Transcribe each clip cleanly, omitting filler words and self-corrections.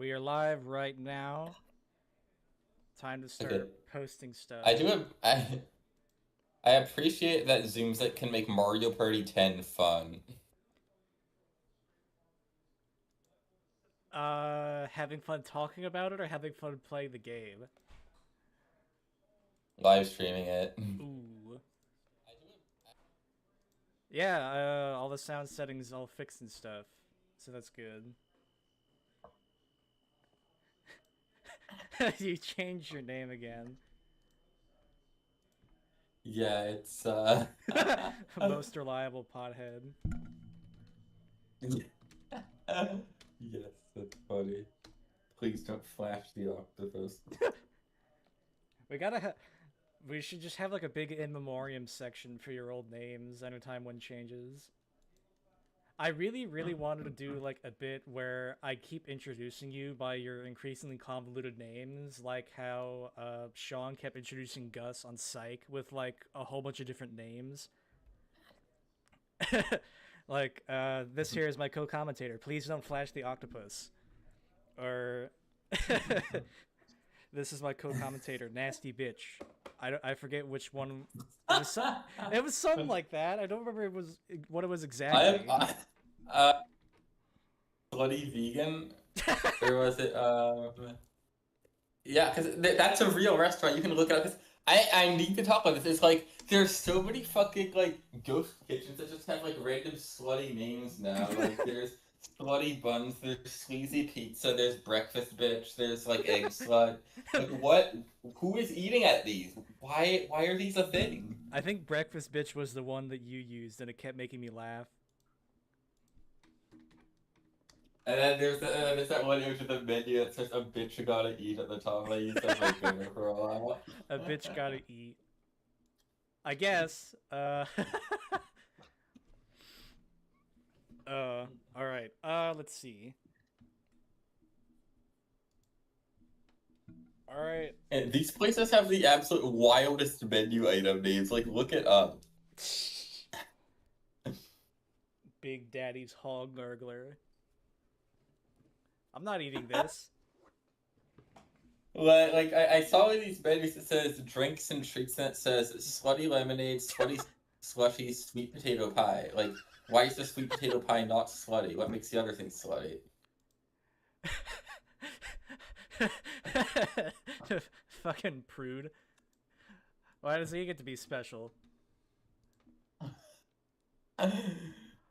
we are live right now. Time to start Okay. posting stuff. I appreciate that Zooms that can make Mario Party 10 fun. Having fun talking about it or having fun playing the game? Live streaming it. Ooh. Yeah, all the sound settings all fixed and stuff. So that's good. You changed your name again. Yeah, it's Most reliable pothead. Yes, that's funny. Please don't flash the octopus. We we should just have like a big in memoriam section for your old names anytime one changes. I really wanted to do like a bit where I keep introducing you by your increasingly convoluted names, like how Sean kept introducing Gus on Psych with like a whole bunch of different names. Like, this here is my co-commentator. Please don't flash the octopus. Or this is my co-commentator, nasty bitch. I forget which one. It was something like that. I don't remember what it was exactly. Uh, Bloody Vegan? Or was it, yeah, because that's a real restaurant. You can look it up. 'Cause I need to talk about this. It's like there's so many fucking like ghost kitchens that just have like random slutty names now. Like there's slutty buns, there's sleazy pizza, there's breakfast bitch, there's like egg slut. Like what? Who is eating at these? Why are these a thing? I think breakfast bitch was the one that you used, and it kept making me laugh. And then there's that one image of the menu that says a bitch you gotta eat at the top. And I used that as my banner for a while. A bitch gotta eat. I guess. All right. Let's see. All right. And these places have the absolute wildest menu item names. Like, look it up. Big Daddy's Hog Gurgler. I'm not eating this. Like I saw in these menus it says drinks and treats, and it says slutty lemonade, slutty slushy, sweet potato pie. Like, why is the sweet potato pie not slutty? What makes the other thing slutty? Fucking prude. Why does he get to be special?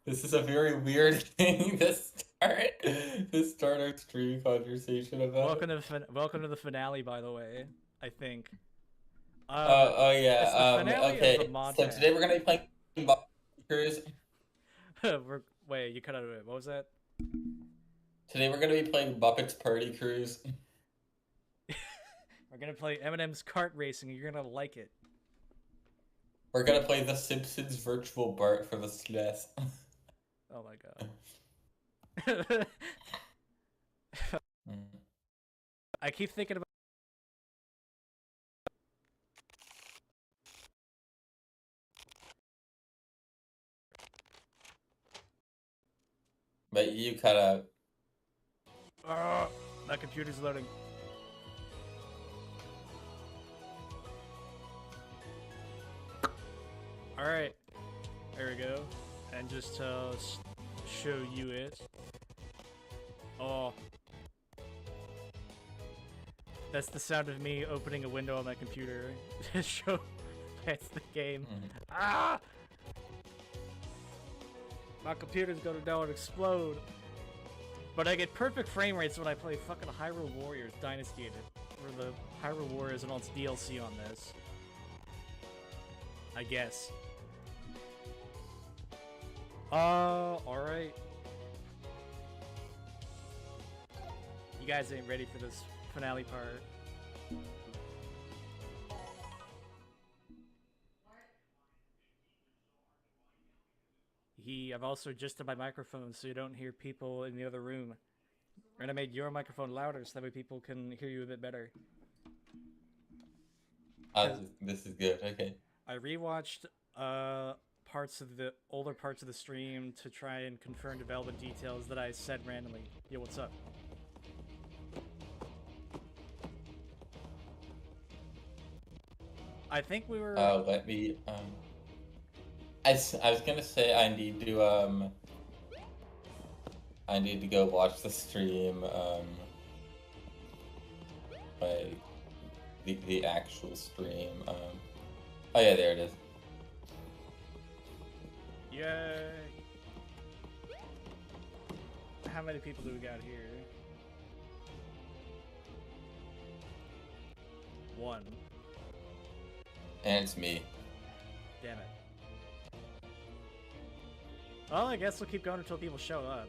This is a very weird thing to start our stream conversation about. Welcome to the finale, by the way. I think. Oh yeah. It's the finale of the Okay. mod So pack. today we're gonna be playing Cruise. Wait, you cut out of it. What was that? Today we're gonna be playing Muppets Party Cruise. We're gonna play Eminem's kart racing, and you're gonna like it. We're gonna play The Simpsons Virtual Bart for the SNES. Oh my god. I keep thinking about. But you cut out. My computer's loading. Alright. There we go. And just to show you it. Oh. That's the sound of me opening a window on my computer to show that's the game. Ah! My computer's gonna go and explode. But I get perfect frame rates when I play fucking Hyrule Warriors Dynasty Edition. Or the Hyrule Warriors and all its DLC on this. I guess. Alright. You guys ain't ready for this finale part. I've also adjusted my microphone so you don't hear people in the other room. And I made your microphone louder so that way people can hear you a bit better. This is good. Okay. I rewatched parts of the older parts of the stream to try and confirm development details that I said randomly. Yo, what's up? I think we were. Let me I was gonna say I need to go watch the stream like the actual stream. Oh yeah, there it is. Yay! How many people do we got here? 1. And it's me. Damn it. Well, I guess we'll keep going until people show up.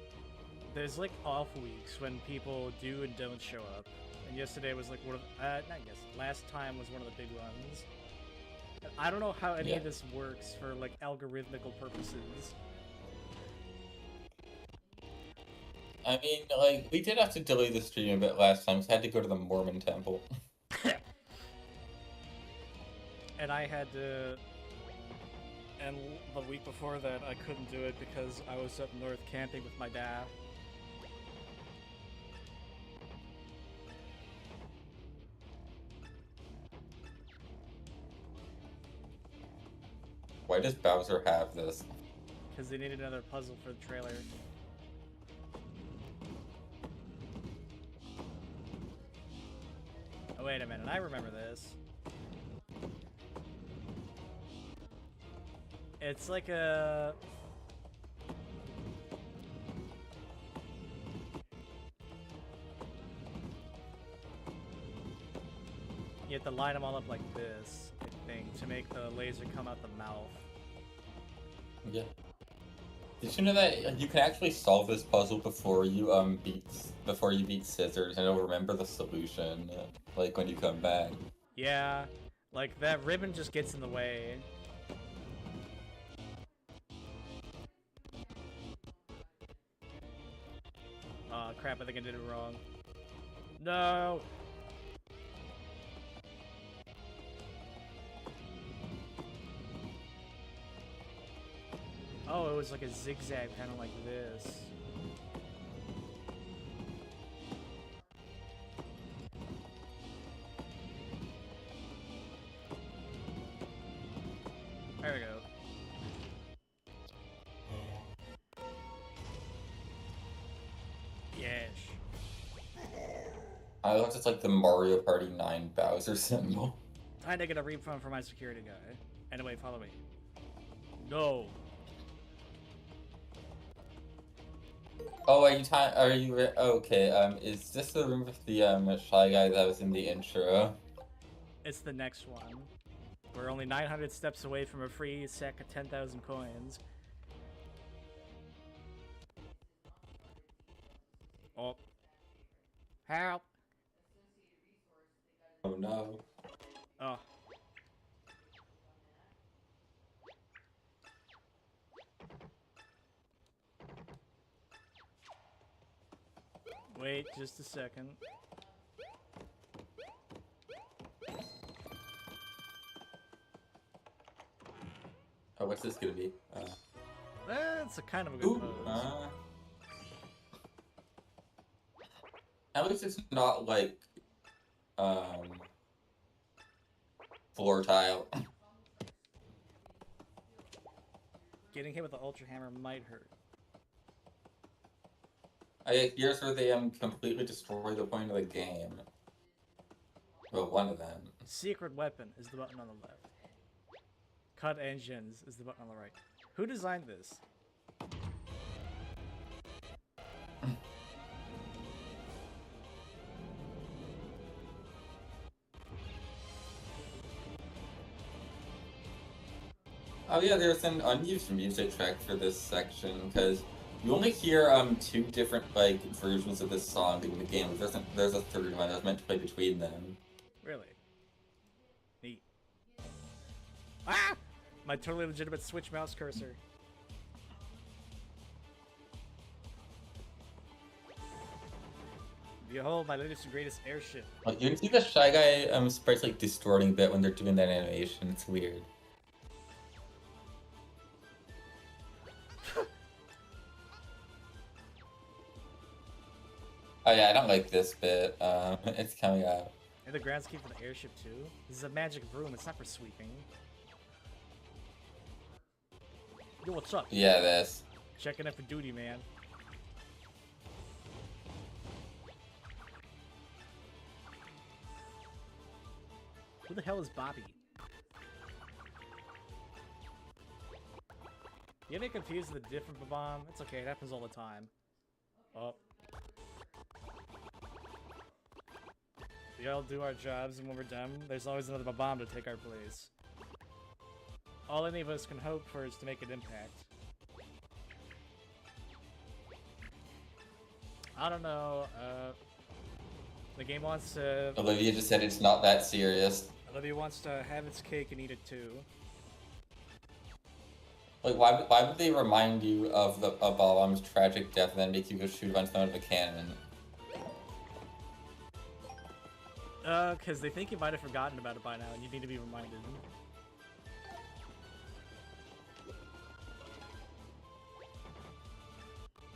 There's like off weeks when people do and don't show up. And yesterday was like one of, last time was one of the big ones. And I don't know how any of this works for like algorithmical purposes. I mean, like, we did have to delay the stream a bit last time, so I had to go to the Mormon temple. And I had to... And the week before that, I couldn't do it because I was up north camping with my dad. Why does Bowser have this? Because they needed another puzzle for the trailer. Oh, wait a minute, I remember this. It's like a... You have to line them all up like this, I think, to make the laser come out the mouth. Yeah. Did you know that you can actually solve this puzzle before you beat Scissors, and it'll remember the solution, like when you come back. Yeah, like that ribbon just gets in the way. Oh crap, I think I did it wrong. No! Oh, it was like a zigzag, kind of like this. There we go. Yes. I looked at like the Mario Party 9 Bowser symbol. Time to get a refund for my security guy. Anyway, follow me. No. Oh, okay, is this the room with the, Shy Guy that was in the intro? It's the next one. We're only 900 steps away from a free sack of 10,000 coins. Oh. Help! Oh no. Oh. Wait just a second. Oh, what's this gonna be? That's a kind of a good pose. At least it's not like, floor tile. Getting hit with the Ultra Hammer might hurt. Here's where they completely destroy the point of the game. Well, one of them. Secret weapon is the button on the left. Cut engines is the button on the right. Who designed this? Oh yeah, there's an unused music track for this section, because you only hear 2 different like versions of this song in the game. There's a third one that's meant to play between them. Really? Neat. Ah! My totally legitimate Switch mouse cursor. Behold, my latest and greatest airship. Like, you can see the Shy Guy sprites like distorting a bit when they're doing that animation. It's weird. Oh yeah, I don't like this bit. It's coming up. And the groundskeeper for the airship too? This is a magic broom, it's not for sweeping. Yo, what's up? Yeah, this. Checking in for duty, man. Who the hell is Bobby? You get confused with a different bomb? It's okay, it happens all the time. Oh. We all do our jobs, and when we're done, there's always another bomb to take our place. All any of us can hope for is to make an impact. I don't know, the game wants to... Olivia just said it's not that serious. Olivia wants to have its cake and eat it too. Like, why would they remind you of Bob-omb's tragic death and then make you go shoot a bunch of them out of a cannon? Cause they think you might have forgotten about it by now and you need to be reminded.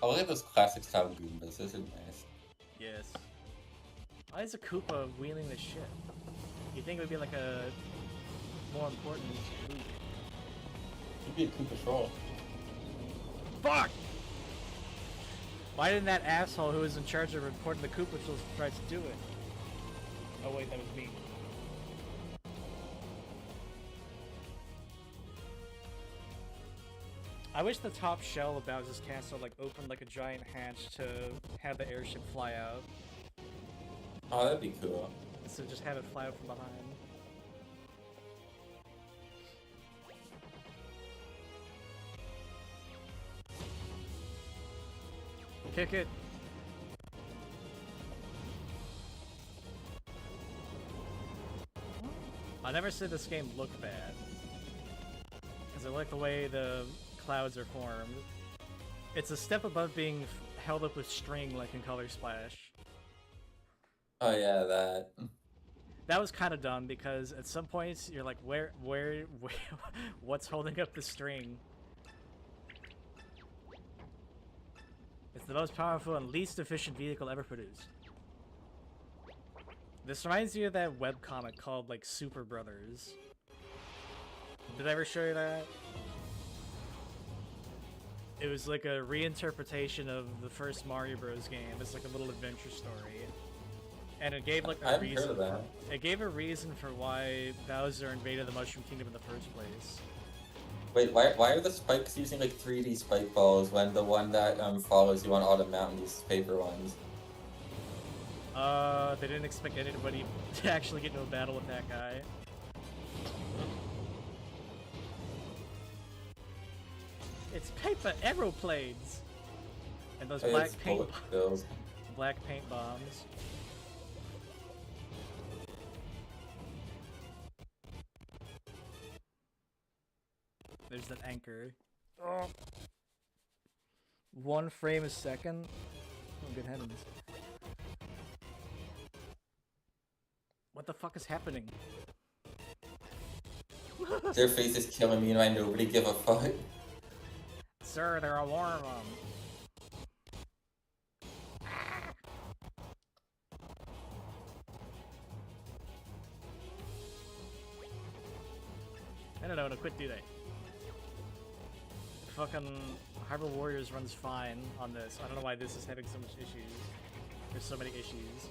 Oh, look at those classic style Goombas, those are nice. Yes. Why is a Koopa wheeling the ship? You'd think it would be like a more important loop. You'd be a Koopa troll. Fuck! Why didn't that asshole who was in charge of reporting the Koopa trolls try to do it? Oh wait, that was me. I wish the top shell of Bowser's Castle like opened like a giant hatch to have the airship fly out. Oh, that'd be cool. So just have it fly out from behind. Kick it! I never said this game looked bad. Because I like the way the clouds are formed. It's a step above being held up with string like in Color Splash. Oh yeah, that. That was kind of dumb because at some points you're like, where, what's holding up the string? It's the most powerful and least efficient vehicle ever produced. This reminds me of that webcomic called, like, Super Brothers. Did I ever show you that? It was like a reinterpretation of the first Mario Bros. Game. It's like a little adventure story. And it gave, like, a reason. Heard of that. It gave a reason for why Bowser invaded the Mushroom Kingdom in the first place. Wait, why are the spikes using like 3D spike balls when the one that follows you on Autumn Mountain uses paper ones? They didn't expect anybody to actually get into a battle with that guy. It's paper aeroplanes! And those black paint black paint bombs. There's that anchor. Oh. 1 frame a second? Oh, good heavens. What the fuck is happening? Their face is killing me and I nobody give a fuck. Sir, there are more of them. I don't know, to quit, do they? Fucking Hyrule Warriors runs fine on this. I don't know why this is having so much issues. There's so many issues.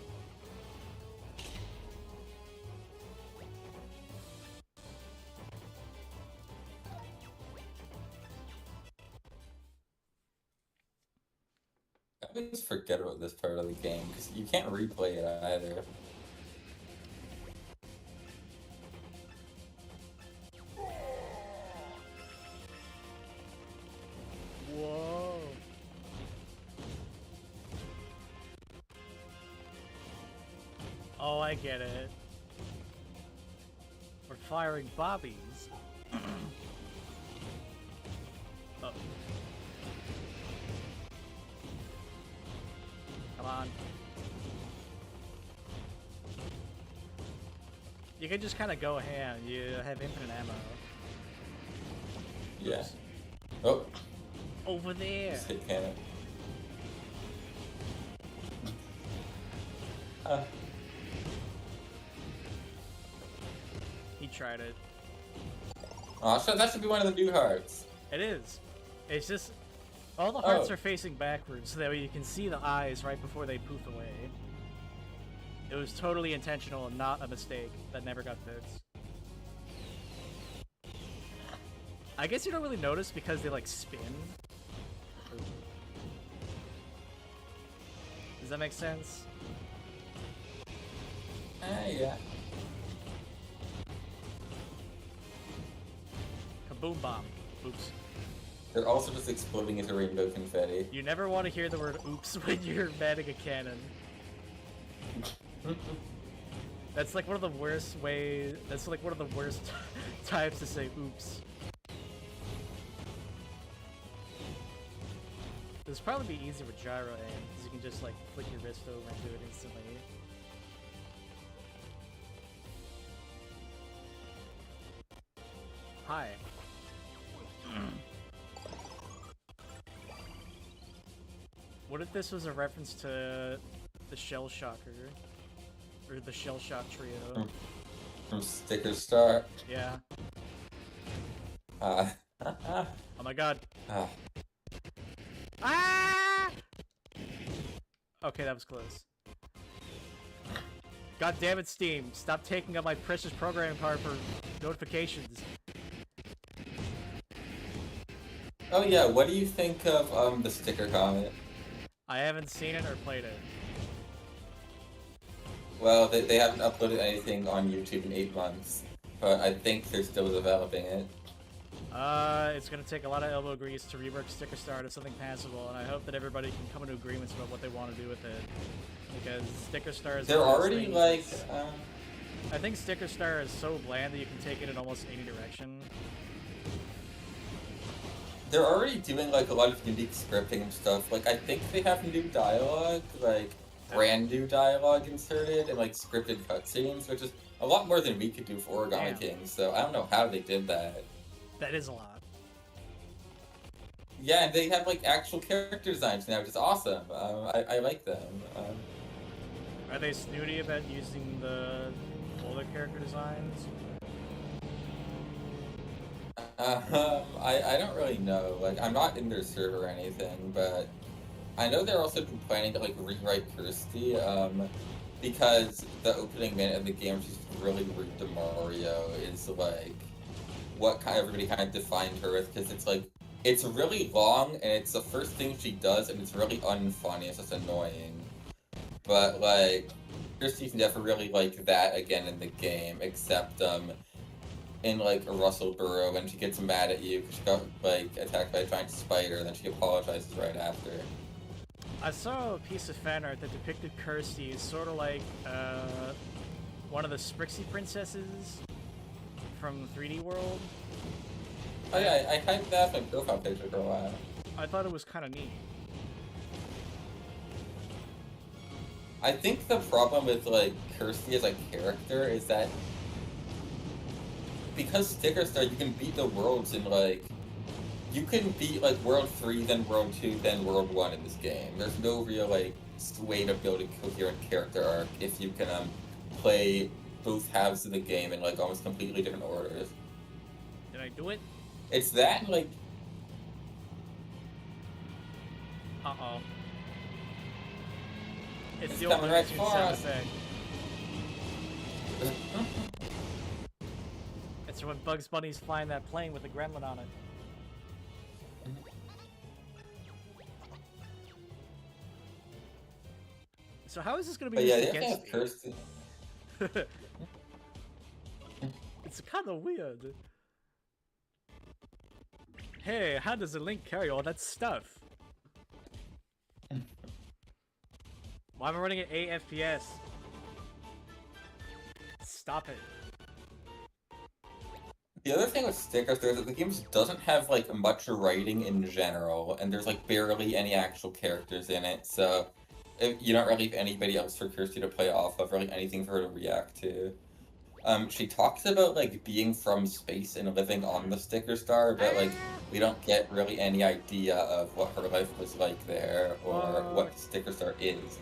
I always forget about this part of the game because you can't replay it either. Whoa. Oh, I get it. We're firing bobbies. Oh. Come on. You can just kind of go ham. You have infinite ammo. Yeah. Oops. Oh. Over there. Just hit cannon. tried it. Oh, so that should be one of the new hearts. It is. It's just all the hearts are facing backwards, so that way you can see the eyes right before they poof away. It was totally intentional and not a mistake that never got fixed. I guess you don't really notice because they like spin. Does that make sense? Yeah. Kaboom bomb. Oops. They're also just exploding into rainbow confetti. You never want to hear the word oops when you're manning a cannon. That's like one of the worst ways. That's like one of the worst times to say oops. This would probably be easier with gyro aim, because you can just like flick your wrist over and do it instantly. Hi. What if this was a reference to the Shell Shocker? Or the Shell Shock Trio? From Sticker Star? Yeah. Oh my god. Ah. Ah! Okay, that was close. God damn it, Steam. Stop taking up my precious programming power for notifications. Oh yeah, what do you think of the sticker comment? I haven't seen it or played it. Well, they haven't uploaded anything on YouTube in 8 months, but I think they're still developing it. It's gonna take a lot of elbow grease to rework Sticker Star into something passable, and I hope that everybody can come into agreements about what they want to do with it. Because Sticker Star is... They're already, like, I think Sticker Star is so bland that you can take it in almost any direction. They're already doing, like, a lot of unique scripting and stuff. Like, I think they have new dialogue, like, brand new dialogue inserted, and, like, scripted cutscenes, which is a lot more than we could do for Origami King, so I don't know how they did that. That is a lot. Yeah, and they have, like, actual character designs now, which is awesome. I like them. Are they snooty about using the older character designs? I don't really know. Like, I'm not in their server or anything, but I know they're also planning to, like, rewrite Kirsty, because the opening minute of the game, she's really rude to Mario, is, like, what everybody kind of defined her with, because it's, like, it's really long, and it's the first thing she does, and it's really unfunny, it's just annoying. But, like, Kirsty's never really like that again in the game, except, in, like, Russell Burrow, when she gets mad at you because she got, like, attacked by a giant spider, and then she apologizes right after. I saw a piece of fan art that depicted Kirsty as sort of like, one of the Sprixie princesses from 3D World. Oh yeah, I hyped that as my profile picture for a while. I thought it was kind of neat. I think the problem with, like, Kirsty as a character is that because Sticker Star, you can beat the worlds in, like, you can beat, like, World 3, then World 2, then World 1 in this game. There's no real, like, way to build a coherent character arc if you can, play both halves of the game in, like, almost completely different orders. Did I do it? It's that, and, like... Uh-oh. It's the coming right Looney for Tunes us. sound effect. It's when Bugs Bunny's flying that plane with a gremlin on it. So how is this going to be used against me? Kirsty. It's kind of weird. Hey, how does a Link carry all that stuff? Why am I running at 8 FPS? Stop it. The other thing with Sticker Star is that the game just doesn't have, like, much writing in general, and there's, like, barely any actual characters in it, so you don't really have anybody else for Kirsty to play off of, really anything for her to react to. She talks about, like, being from space and living on the Sticker Star, but, like, we don't get really any idea of what her life was like there, or what the Sticker Star is.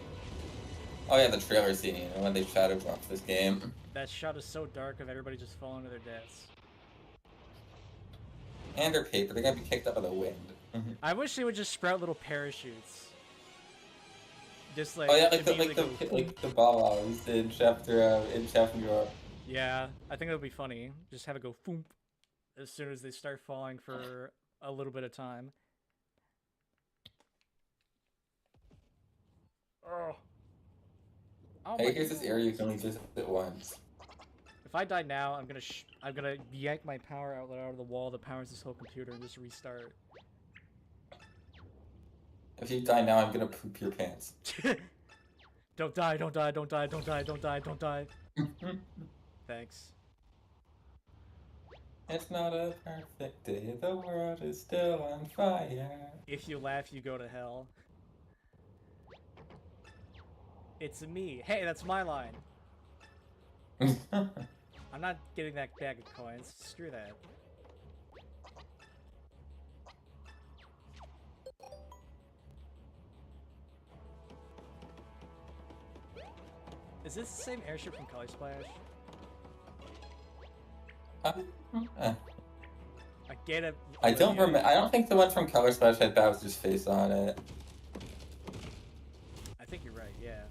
Oh yeah, the trailer scene when they shadow drop this game. That shot is so dark of everybody just falling to their deaths. And their paper, they're gonna be kicked up by the wind. I wish they would just sprout little parachutes. Just like Oh yeah, like the Bawals in chapter Europe. Yeah, I think that would be funny. Just have it go foomp as soon as they start falling for a little bit of time. Oh. Hey, here's this area you can only visit once. If I die now, I'm gonna yank my power outlet out of the wall that powers this whole computer and just restart. If you die now, I'm gonna poop your pants. Don't die, don't die, don't die, don't die, don't die, don't die. Thanks. It's not a perfect day, the world is still on fire. If you laugh, you go to hell. It's me. Hey, that's my line. I'm not getting that bag of coins. Screw that. Is this the same airship from Color Splash? I get it. I don't remember. I don't think the one from Color Splash had Bowser's face on it. I think you're right. Yeah.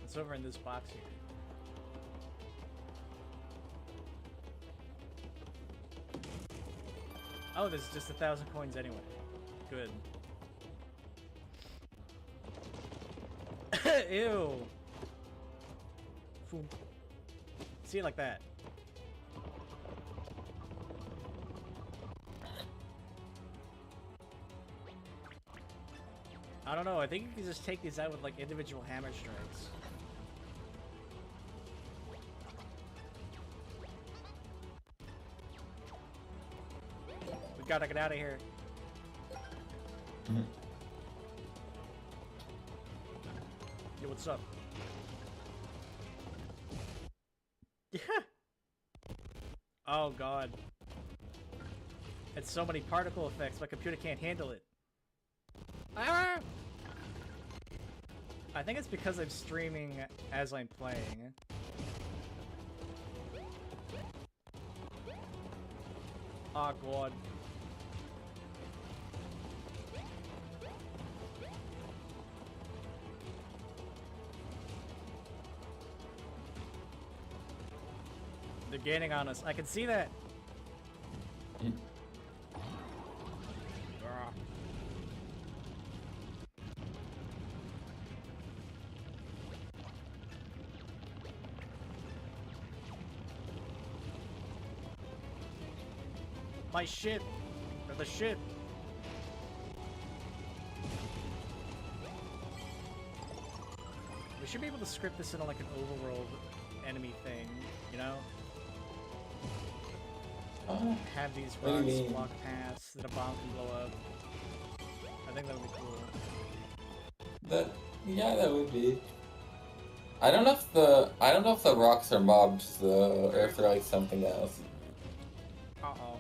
It's over in this box here. Oh, there's just 1,000 coins anyway. Good. Ew. Boom. See it like that. I don't know. I think you can just take these out with like individual hammer strikes. We gotta get out of here. Yo, what's up? Yeah. Oh god. It's so many particle effects, my computer can't handle it. Ah! I think it's because I'm streaming as I'm playing. Oh god. They're gaining on us. I can see that. My ship! Or the ship! We should be able to script this into like an overworld enemy thing, you know? Have these rocks block paths that a bomb can blow up. I think that would be cool. Yeah, that would be. I don't know if the rocks are mobs though, or if they're like something else. Uh-oh.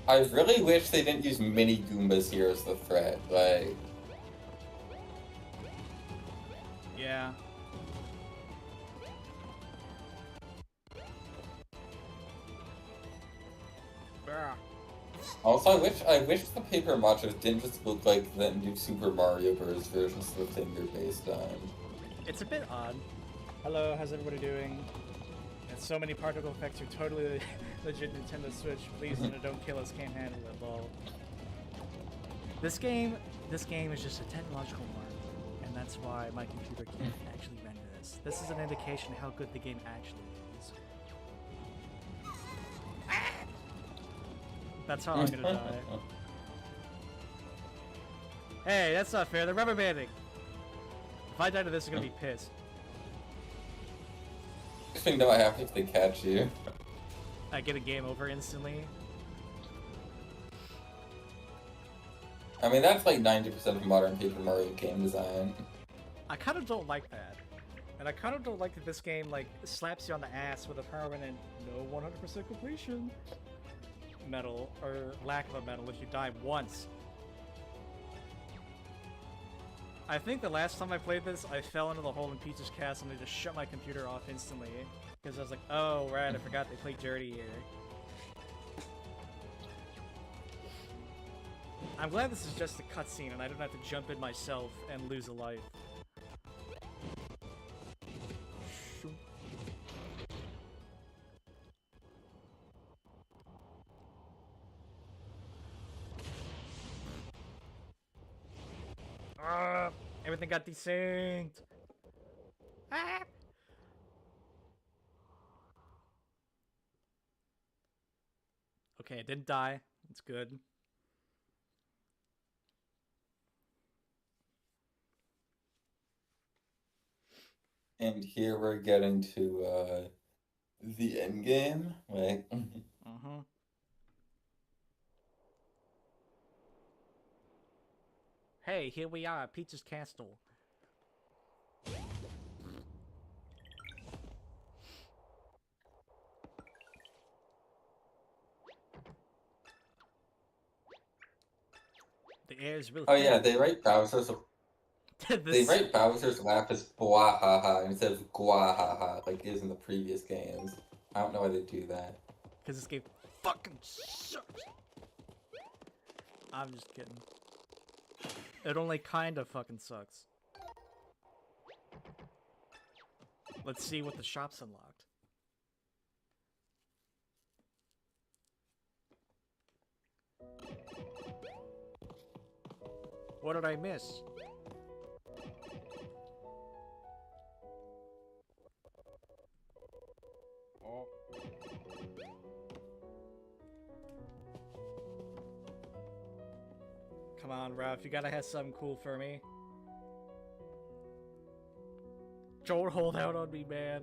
I really wish they didn't use mini Goombas here as the threat, like... Yeah. Also, I wish the paper machos didn't just look like the new Super Mario Bros. Versions of the thing they're based on. It's a bit odd. Hello, how's everybody doing? And so many particle effects are totally legit Nintendo Switch. Please, don't kill us, can't handle it, lol. This game is just a technological marvel, and that's why my computer can't actually render this. This is an indication of how good the game actually is. That's how I'm gonna die. Hey, that's not fair, they're rubber banding! If I die to this, I'm gonna be pissed. I think that might happen if they catch you. I get a game over instantly. I mean, that's like 90% of modern Paper Mario game design. I kind of don't like that. And I kind of don't like that this game, like, slaps you on the ass with a permanent no 100% completion. medal, or lack of a medal, if you die once. I think the last time I played this, I fell into the hole in Peach's Castle and they just shut my computer off instantly. Because I was like, oh, right, I forgot they play dirty here. I'm glad this is just a cutscene and I don't have to jump in myself and lose a life. Everything got desynced. Ah. Okay, it didn't die. It's good. And here we're getting to the end game. Like, Hey, here we are, Peach's Castle. The air is really oh thin. yeah, they write Bowser's. They This, write Bowser's laugh as Bwahaha instead of Gwahaha, like it is in the previous games. I don't know why they do that. because this game fucking sucks. I'm just kidding. It only kinda fucking sucks. Let's see what the shop's unlocked. What did I miss? Oh. Come on, Ralph, you gotta have something cool for me. Don't hold out on me, man.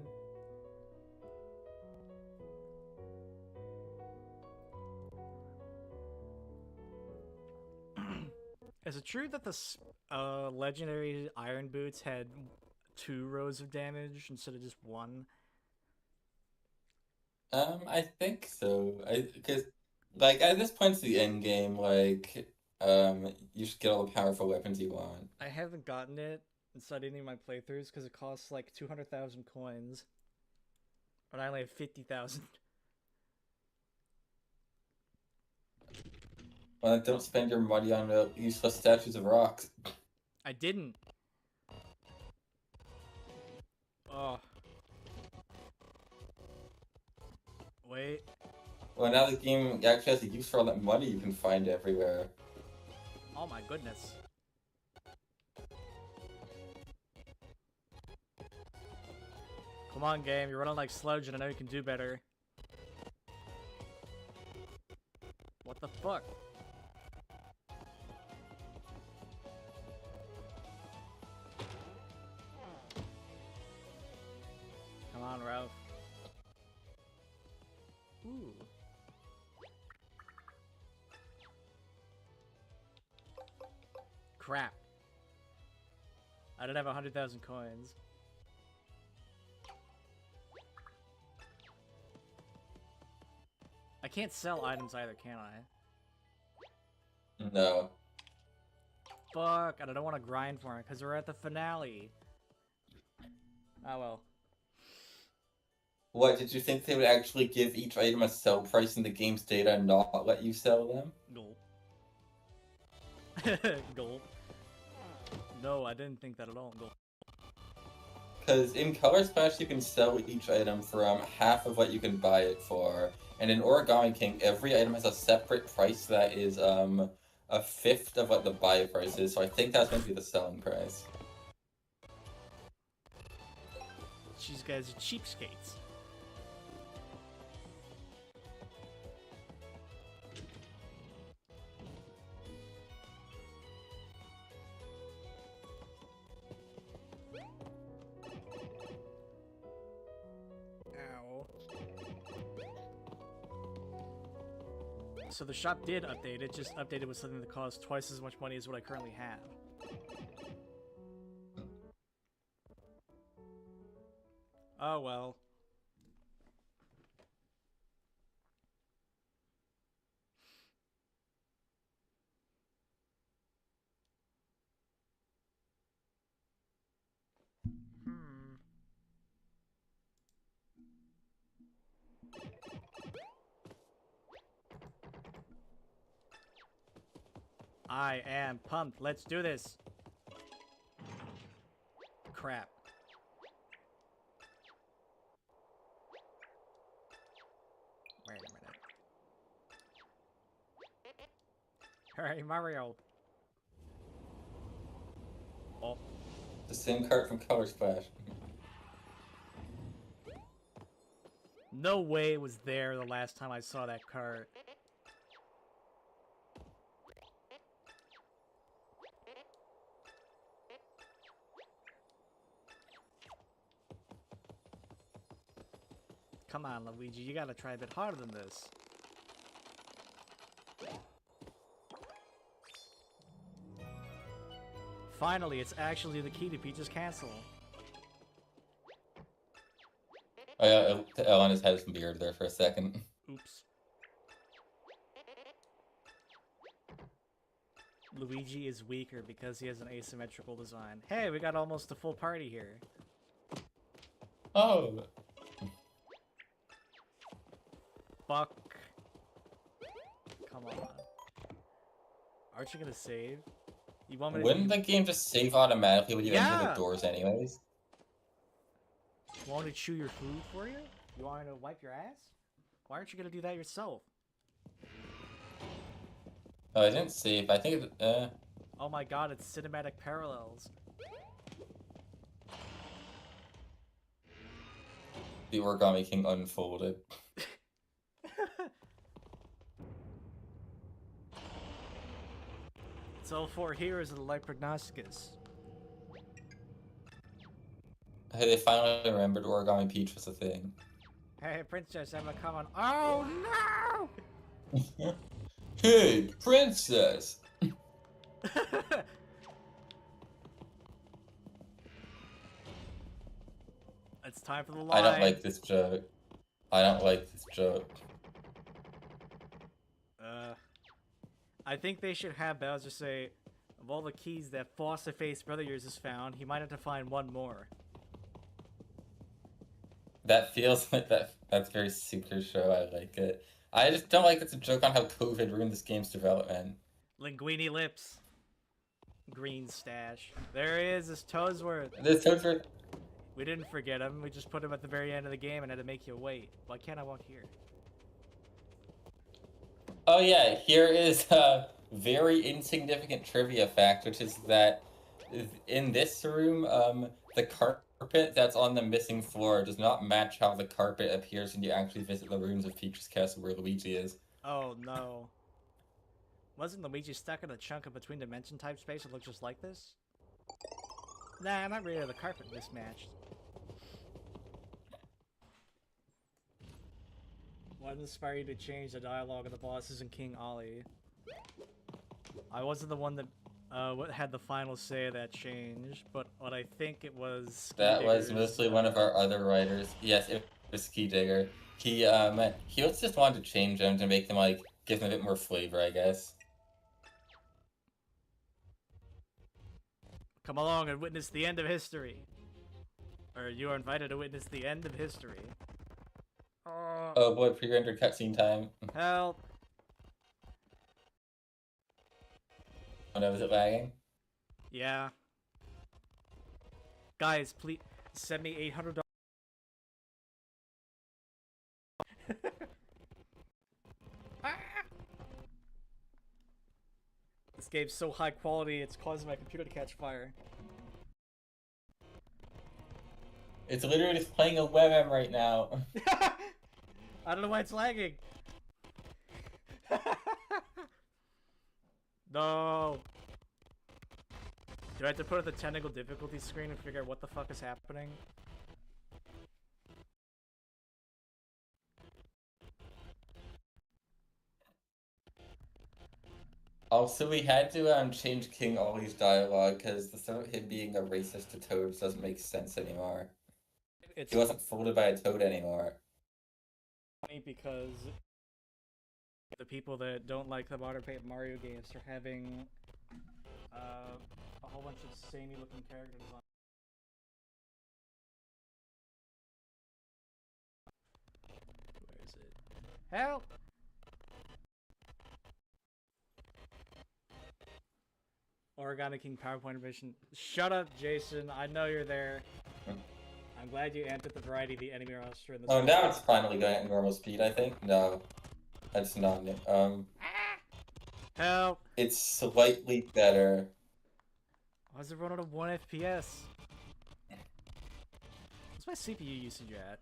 Is it true that the legendary iron boots had 2 rows of damage instead of just 1? I think so. Because like at this point, it's the end game. Like, you should get all the powerful weapons you want. I haven't gotten it inside any of my playthroughs because it costs like 200,000 coins. But I only have 50,000. Well, don't spend your money on useless statues of rocks. I didn't. Oh. Wait. Well, now the game actually has a use for all that money you can find everywhere. Oh my goodness. Come on, game. You're running like sludge and I know you can do better. What the fuck? Come on, Ralph. Ooh. Crap. I didn't have 100,000 coins. I can't sell items either, can I? No. Fuck, and I don't want to grind for it because we're at the finale. Oh well. What, did you think they would actually give each item a sell price in the game's data and not let you sell them? Gulp. Gulp. No, I didn't think that at all. Gulp. Because in Color Splash, you can sell each item for half of what you can buy it for. And in Origami King, every item has a separate price that is a fifth of what the buy price is. So I think that's going to be the selling price. These guys are cheapskates. Ow. So the shop did update, it just updated with something that costs twice as much money as what I currently have. Oh well. I am pumped. Let's do this. Crap. Wait a minute. Alright, Mario. Oh. The same cart from Color Splash. No way it was there the last time I saw that cart. Come on, Luigi, you gotta try a bit harder than this. Finally, it's actually the key to Peach's Castle. Oh yeah, Ellen has had some beard there for a second. Oops. Luigi is weaker because he has an asymmetrical design. Hey, we got almost a full party here. Oh. Fuck. Come on. Aren't you gonna save? You want me to Wouldn't the game just save automatically when you enter the doors anyways? Want to chew your food for you? You want to wipe your ass? Why aren't you gonna do that yourself? Oh, I didn't save. I think Oh my god, it's cinematic parallels. the Origami King unfolded. It's all four heroes of the light prognosticus. Hey, they finally remembered Origami Peach was a thing. Hey, Princess, I'm a comment. Oh no! Hey, Princess! It's time for the line. I don't like this joke. I don't like this joke. I think they should have Bowser say, of all the keys that Foster-Face Brother Yours has found, he might have to find one more. That feels like that's very Super Show. I like it. I just don't like it's a joke on how COVID ruined this game's development. Linguini lips. Green stash. There he is, this Toadsworth. This Toadsworth. We didn't forget him, we just put him at the very end of the game and had to make you wait. Why can't I walk here? Oh yeah, here is a very insignificant trivia fact, which is that in this room, the carpet that's on the missing floor does not match how the carpet appears when you actually visit the rooms of Peach's Castle where Luigi is. Oh no. Wasn't Luigi stuck in a chunk of between dimension type space that looked just like this? Nah, not really, the carpet mismatched. What inspired you to change the dialogue of the bosses in King Ollie? I wasn't the one that had the final say of that change, but what I think it was... That was mostly one of our other writers. Yes, it was Ski Digger. He was just wanted to change them to make them, like, give them a bit more flavor, I guess. Come along and witness the end of history. Or you are invited to witness the end of history. Oh boy, pre-rendered cutscene time. Help! Oh no, was it lagging? Yeah. Guys, please send me $800. This game's so high quality, it's causing my computer to catch fire. It's literally just playing a WebM right now. I don't know why it's lagging. No. Do I have to put up the technical difficulty screen and figure out what the fuck is happening? Also, we had to change King Ollie's dialogue because the thought of him being a racist to toads doesn't make sense anymore. He wasn't folded by a toad anymore. Funny because the people that don't like the modern Paper Mario games are having a whole bunch of samey looking characters on. Where is it? Help! Origami King PowerPoint mission. Shut up, Jason. I know you're there. I'm glad you amped up the variety of the enemy roster in this. Oh, now it's finally going at normal speed, I think. No, that's not it. Help! It's slightly better. Why is it running at 1 FPS? What's my CPU usage at?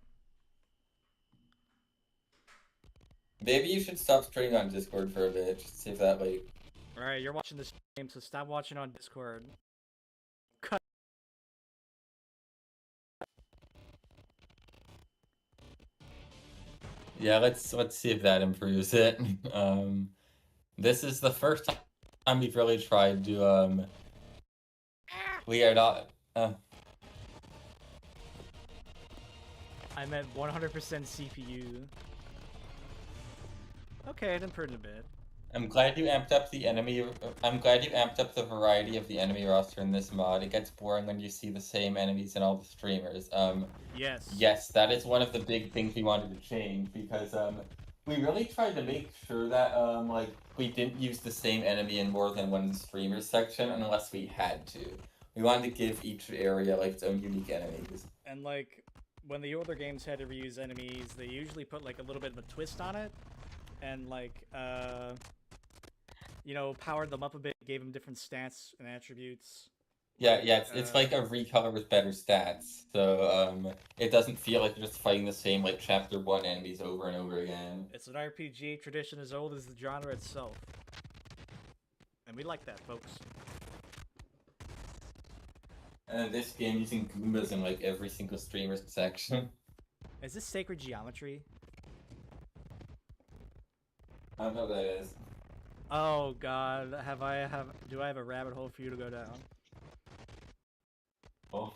Maybe you should stop streaming on Discord for a bit. Just see if that like. Alright, you're watching this game, so stop watching on Discord. Cut. Yeah, let's see if that improves it. This is the first time we've really tried to we are not I'm at 100% CPU. Okay, it improved a bit. I'm glad you amped up the enemy. I'm glad you amped up the variety of the enemy roster in this mod. It gets boring when you see the same enemies in all the streamers. Yes. Yes, that is one of the big things we wanted to change because we really tried to make sure that like we didn't use the same enemy in more than one streamer section unless we had to. We wanted to give each area like its own unique enemies. And like when the older games had to reuse enemies, they usually put like a little bit of a twist on it, and like you know, powered them up a bit, gave them different stats and attributes. Yeah, it's like a recolor with better stats, so it doesn't feel like you're just fighting the same like Chapter 1 enemies over and over again. It's an RPG tradition as old as the genre itself, and we like that, folks. And this game using Goombas in like every single streamer section. Is this sacred geometry? I don't know what that is. Oh god, do I have a rabbit hole for you to go down? Oh.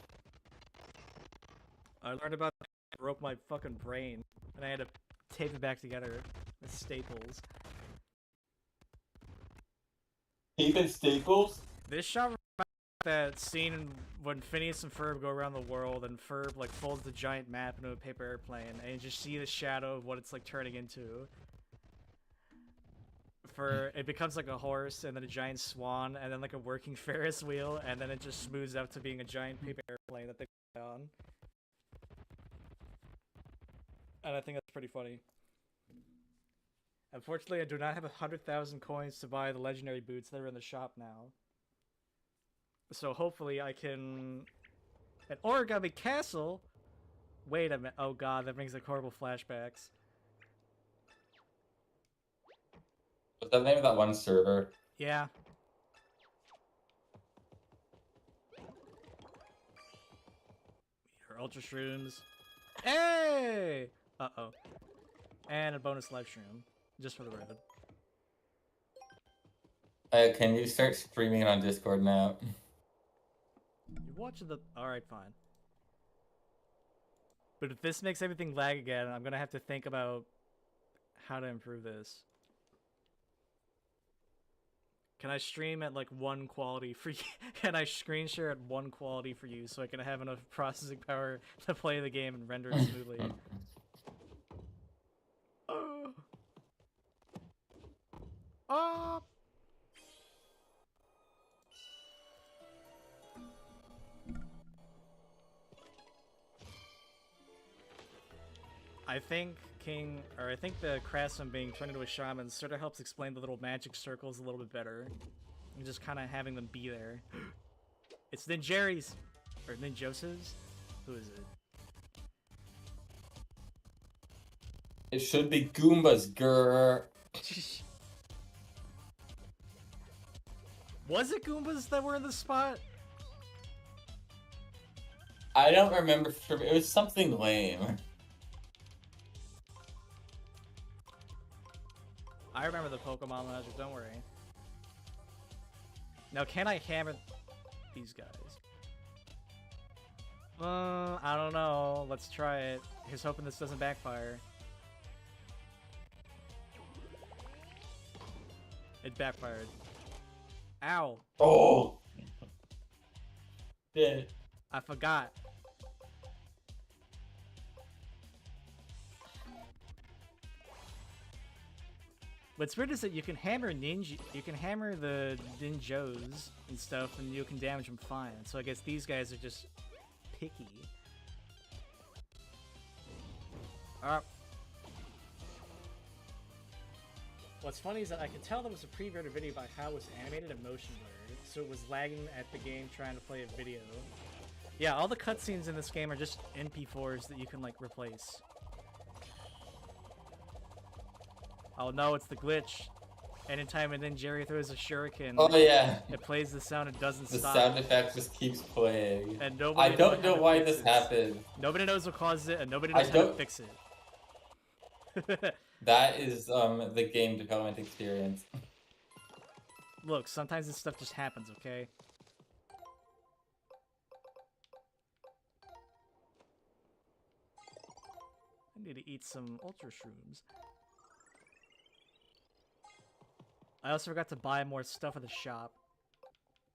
I learned about that, it broke my fucking brain, and I had to tape it back together with staples. Even staples? This shot reminds me of that scene when Phineas and Ferb go around the world, and Ferb like folds the giant map into a paper airplane, and you just see the shadow of what it's like turning into. It becomes like a horse, and then a giant swan, and then like a working Ferris wheel, and then it just smooths out to being a giant paper airplane that they fly on. And I think that's pretty funny. Unfortunately, I do not have 100,000 coins to buy the legendary boots that are in the shop now. So hopefully I can... An Origami Castle? Wait a minute. Oh god, that brings like horrible flashbacks. What's the name of that one server? Yeah. Your Ultra Shrooms. Hey! Uh-oh. And a bonus live stream. Just for the record. Can you start streaming it on Discord now? You're watching the... Alright, fine. But if this makes everything lag again, I'm gonna have to think about how to improve this. Can I stream at like 1 quality for you? Can I screen share at 1 quality for you so I can have enough processing power to play the game and render it smoothly? I think I think the craftsman being turned into a shaman sort of helps explain the little magic circles a little bit better. And just kind of having them be there. It's Ninjeri's! Or Ninjose's? Who is it? It should be Goombas, grrr. Was it Goombas that were in the spot? I don't remember. It was something lame. I remember the Pokemon magic, don't worry. Now, can I hammer these guys? I don't know. Let's try it. Here's hoping this doesn't backfire. It backfired. Ow! Oh! Dead. I forgot. What's weird is that you can hammer the ninjos and stuff, and you can damage them fine. So I guess these guys are just picky. What's funny is that I could tell there was a pre-rendered video by how it was animated and motion blurred, so it was lagging at the game trying to play a video. Yeah, all the cutscenes in this game are just MP4s that you can, like, replace. Oh no, it's the glitch. Anytime and then Jerry throws a shuriken, oh yeah, it plays the sound, it doesn't the stop. The sound effect just keeps playing. And nobody I don't know why this happened. Nobody knows what causes it, and nobody knows how to fix it. That is the game development experience. Look, sometimes this stuff just happens, okay? I need to eat some ultra shrooms. I also forgot to buy more stuff at the shop.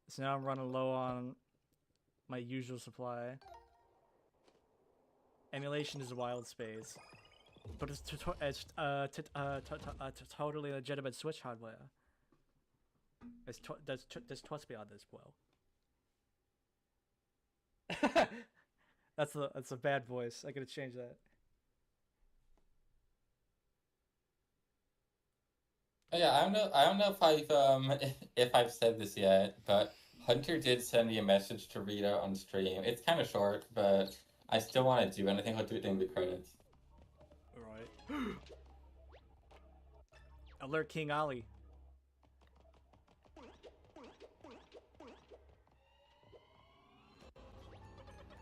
So now I'm running low on my usual supply. Emulation is a wild space. But it's totally legitimate Switch hardware. There's twice beyond this, well. That's a bad voice. I gotta change that. Yeah, I don't know if I've said this yet, but Hunter did send me a message to read out on stream. It's kind of short, but I still want to do it, and I think I'll do it in the credits. Alright. Alert King Ali.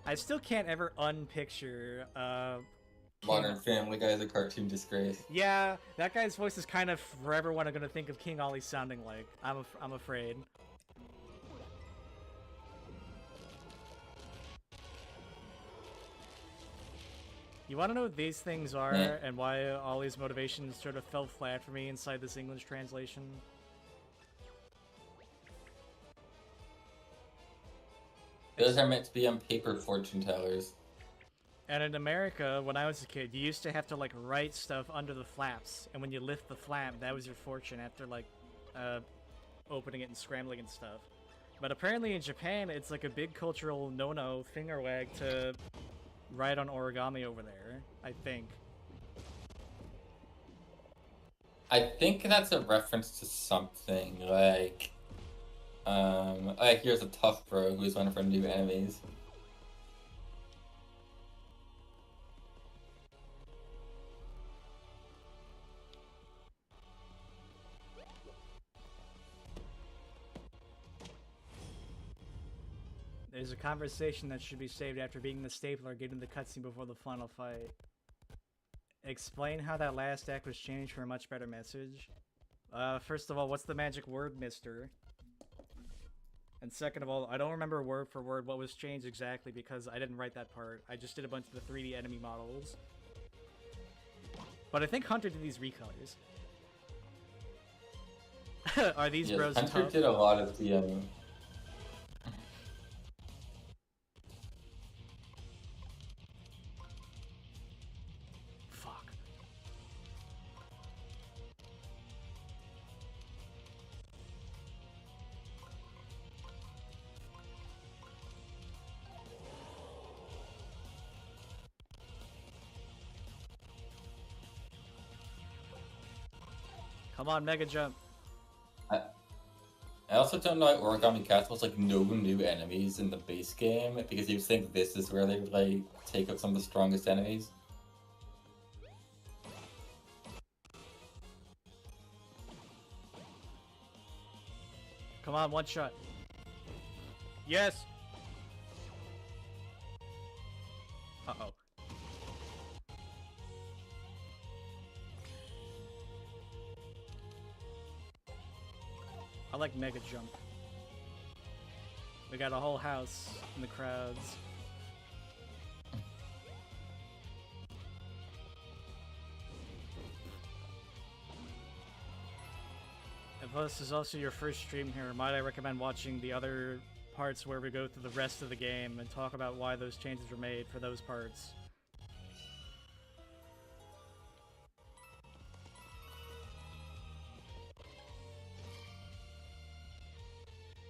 I still can't ever unpicture Modern Family Guy is a cartoon disgrace. Yeah, that guy's voice is kind of forever what I'm gonna think of King Ali sounding like. I'm afraid. You want to know what these things are and why Ollie's motivations sort of fell flat for me inside this English translation? Those are meant to be on paper fortune tellers. And in America, when I was a kid, you used to have to, like, write stuff under the flaps. And when you lift the flap, that was your fortune after, like, opening it and scrambling and stuff. But apparently in Japan, it's like a big cultural no-no finger wag to write on origami over there, I think. I think that's a reference to something, like here's a tough bro who's one of our new enemies. There's a conversation that should be saved after beating the stapler, getting the cutscene before the final fight. Explain how that last act was changed for a much better message. First of all, what's the magic word, mister? And second of all, I don't remember word for word what was changed exactly because I didn't write that part. I just did a bunch of the 3D enemy models. But I think Hunter did these recolors. Are these bros Hunter tough? did a lot of the Come on, Mega Jump. I also don't know why Origami Castle's like no new enemies in the base game, because you think this is where they would like take out some of the strongest enemies. Come on, one shot. Yes! Uh-oh. I like Mega Jump. We got a whole house in the crowds. If this is also your first stream here, might I recommend watching the other parts where we go through the rest of the game and talk about why those changes were made for those parts.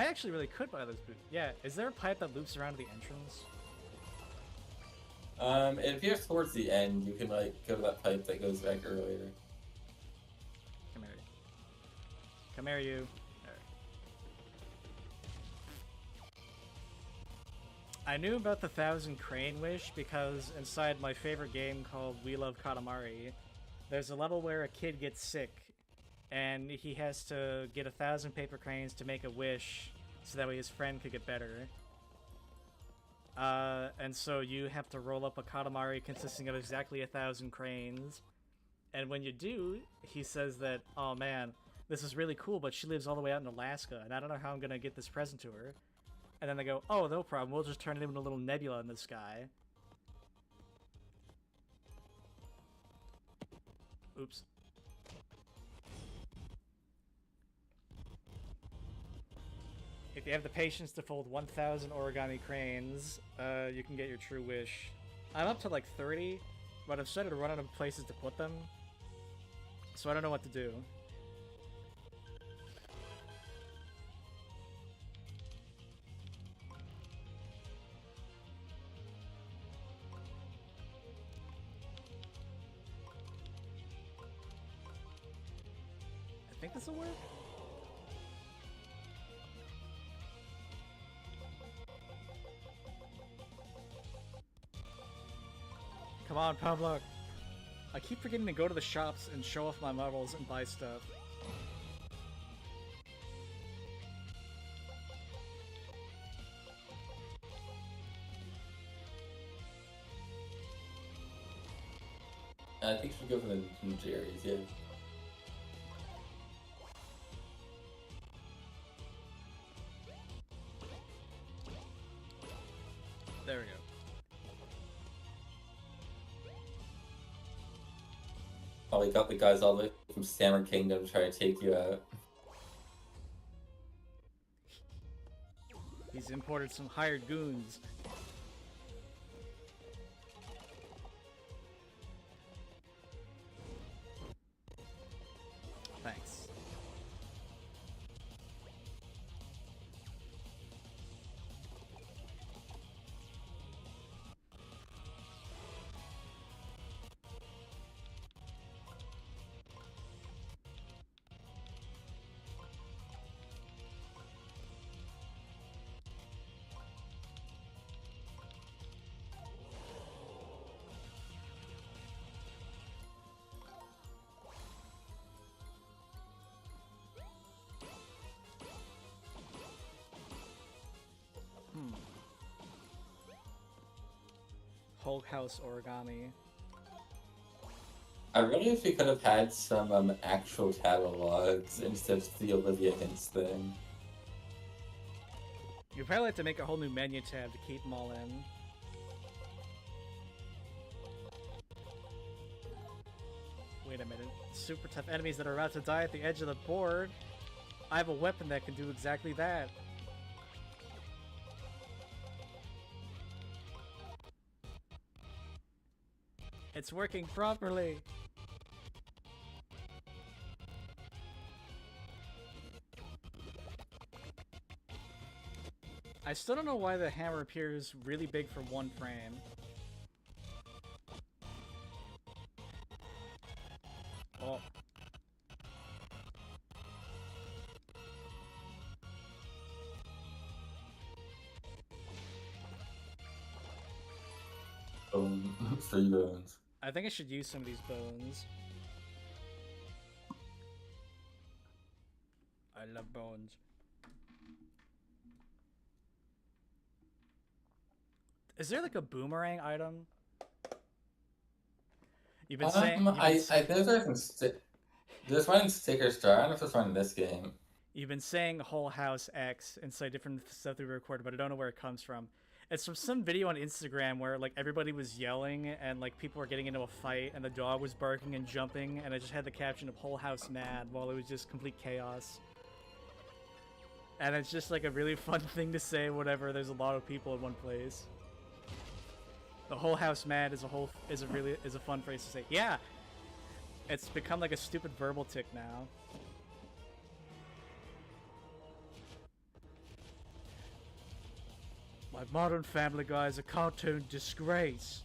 I actually really could buy this boot. Yeah, is there a pipe that loops around to the entrance? It appears towards the end. You can like go to that pipe that goes back earlier. Come here. Come here, you. I knew about the 1,000 crane wish because inside my favorite game called We Love Katamari, there's a level where a kid gets sick and he has to get 1,000 paper cranes to make a wish so that way his friend could get better. And so you have to roll up a Katamari consisting of exactly 1,000 cranes. And when you do, he says that, oh man, this is really cool, but she lives all the way out in Alaska, and I don't know how I'm gonna get this present to her. And then they go, oh, no problem, we'll just turn it into a little nebula in the sky. Oops. If you have the patience to fold 1,000 origami cranes, you can get your true wish. I'm up to like 30, but I've started to run out of places to put them, so I don't know what to do. I think this will work. Come on, Pablo. I keep forgetting to go to the shops and show off my marbles and buy stuff. I think you should go for the Jerry's, yeah. There we go. Probably got the guys all the way from Stammer Kingdom trying to take you out. He's imported some hired goons. Thanks. Whole house origami. I really wish we could have had some actual catalogs instead of the Olivia Hints thing. You'd probably have to make a whole new menu tab to keep them all in. Wait a minute. Super tough enemies that are about to die at the edge of the board. I have a weapon that can do exactly that. It's working properly. I still don't know why the hammer appears really big for one frame. Oh. Three bones. I think I should use some of these bones. I love bones. Is there like a boomerang item? You've been saying. I think there's one in Sticker Star. I don't know if there's one in this game. You've been saying Whole House X inside different stuff that we recorded, but I don't know where it comes from. It's from some video on Instagram where like everybody was yelling and like people were getting into a fight and the dog was barking and jumping and I just had the caption of Whole House Mad while it was just complete chaos. And it's just like a really fun thing to say whenever there's a lot of people in one place. The Whole House Mad is a fun phrase to say. Yeah, it's become like a stupid verbal tick now. My modern Family Guy is a cartoon disgrace.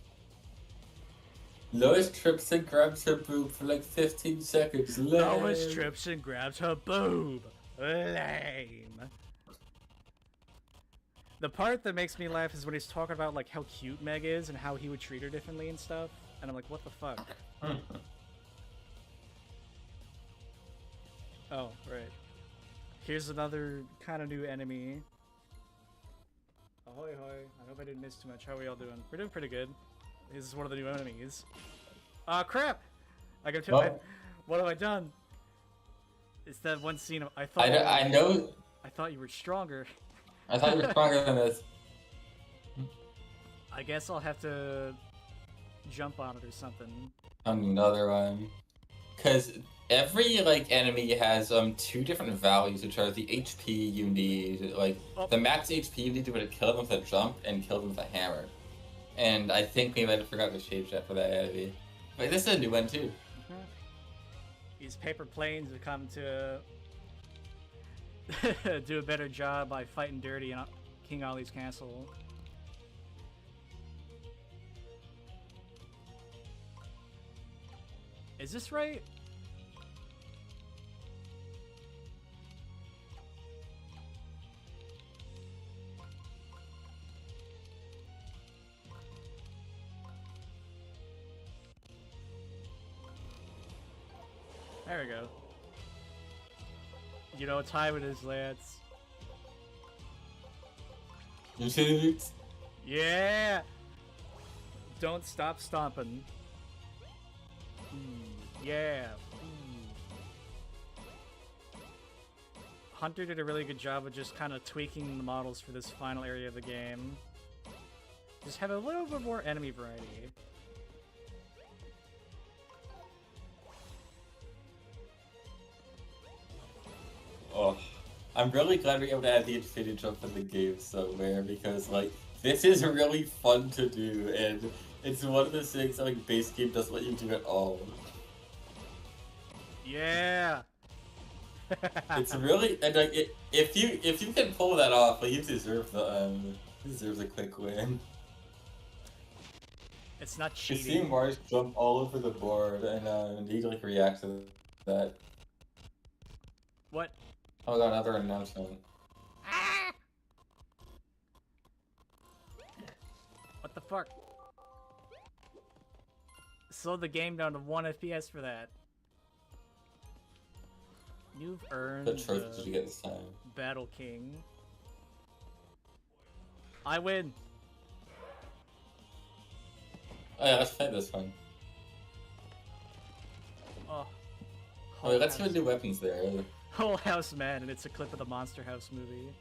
Lois trips and grabs her boob for like 15 seconds. Lois trips and grabs her boob. Lame. The part that makes me laugh is when he's talking about like how cute Meg is and how he would treat her differently and stuff. And I'm like, what the fuck? Oh, right. Here's another kind of new enemy. Ahoy hoy. I hope I didn't miss too much. How are we all doing? We're doing pretty good. This is one of the new enemies. Ah, crap! I got to What have I done? It's that one scene of I thought I thought you were stronger. I thought you were stronger than this. I guess I'll have to jump on it or something. Another one. Cause every like enemy has 2 different values, which are the HP you need, like the max HP you need to be able to kill them with a jump and kill them with a hammer. And I think maybe I forgot to change that for that enemy. But this is a new one too. These paper planes are coming to do a better job by fighting dirty in King Ali's castle. Is this right? There we go. You know what time it is, lads. You see it? Yeah! Don't stop stomping. Yeah. Hunter did a really good job of just kind of tweaking the models for this final area of the game. Just have a little bit more enemy variety. Oh, I'm really glad we were able to add the infinity jump in the game somewhere, because like this is really fun to do, and it's one of those things that like base game doesn't let you do at all. Yeah. It's really, and like if you can pull that off, like you deserve the quick win. It's not cheating. Seeing Mars jump all over the board and he like reacts to that. What? Oh, got another announcement. Ah! What the fuck? Slow the game down to 1 FPS for that. You've earned What trophy did you get this time? Battle King. I win. Oh yeah, let's play this one. Oh. Oh wait, let's see what new weapons there. Whole House Man, and it's a clip of the Monster House movie.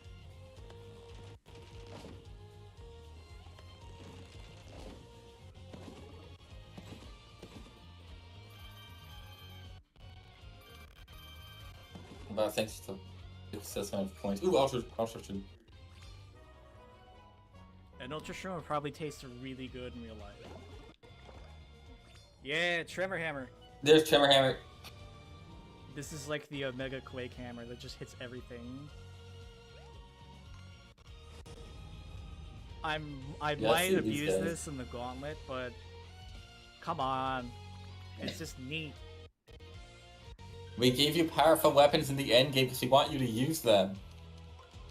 But thanks to success amount of points. Ooh, Ultra. And HunterXuman would probably taste really good in real life. Yeah, Tremor Hammer. There's Tremor Hammer. This is like the Mega Quake Hammer that just hits everything. I might have used this in the Gauntlet, but come on, it's just neat. We gave you powerful weapons in the end game because we want you to use them.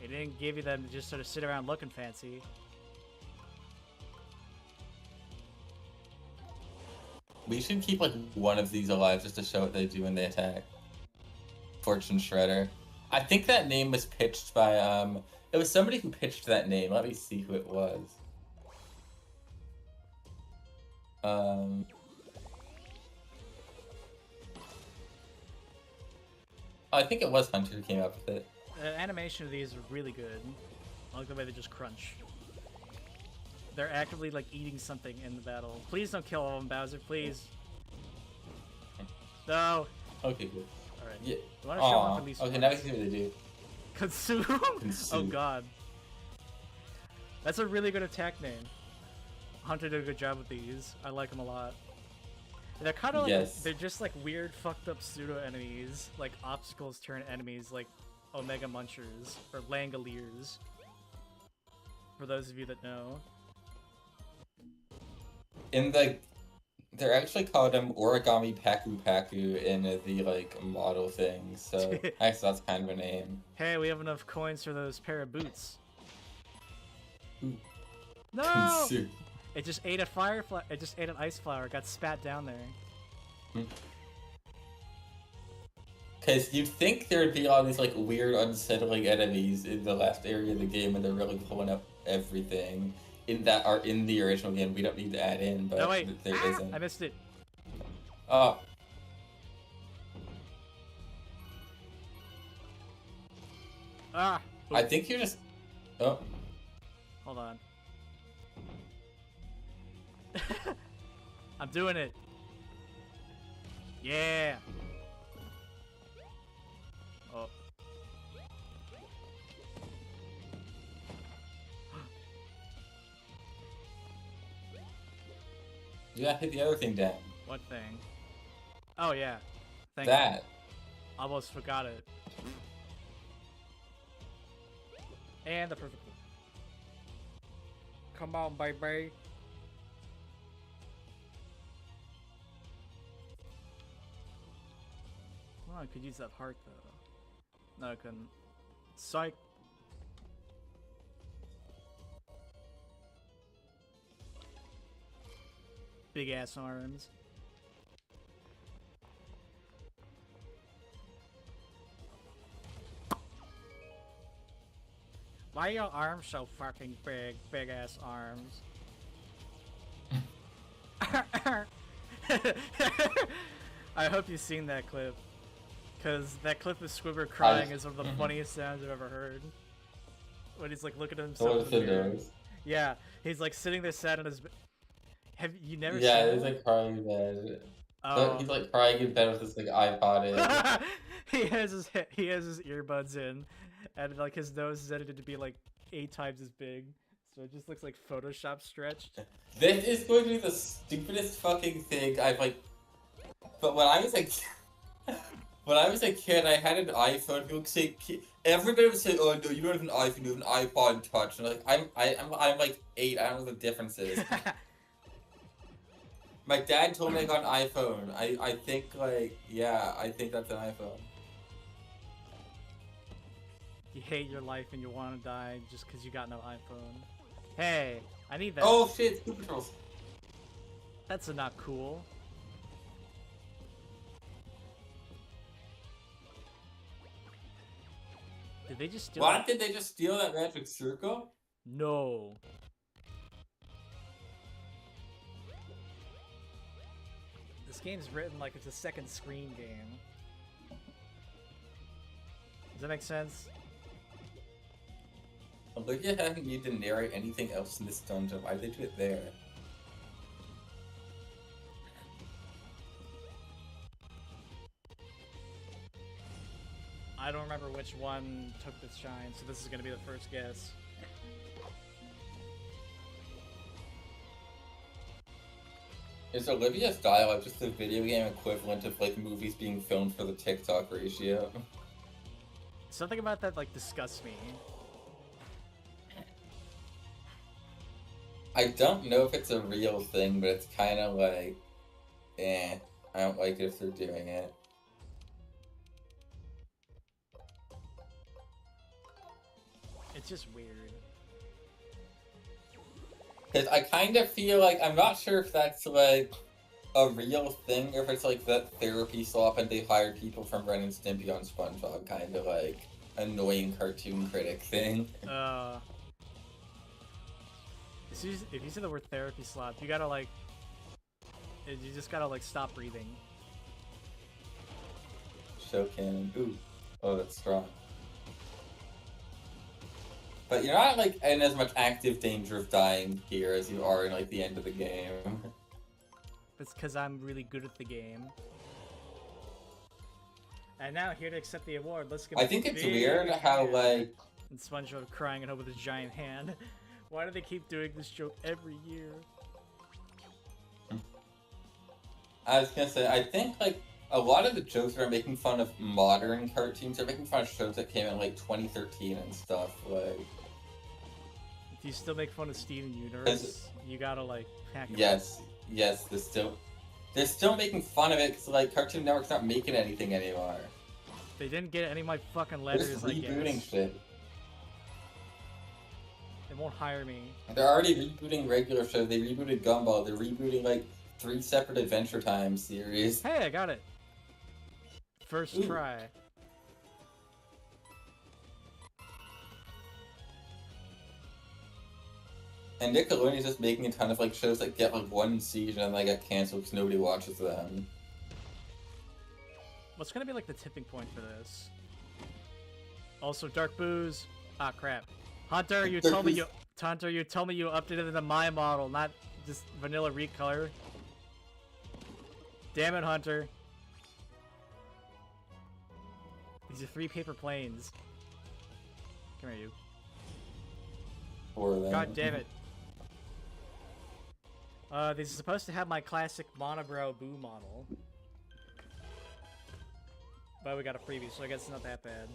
It didn't give you them to just sort of sit around looking fancy. We should keep like one of these alive just to show what they do when they attack. Fortune Shredder. I think that name was pitched by it was somebody who pitched that name. Let me see who it was. I think it was Hunter who came up with it. The animation of these are really good. I like the way they just crunch. They're actively like eating something in the battle. Please don't kill all of them, Bowser, please. No. Okay, good. Alright. Yeah. You want to show off at least okay, now we see what they do. Consume? Consume. Oh god. That's a really good attack name. Hunter did a good job with these. I like them a lot. They're kind of like, they're just like weird, fucked up pseudo enemies, like obstacles turn enemies, like Omega Munchers or Langoliers. For those of you that know. They're actually called Origami Paku Paku in the like model thing, so I guess that's kind of a name. Hey, we have enough coins for those pair of boots. Ooh. No! Consume. It just ate a firefly. It just ate an ice flower. It got spat down there. Because you'd think there'd be all these like weird, unsettling enemies in the last area of the game, and they're really pulling up everything that are in the original game. We don't need to add in, but no, wait. there isn't. I missed it. Oh. Ah. Ooh. I think you just. Oh. Hold on. I'm doing it. Yeah. Oh. You gotta hit the other thing down. What thing? Oh yeah. Thank that. You. Almost forgot it. And the perfect one. Come on, baby. Oh, I could use that heart though. No, I couldn't. Psych. Big ass arms. Why are your arms so fucking big? Big ass arms. I hope you've seen that clip. Because that clip of Squidward crying is one of the funniest sounds I've ever heard. When he's like looking at himself in the mirror. Yeah, he's like sitting there sad on his bed. Have you never seen Yeah, he's like crying in bed. Oh. He's like crying in bed with his like iPod in. he has his earbuds in, and like his nose is edited to be like 8 times as big, so it just looks like Photoshop stretched. This is going to be the stupidest fucking thing I've like. But when I was like. When I was a kid, I had an iPhone. People would say, everybody would say, "Oh no, you don't have an iPhone. You have an iPod Touch." And like, I'm like 8. I don't know what the difference is. My dad told me I got an iPhone. I think like, yeah, I think that's an iPhone. You hate your life and you want to die just because you got no iPhone. Hey, I need that. Oh shit, Super Trolls. That's not cool. Did they just steal What? Did they just steal that magic circle? No. This game's written like it's a second screen game. Does that make sense? Olivia having need to narrate anything else in this dungeon. Why did they do it there? I don't remember which one took the shine, so this is gonna be the first guess. Is Olivia's dialogue just the video game equivalent of like movies being filmed for the TikTok ratio? Something about that like disgusts me. I don't know if it's a real thing, but it's kind of like, I don't like it if they're doing it. It's just weird. Because I kind of feel like, I'm not sure if that's like a real thing, or if it's like that therapy slop and they hired people from Ren and Stimpy on SpongeBob, kind of like annoying cartoon critic thing. If you say the word therapy slop, you gotta like, you just gotta like stop breathing. Show cannon. Ooh. Oh, that's strong. But you're not like in as much active danger of dying here as you are in like the end of the game. That's because I'm really good at the game. And now here to accept the award, let's get. I think it's weird how like. And SpongeBob crying at home with his giant hand. Why do they keep doing this joke every year? I was gonna say, I think like a lot of the jokes that are making fun of modern cartoons are making fun of shows that came in like 2013 and stuff. Like, Do you still make fun of Steven Universe? As- You gotta like pack it. Yes, yes, they're still making fun of it because like Cartoon Network's not making anything anymore. They didn't get any of my fucking They're just letters, I rebooting guess. shit. They won't hire me. They're already rebooting regular shows. They rebooted Gumball. They're rebooting like 3 separate Adventure Time series. Hey, I got it. First Ooh. try. And Nickelodeon is just making a ton of like shows that get like 1 season and they get canceled because nobody watches them. What's gonna be like the tipping point for this? Also, Dark Booze. Ah, crap. Hunter, you told me you updated the My model, not just vanilla recolor. Damn it, Hunter. These are 3 paper planes. Come here, you. For them. God damn it. This is supposed to have my classic monobrow Boo model. But we got a freebie, so I guess it's not that bad.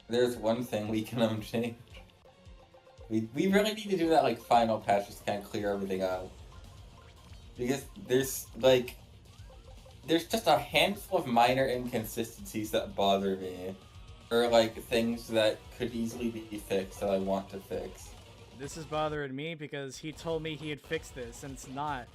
There's one thing we can change. We really need to do that like final patch just to kind of clear everything out. Because there's just a handful of minor inconsistencies that bother me. Or like things that could easily be fixed that I want to fix. This is bothering me because he told me he had fixed this, and it's not.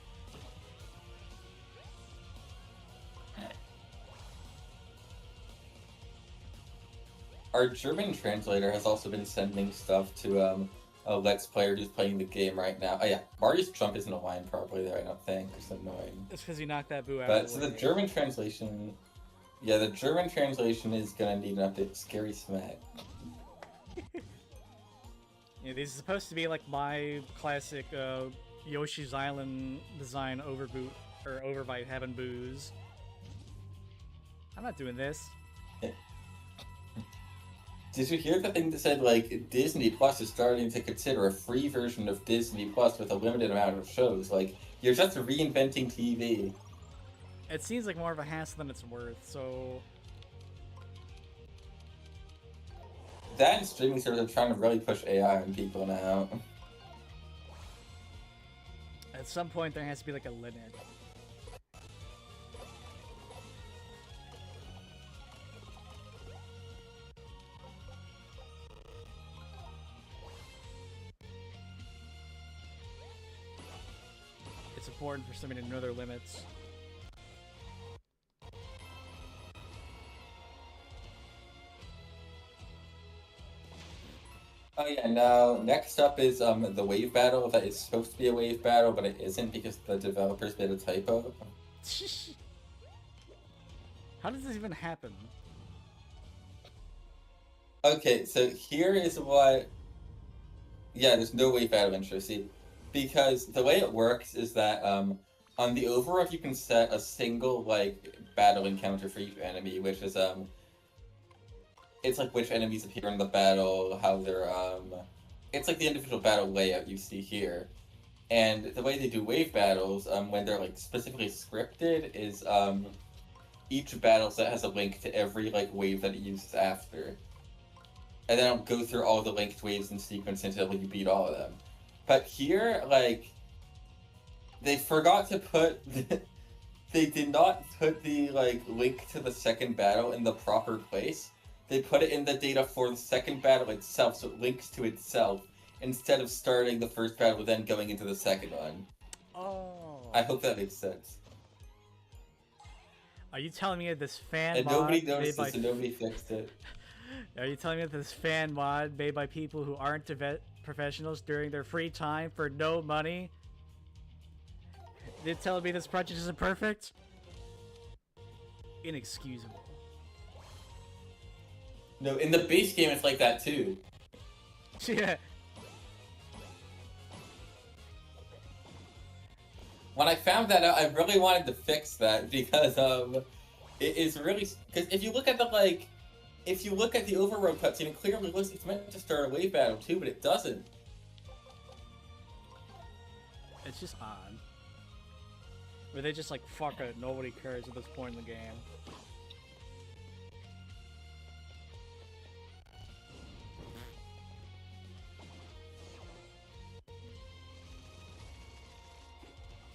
Our German translator has also been sending stuff to a Let's Player who's playing the game right now. Oh yeah, Marius Trump isn't aligned properly there, I don't think. It's annoying. It's because he knocked that Boo out. But so the German translation, yeah, the German translation is gonna need an update. Scary smack. Yeah, this is supposed to be like my classic Yoshi's Island design overboot or overbite having booze. I'm not doing this. Did you hear the thing that said like Disney Plus is starting to consider a free version of Disney Plus with a limited amount of shows? Like you're just reinventing TV. It seems like more of a hassle than it's worth, so That and streaming services are trying to really push AI on people now. at some point there has to be like a limit. It's important for somebody to know their limits. Oh yeah, now next up is the wave battle that is supposed to be a wave battle, but it isn't because the developers made a typo. How does this even happen? Okay, so here is what. Yeah, there's no wave battle intro. See, because the way it works is that on the overworld you can set a single like battle encounter for each enemy, which is it's like which enemies appear in the battle, how they're it's like the individual battle layout you see here. And the way they do wave battles, when they're like specifically scripted, is each battle set has a link to every like wave that it uses after. And then I'll go through all the linked waves in sequence until you beat all of them. But here, like, they forgot to put they did not put the like link to the second battle in the proper place. They put it in the data for the second battle itself, so it links to itself, instead of starting the first battle then going into the second one. Oh. I hope that makes sense. Are you telling me that this fan And mod nobody made noticed by this and nobody fixed it. Are you telling me that this fan mod made by people who aren't professionals during their free time for no money? They're telling me this project isn't perfect? Inexcusable. No, in the base game it's like that too. Yeah. When I found that out, I really wanted to fix that because it is really, because if you look at the overworld cutscene, it clearly looks it's meant to start a wave battle too, but it doesn't. It's just odd. Where they just like, fuck it, nobody cares at this point in the game.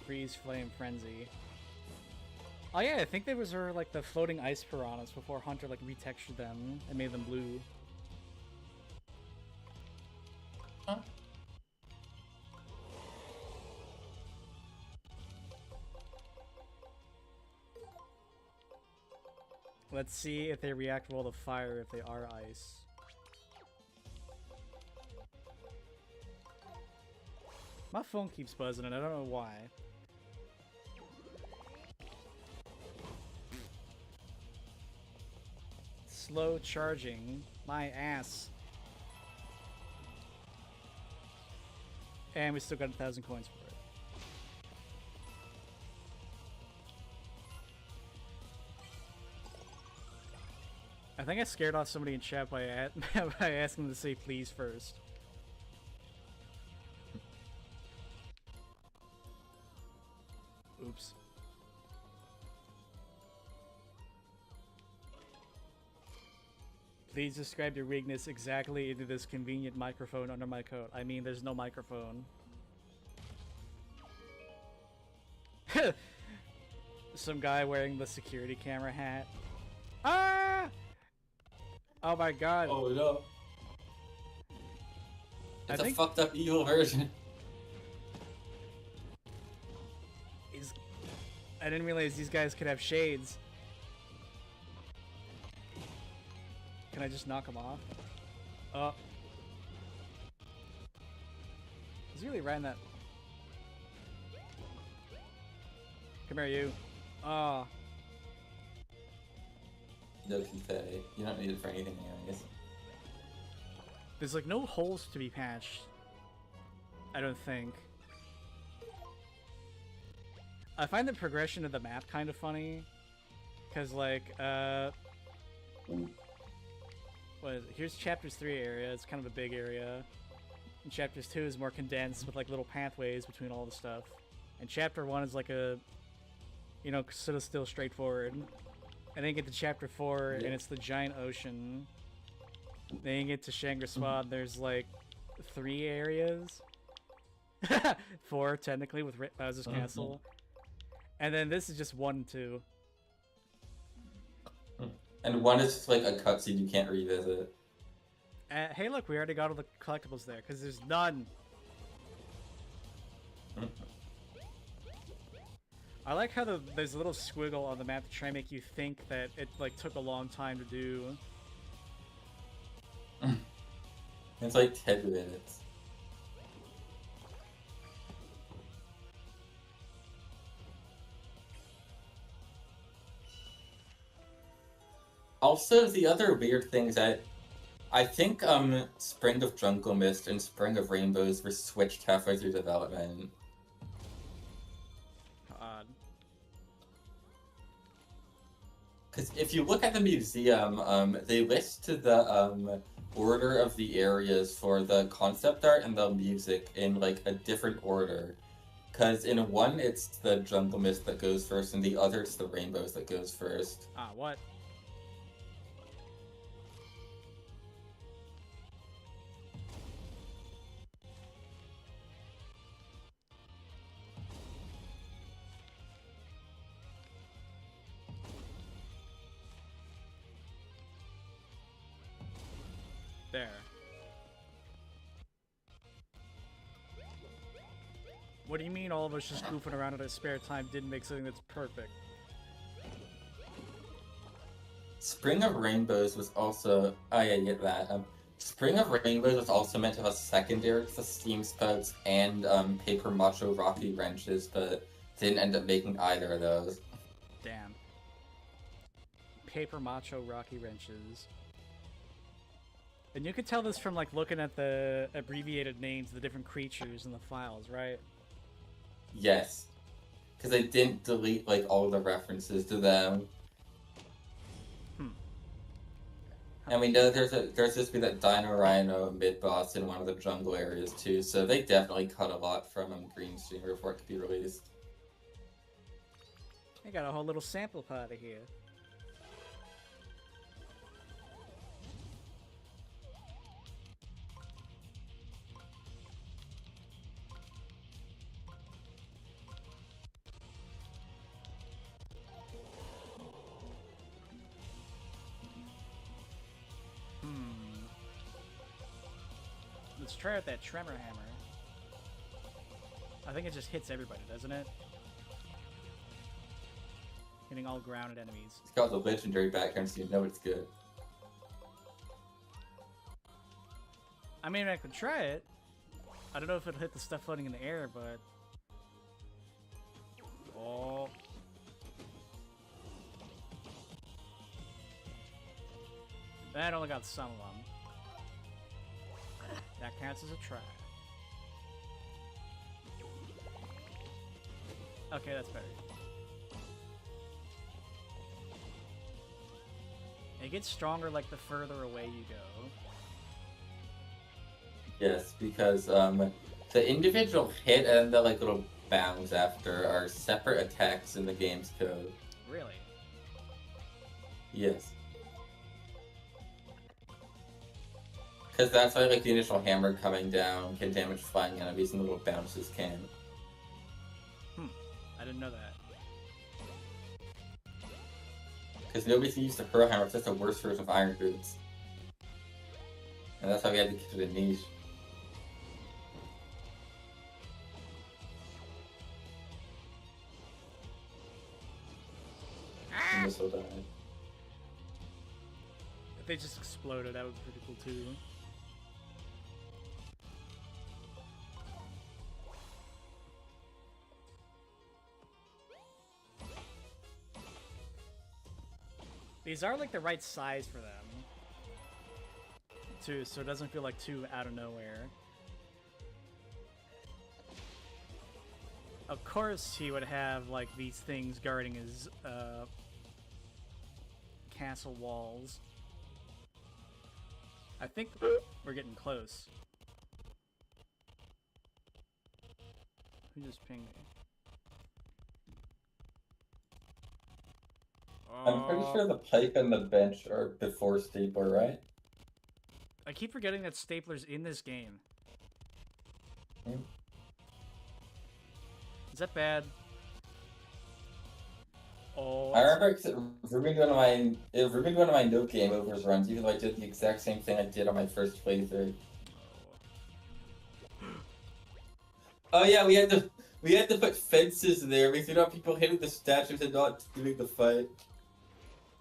Freeze, Flame, Frenzy. Oh yeah, I think those were like the floating ice piranhas before Hunter like retextured them and made them blue. Huh? Let's see if they react well to fire if they are ice. My phone keeps buzzing and I don't know why. Slow charging. My ass. And we still got 1,000 coins for it. I think I scared off somebody in chat by asking them to say please first. Oops. Please describe your weakness exactly into this convenient microphone under my coat. I mean, there's no microphone. Some guy wearing the security camera hat. Ah! Oh my god. Oh no. It's a fucked up evil version. I didn't realize these guys could have shades. Can I just knock him off? Oh. He's really riding that. Come here, you. Oh. No confetti. You don't need it for anything anyways. There's like no holes to be patched. I don't think. I find the progression of the map kind of funny. Cause like, what is it? Here's chapters 3 area, it's kind of a big area. And chapters 2 is more condensed with like little pathways between all the stuff. And chapter 1 is like a, you know, sort of still straightforward. And then you get to chapter 4 and it's the giant ocean. Then you get to Shangri-La, there's like 3 areas. 4 technically with Bowser's Castle. And then this is just 1 and 2. And 1 is just like a cutscene you can't revisit. Hey look, we already got all the collectibles there, because there's none. I like how there's a little squiggle on the map to try and make you think that it like took a long time to do. It's like 10 minutes. Also, the other weird thing is that I think Spring of Jungle Mist and Spring of Rainbows were switched halfway through development. Odd. Because if you look at the museum, they list the order of the areas for the concept art and the music in like a different order. Because in 1 it's the Jungle Mist that goes first, and the other it's the Rainbows that goes first. Ah, what? There. What do you mean all of us just goofing around in our spare time didn't make something that's perfect? Spring of Rainbows was also... Oh yeah, you get that. Spring of Rainbows was also meant to have a secondary to Steam Spouts and Paper Macho Rocky Wrenches, but didn't end up making either of those. Damn. Paper Macho Rocky Wrenches. And you could tell this from like looking at the abbreviated names of the different creatures in the files, right? Yes. Because I didn't delete like all the references to them. And we know there's supposed to be that Dino Rhino mid-boss in one of the jungle areas too, so they definitely cut a lot from Green Stream before it could be released. I got a whole little sample party here. Let's try out that tremor hammer. I think it just hits everybody, doesn't it? Hitting all grounded enemies. It's got the legendary background, so you know it's good. I mean, I could try it. I don't know if it'll hit the stuff floating in the air, but... Oh. That only got some of them. That counts as a try. Okay, that's better. It gets stronger like the further away you go. Yes, because the individual hit and the like little bounds after are separate attacks in the game's code. Really? Yes. Because that's why like the initial hammer coming down can damage flying enemies and the little bounces can. I didn't know that. Because nobody's used the Pearl Hammer, it's just a worse version of Iron Boots. And that's why we had to get to the niche. And this will die. If they just exploded, that would be pretty cool too. These are like the right size for them, too, so it doesn't feel like too out of nowhere. Of course, he would have like these things guarding his castle walls. I think we're getting close. Who just pinged me? I'm pretty sure the pipe and the bench are before Stapler, right? I keep forgetting that Stapler's in this game. Is that bad? Oh, I remember Ruben doing one of my no game overs runs, even though I did the exact same thing I did on my first playthrough. Oh yeah, we had to put fences there because we don't want people hitting the statues and not doing the fight.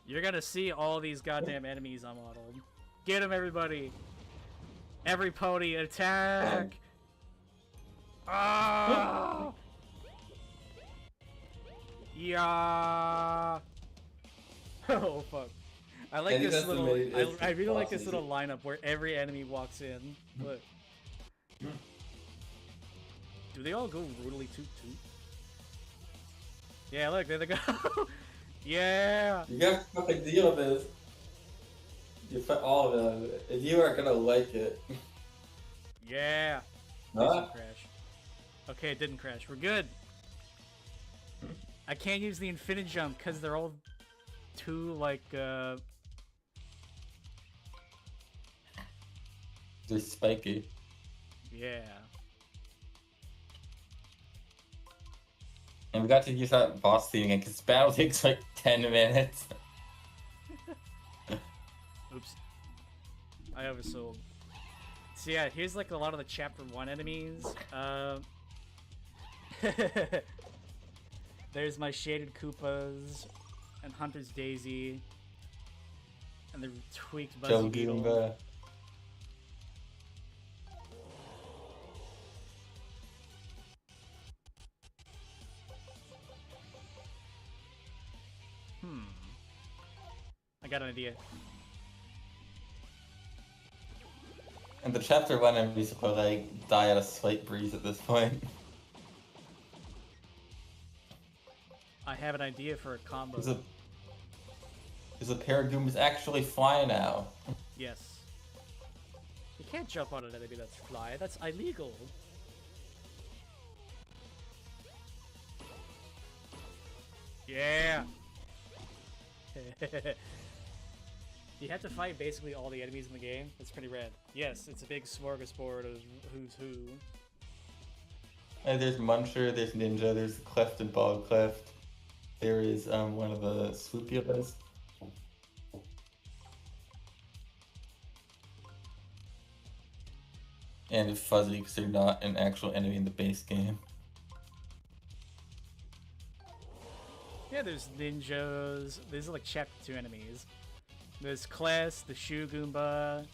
You're gonna see all these goddamn enemies I modeled. Get them, everybody! Every pony, attack! Ah! Yeah! Oh fuck! I like this little. I really like this little lineup where every enemy walks in. Look. Do they all go brutally toot toot? Yeah, look, there they go. Yeah! You gotta fucking deal with this. You put all of them, and you are gonna like it. Yeah! Huh? Crash. Okay, it didn't crash. We're good. I can't use the infinite jump because they're all too like They're spiky. yeah. And we got to use that boss theme again because battle takes like 10 minutes. Oops. I oversold. So yeah, here's like a lot of the chapter 1 enemies. There's my shaded Koopas and Hunter's Daisy and the tweaked Buzzy Beetle. I got an idea. And the chapter 1 enemies will like die at a slight breeze at this point. I have an idea for a combo. Is the Paradoom actually fly now? Yes. You can't jump on an enemy that's fly. That's illegal. Yeah. You have to fight basically all the enemies in the game. It's pretty rad. Yes, it's a big smorgasbord of who's who. And there's Muncher, there's Ninja, there's Cleft and Bog Cleft. There is one of the Swoopulas. And fuzzy because they're not an actual enemy in the base game. Yeah, there's ninjas. These are like chapter 2 enemies. There's Class, the Shoe Goomba,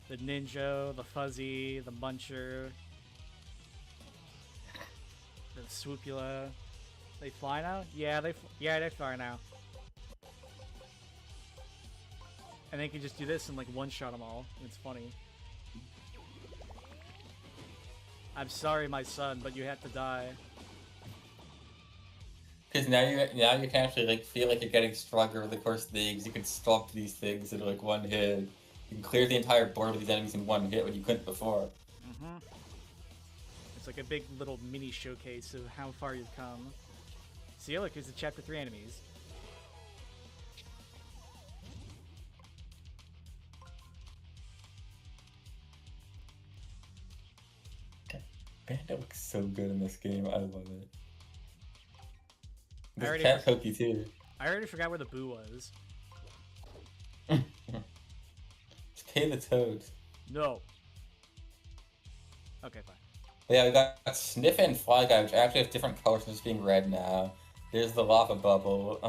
the Ninja, the Fuzzy, the Muncher, the Swoopula. They fly now? Yeah, they fly now. And they can just do this and like one-shot them all. It's funny. I'm sorry, my son, but you have to die. Because now you can actually like feel like you're getting stronger over the course of things. You can stomp these things in like one hit. You can clear the entire board with these enemies in one hit when you couldn't before. Mm-hmm. It's like a big little mini showcase of how far you've come. See, look, here's the chapter 3 enemies. Bandit looks so good in this game. I love it. I There's already Cat Pokey too. I already forgot where the Boo was. Just pay the toad. No. Okay, fine. Yeah, we got Sniff and Fly Guy, which actually have different colors from just being red now. There's the Lava Bubble.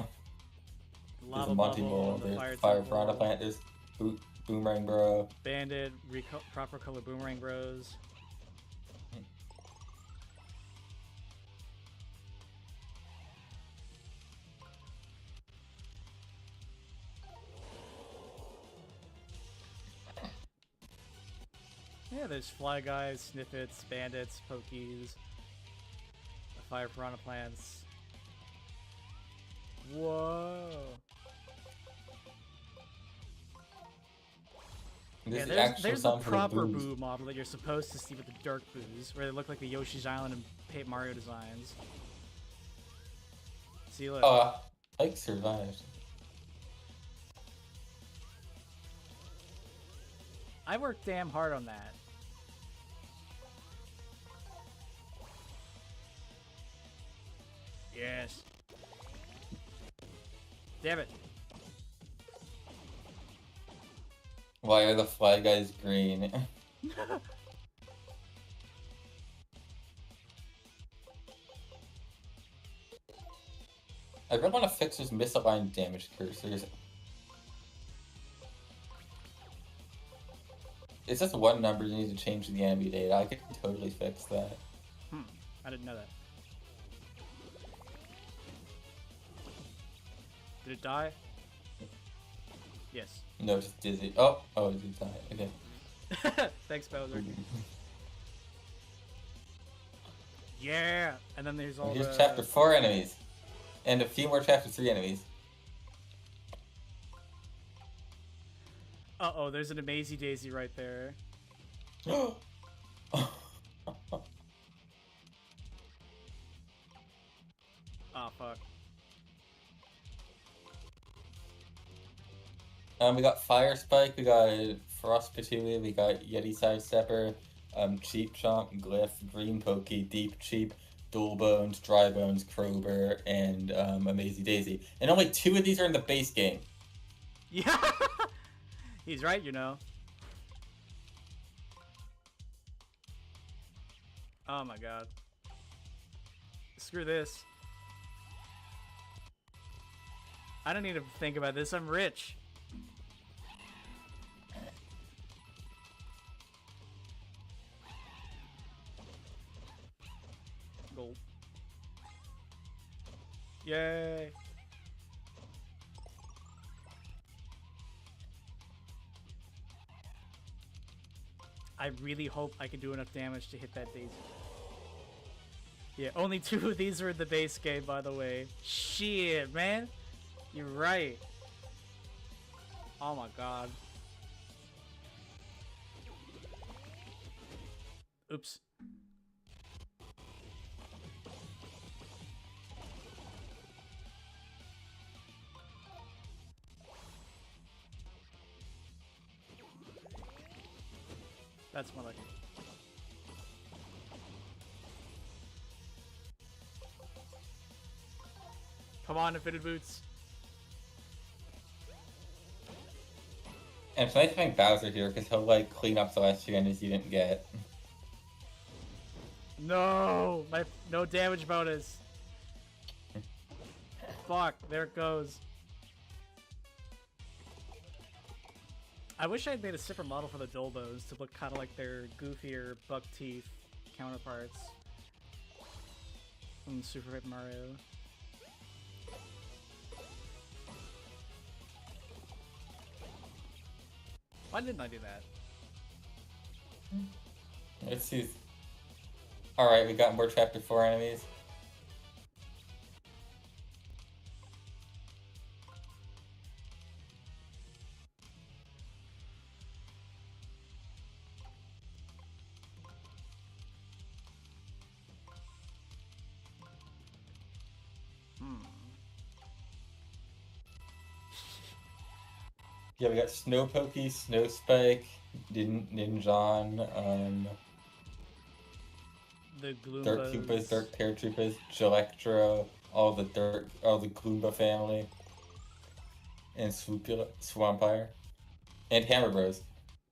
There's the Monty Mole. There's the Fire Piranha Plant. There's Boomerang Bro. Banded, proper color Boomerang Bros. Yeah, there's Fly Guys, Snippets, Bandits, Pokies, Fire Piranha Plants. Whoa! This Yeah, there's the proper Boo model that you're supposed to see with the Dark Boos, where they look like the Yoshi's Island and Paint Mario designs. See, look. Oh, Ike survived. I worked damn hard on that. Yes. Damn it. Why are the Fly Guys green? I really want to fix those misaligned damage cursors. It's just one number, you need to change the enemy data. I could totally fix that. I didn't know that. Did it die? Yes. No, it's just dizzy. Oh, it did die. Okay. Thanks, Bowser. Yeah! And then there's all Here's chapter 4 enemies. And a few more chapter 3 enemies. Uh-oh, there's an Amazy Daisy right there. Oh, fuck. We got Fire Spike, we got Frost Patooey, we got Yeti Sidestepper, Cheap Chomp, Glyph, Green Pokey, Deep Cheap, Dual Bones, Dry Bones, Crober, and Amazy Daisy. And only 2 of these are in the base game. Yeah! He's right, you know. Oh my god. Screw this. I don't need to think about this, I'm rich. Gold. Yay! I really hope I can do enough damage to hit that Daisy. Yeah, only 2 of these are in the base game, by the way. Shit, man. You're right. Oh my god. Oops. That's more like it. Come on, Infinite Boots. And it's nice having Bowser here, because he'll, like, clean up the last 2 enemies you didn't get. No, no damage bonus. Fuck, there it goes. I wish I'd made a separate model for the Dolbos to look kind of like their goofier buck teeth counterparts from Super Paper Mario. Why didn't I do that? Let's see. Alright, we got more chapter 4 enemies. Yeah, we got Snow Pokey, Snow Spike, Ninjon, the Gloombas. Dirt Koopas, Dirt Paratroopas, Gelectro, all the Gloomba family, and Swampire, and Hammer Bros.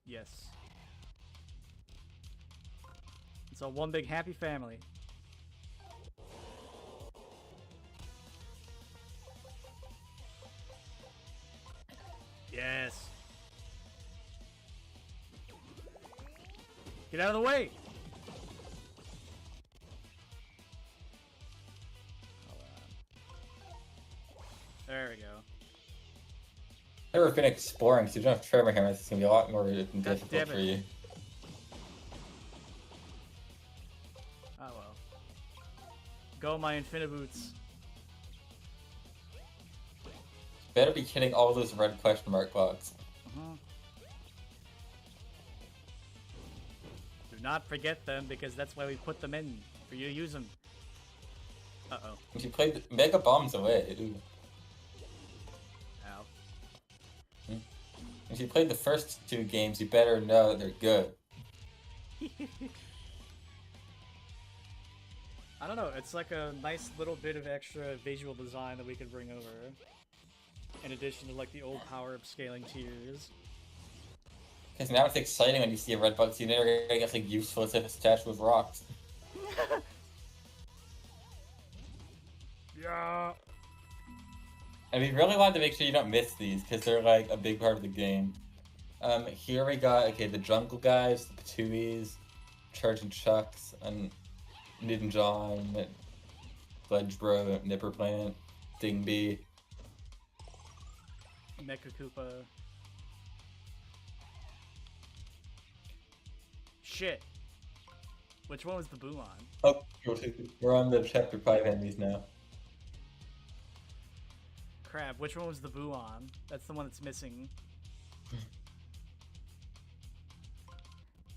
Yes. It's all one big happy family. Yes. Get out of the way. Hold on. There we go. I've never been exploring, so you don't have Tremor Hammers. It's gonna be a lot more difficult for you. Oh well. Go my Infiniboots. Better be hitting all those red question mark blocks. Do not forget them, because that's why we put them in, for you to use them. Uh-oh. If you played Mega Bombs away, ooh. Ow. If you played the first 2 games, you better know that they're good. I don't know, it's like a nice little bit of extra visual design that we could bring over. In addition to like the old power-up scaling tiers. Because now it's exciting when you see a red bug, so you never get like useful as if it's attached with rocks. Yeah. And we really want to make sure you don't miss these, because they're like a big part of the game. Here we got, the Jungle Guys, the Patuis, Charging Chucks, and Ninjon, Ledgebro, Nipper Plant, Dingby. Mecha Koopa. Shit. Which one was the Boo on? Oh, we're on the chapter 5 enemies now. Crap, which one was the Boo on? That's the one that's missing.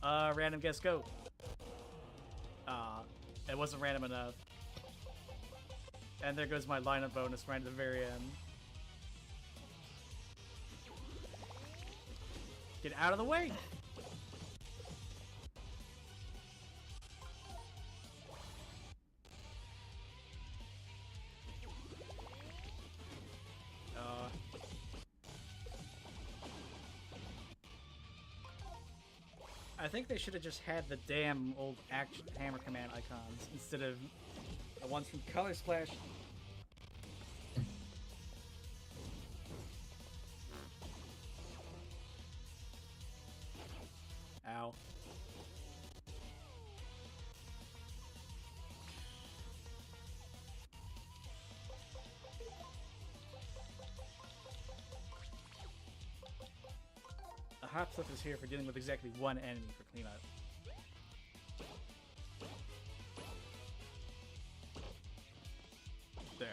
Random guess, go. It wasn't random enough. And there goes my lineup bonus right at the very end. Get out of the way! I think they should have just had the damn old action hammer command icons instead of the ones from Color Splash. Ow. The hot stuff is here for dealing with exactly one enemy for cleanup. There.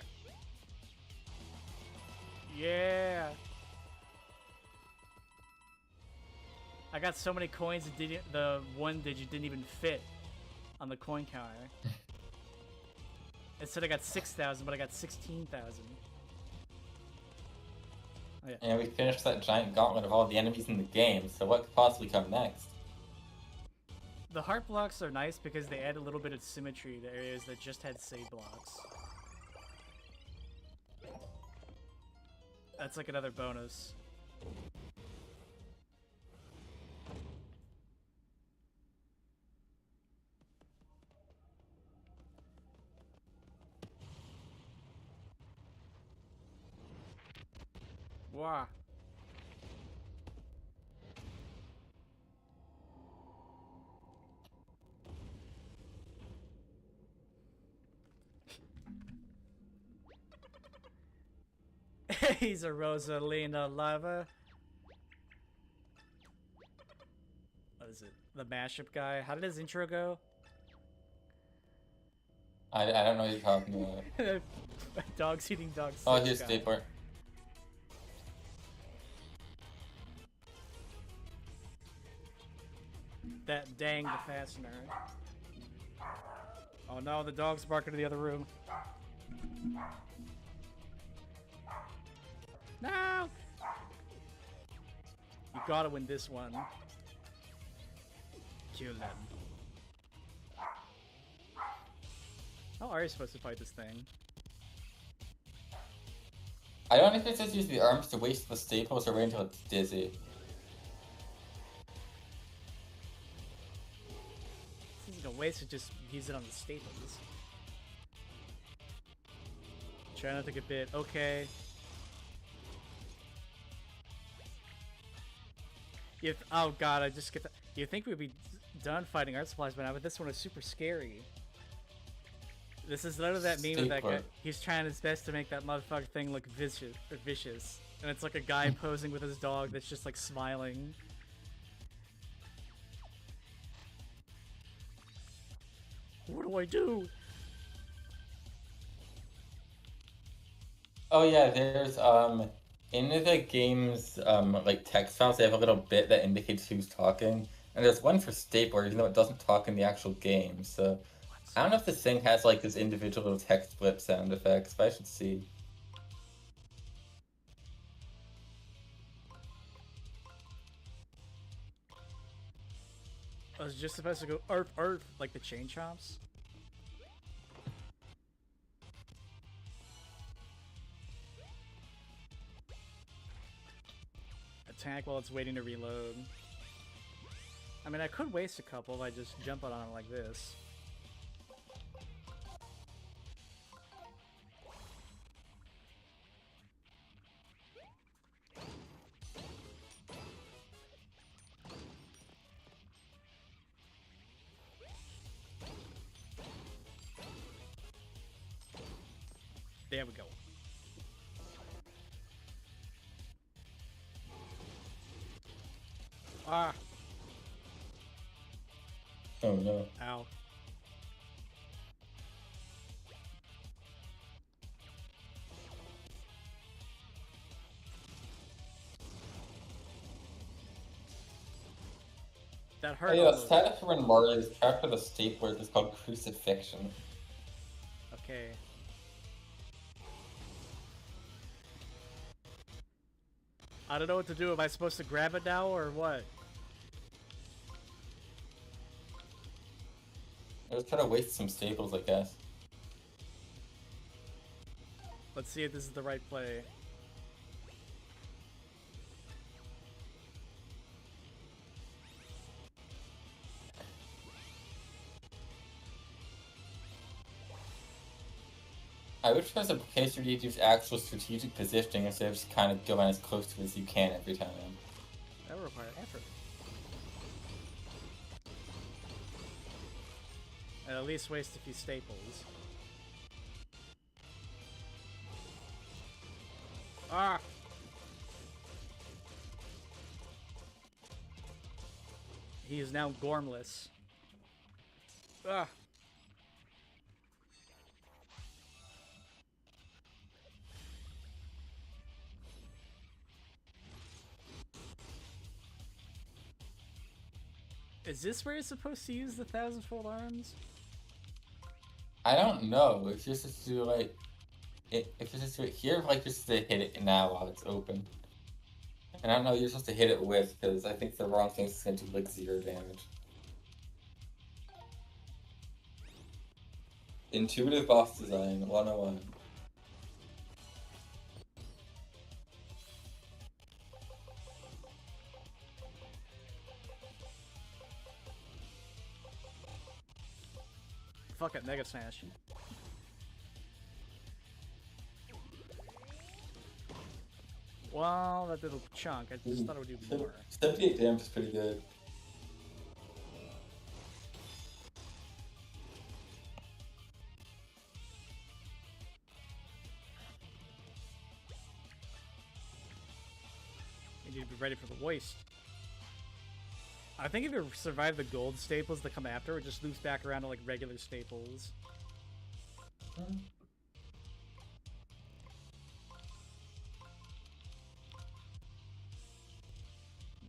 Yeah! I got so many coins that the one digit didn't even fit on the coin counter. It said I got 6,000, but I got 16,000. Oh, yeah. And we finished that giant gauntlet of all the enemies in the game, so what could possibly come next? The heart blocks are nice because they add a little bit of symmetry to areas that just had save blocks. That's like another bonus. Wah. He's a Rosalina lover. What is it? The mashup guy? How did his intro go? I don't know what you're talking about. Dogs eating dogs. Oh, here's Stapler. That dang the fastener. Oh no, the dog's barking to the other room. No! You gotta win this one. Kill them. How are you supposed to fight this thing? I don't know if it's just use the arms to waste the staples or wait until it's dizzy. This isn't a waste to just use it on the staples. Try not to get bit. Okay. Oh god, I just get that. You think we'd be done fighting art supplies by now, but this one is super scary. This is literally that meme of that guy. He's trying his best to make that motherfucker thing look vicious. And it's like a guy posing with his dog that's just like smiling. What do I do? Oh yeah, there's in the game's like text files, they have a little bit that indicates who's talking, and there's one for Stapler, even though it doesn't talk in the actual game. So I don't know if this thing has like this individual little text blip sound effects, but I should see. I was just supposed to go earth like the chain chomps. Attack while it's waiting to reload. I mean, I could waste a couple if I just jump on it like this. There we go. Ah! Oh no. Ow. That hurt. Oh yeah, the status for when Mario is trapped with a stapler is called crucifixion. Okay. I don't know what to do. Am I supposed to grab it now or what? I was trying to waste some staples, I guess. Let's see if this is the right play. I wish there was a case where you use actual strategic positioning instead of just kind of going as close to it as you can every time. That would require effort. And at least waste a few staples. Ah! He is now gormless. Ah! Is this where you're supposed to use the 1,000-fold arms? I don't know. If you're supposed to do like, if you're supposed to do it here, like just to hit it now while it's open. And I don't know. You're supposed to hit it with, because I think the wrong thing is going to do like 0 damage. Intuitive boss design 101. Fuck it, Mega Smash. Well, that little chunk. I just thought it would do more. 78 damage is pretty good. You need to be ready for the waste. I think if you survive the gold staples that come after, it just loops back around to like regular staples. This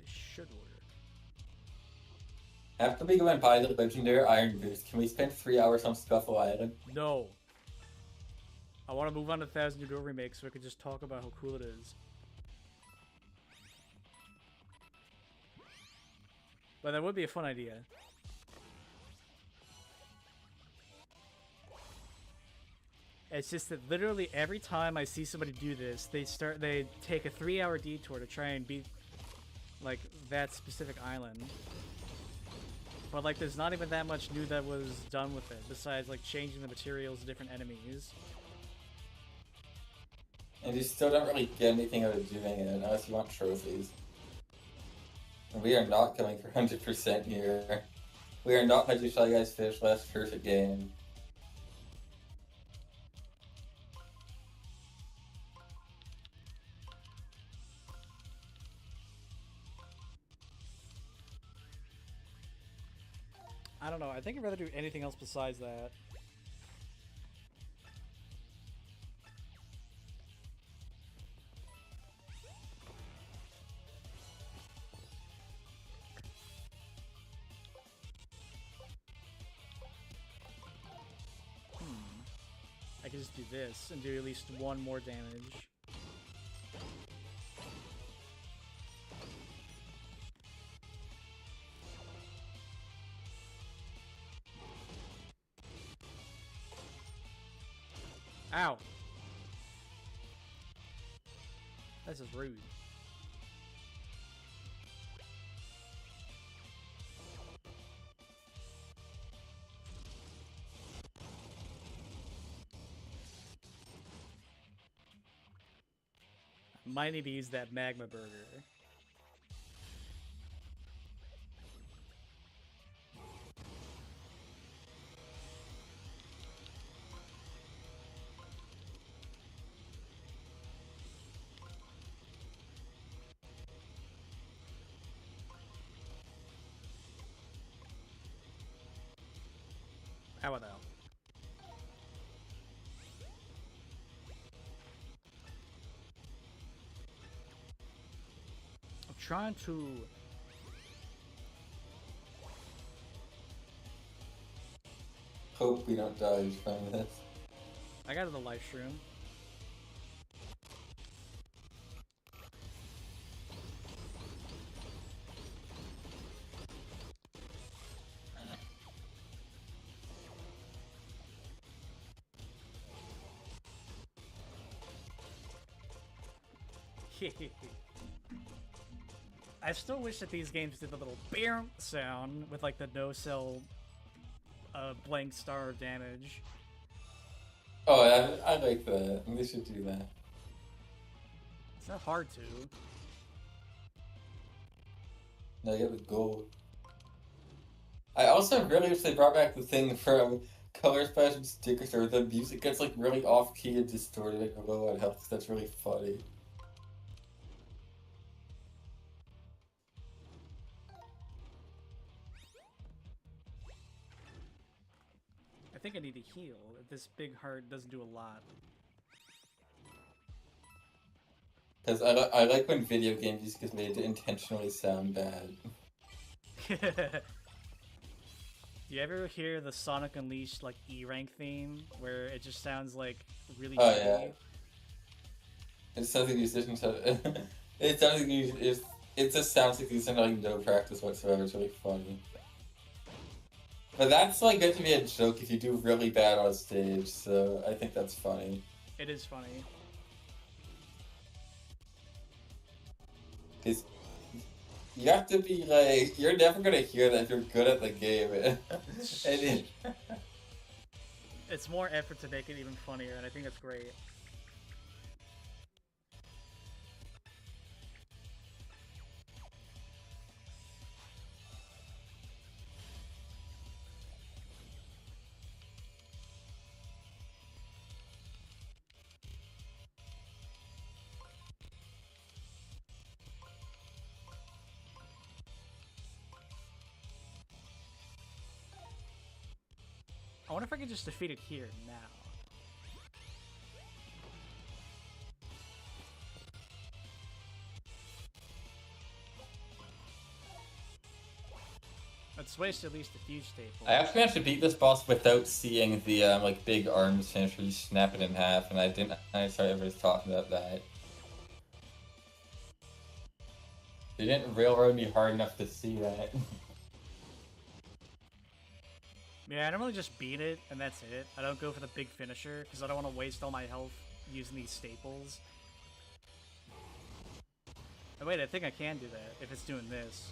should work. After we go and buy the legendary Iron Boost, can we spend 3 hours on Scuffle Island? No. I want to move on to 1000 Year Door Remake so I can just talk about how cool it is. But that would be a fun idea. It's just that literally every time I see somebody do this, they take a 3-hour detour to try and beat like that specific island. But like there's not even that much new that was done with it, besides like changing the materials to different enemies. And you still don't really get anything out of doing it unless you want trophies. And we are not going for 100% here. We are not going to Shy Guys Fish last perfect game. I don't know, I think I'd rather do anything else besides that. I can just do this and do at least one more damage. Ow! This is rude. Might need to use that magma burger. How about that? I'm trying to... Hope we don't die from this. I got the life shroom. I still wish that these games did the little BAM sound with like the no-cell blank star damage. Oh, I like that. They should do that. It's not hard to. Now you get the gold. I also really wish they brought back the thing from Color Splash and Sticker Store. The music gets like really off-key and distorted like a low on health. That's really funny. I think I need to heal. This big heart doesn't do a lot. Because I like when video game music is made to intentionally sound bad. You ever hear the Sonic Unleashed like E-rank theme where it just sounds like really Oh shitty? yeah. It sounds like musicians have it sounds like it just sounds like musicians have like no practice whatsoever. It's really funny. But that's like going to be a joke if you do really bad on stage, so I think that's funny. It is funny. Because you have to be like, you're never going to hear that if you're good at the game. It's more effort to make it even funnier, and I think that's great. wonder if I can just defeat it here now. Let's waste at least a few staples. I actually managed to beat this boss without seeing the like big arms finish where you snap it in half, and I didn't. I saw everybody's talking about that. They didn't railroad me hard enough to see that. Yeah, I normally just beat it, and that's it. I don't go for the big finisher, because I don't want to waste all my health using these staples. Oh, wait, I think I can do that, if it's doing this.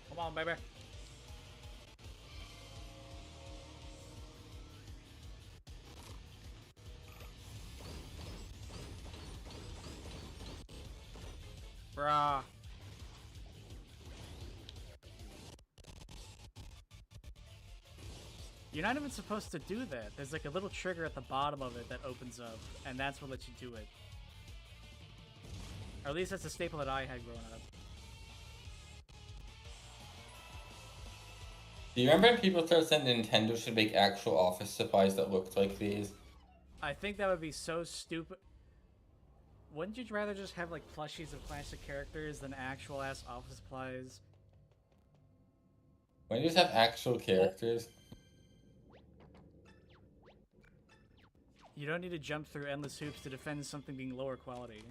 Come on, baby. Bruh. You're not even supposed to do that. There's like a little trigger at the bottom of it that opens up, and that's what lets you do it. Or at least that's a staple that I had growing up. Do you remember when people started saying Nintendo should make actual office supplies that looked like these? I think that would be so stupid. Wouldn't you rather just have like plushies of classic characters than actual ass office supplies? When you just have actual characters. You don't need to jump through endless hoops to defend something being lower quality.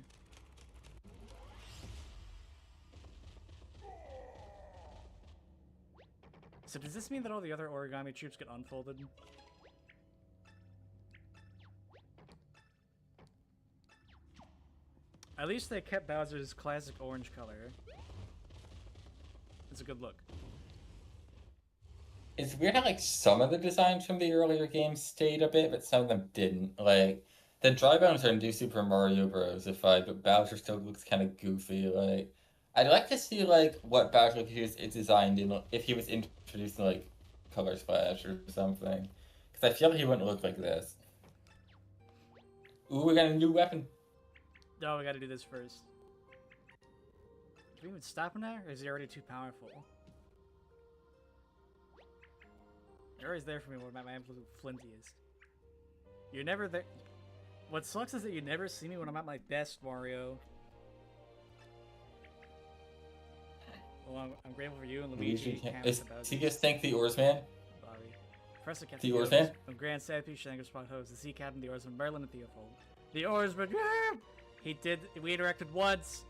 So does this mean that all the other origami troops get unfolded? At least they kept Bowser's classic orange color. It's a good look. It's weird how like some of the designs from the earlier games stayed a bit, but some of them didn't. Like the dry bones are in New Super Mario Bros. But Bowser still looks kind of goofy. Like I'd like to see like what Bowser is designed in if he was introducing like Color Splash or something, because I feel like he wouldn't look like this. Ooh, we got a new weapon. No, we gotta do this first. Can we even stop him now, or is he already too powerful? You're always there for me when my absolute flintiest. You're never there. What sucks is that you never see me when I'm at my best, Mario. Well, I'm grateful for you and Luigi. Is he just thank the Oarsman? Bobby. Professor Captain the Oarsman? I'm Grand Sadpiece, Shanker Spot Host, the Sea Captain, the Oarsman, Merlin, and Theofold. The Oarsman, he did, we interacted once.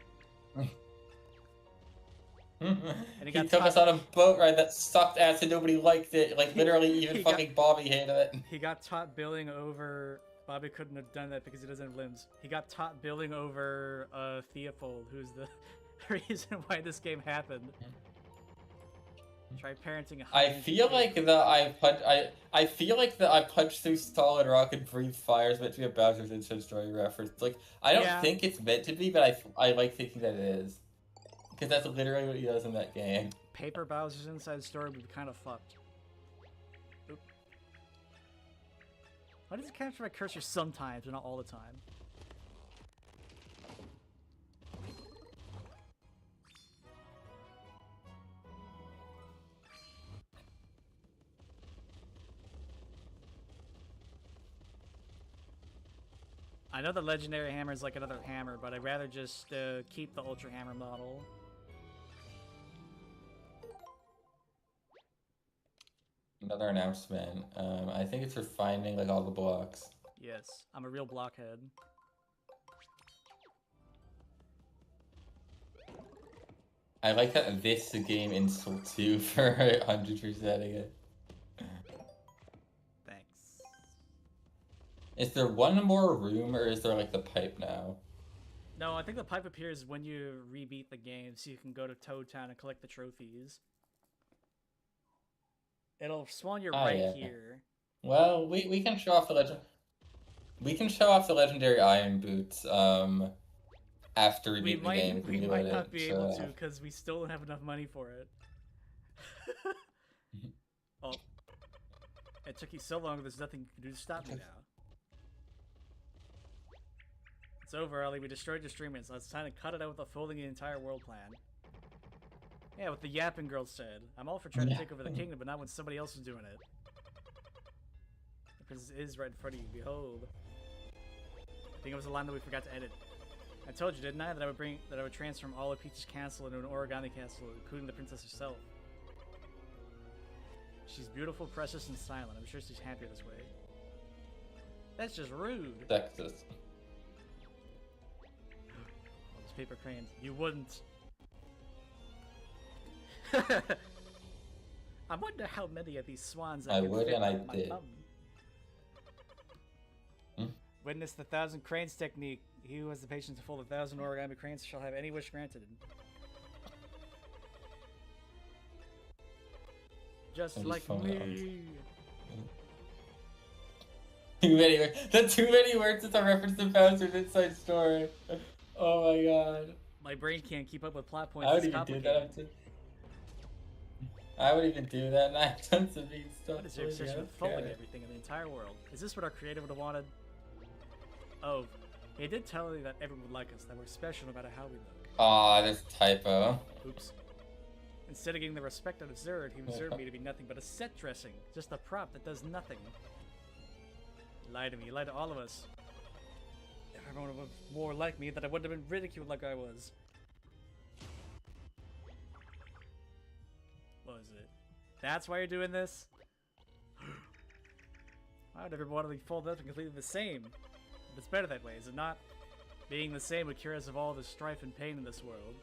And he took us on a boat ride that sucked ass and nobody liked it. Like, literally, even fucking Bobby hated it. He got taught billing over... Bobby couldn't have done that because he doesn't have limbs. He got taught billing over Theofold, who's the reason why this game happened. Try parenting a I feel like I feel like I punched through solid rock and breathe fire is meant to be a Bowser's Inside Story reference. Like, I don't think it's meant to be, but I like thinking that it is. Because that's literally what he does in that game. Paper Bowser's Inside Story would be kind of fucked. Oop. Why does it capture my cursor sometimes, but not all the time? I know the legendary hammer is like another hammer, but I'd rather just keep the ultra hammer model. Another announcement. I think it's for finding like all the blocks. Yes, I'm a real blockhead. I like that this game insults you for 100%ing it. Thanks. Is there one more room, or is there like the pipe now? No, I think the pipe appears when you rebeat the game, so you can go to Toad Town and collect the trophies. It'll spawn you right here. Well, we can show off the legend. We can show off the legendary iron boots. After we beat the game, we we can might let not it be show able to off. because we still don't have enough money for it. Oh, it took you so long. There's nothing you can do to stop me now. It's over, Ellie. We destroyed your streaming, so it's time to cut it out with folding the entire world plan. Yeah, what the yapping girl said. I'm all for trying to take over the kingdom, but not when somebody else is doing it. The princess is right in front of you. Behold. I think it was a line that we forgot to edit. I told you, didn't I, that I would transform all of Peach's castle into an origami castle, including the princess herself. She's beautiful, precious, and silent. I'm sure she's happier this way. That's just rude. Sexist. All those paper cranes. You wouldn't. I wonder how many of these swans I could would, fit and I on my did. bum. Witness the 1,000 cranes technique. He who has the patience to fold 1,000 origami cranes shall have any wish granted. Just like me. Too many words. The too many words is a reference to Bowser's Inside Story. Oh my god. My brain can't keep up with plot points. I would even do that. I would even do that, and I've done some mean stuff. What is your obsession with folding everything in the entire world? Is this what our creator would have wanted? Oh, he did tell me that everyone would like us, that we're special no matter how we look. Aw, there's a typo. Oops. Instead of getting the respect I deserved, he observed me to be nothing but a set dressing. Just a prop that does nothing. You lied to me, you lied to all of us. If everyone was more like me, then I wouldn't have been ridiculed like I was. What was it? That's why you're doing this? Why would everyone want to be folded up and completely the same? It's better that way, is it not? Being the same would cure us of all the strife and pain in this world.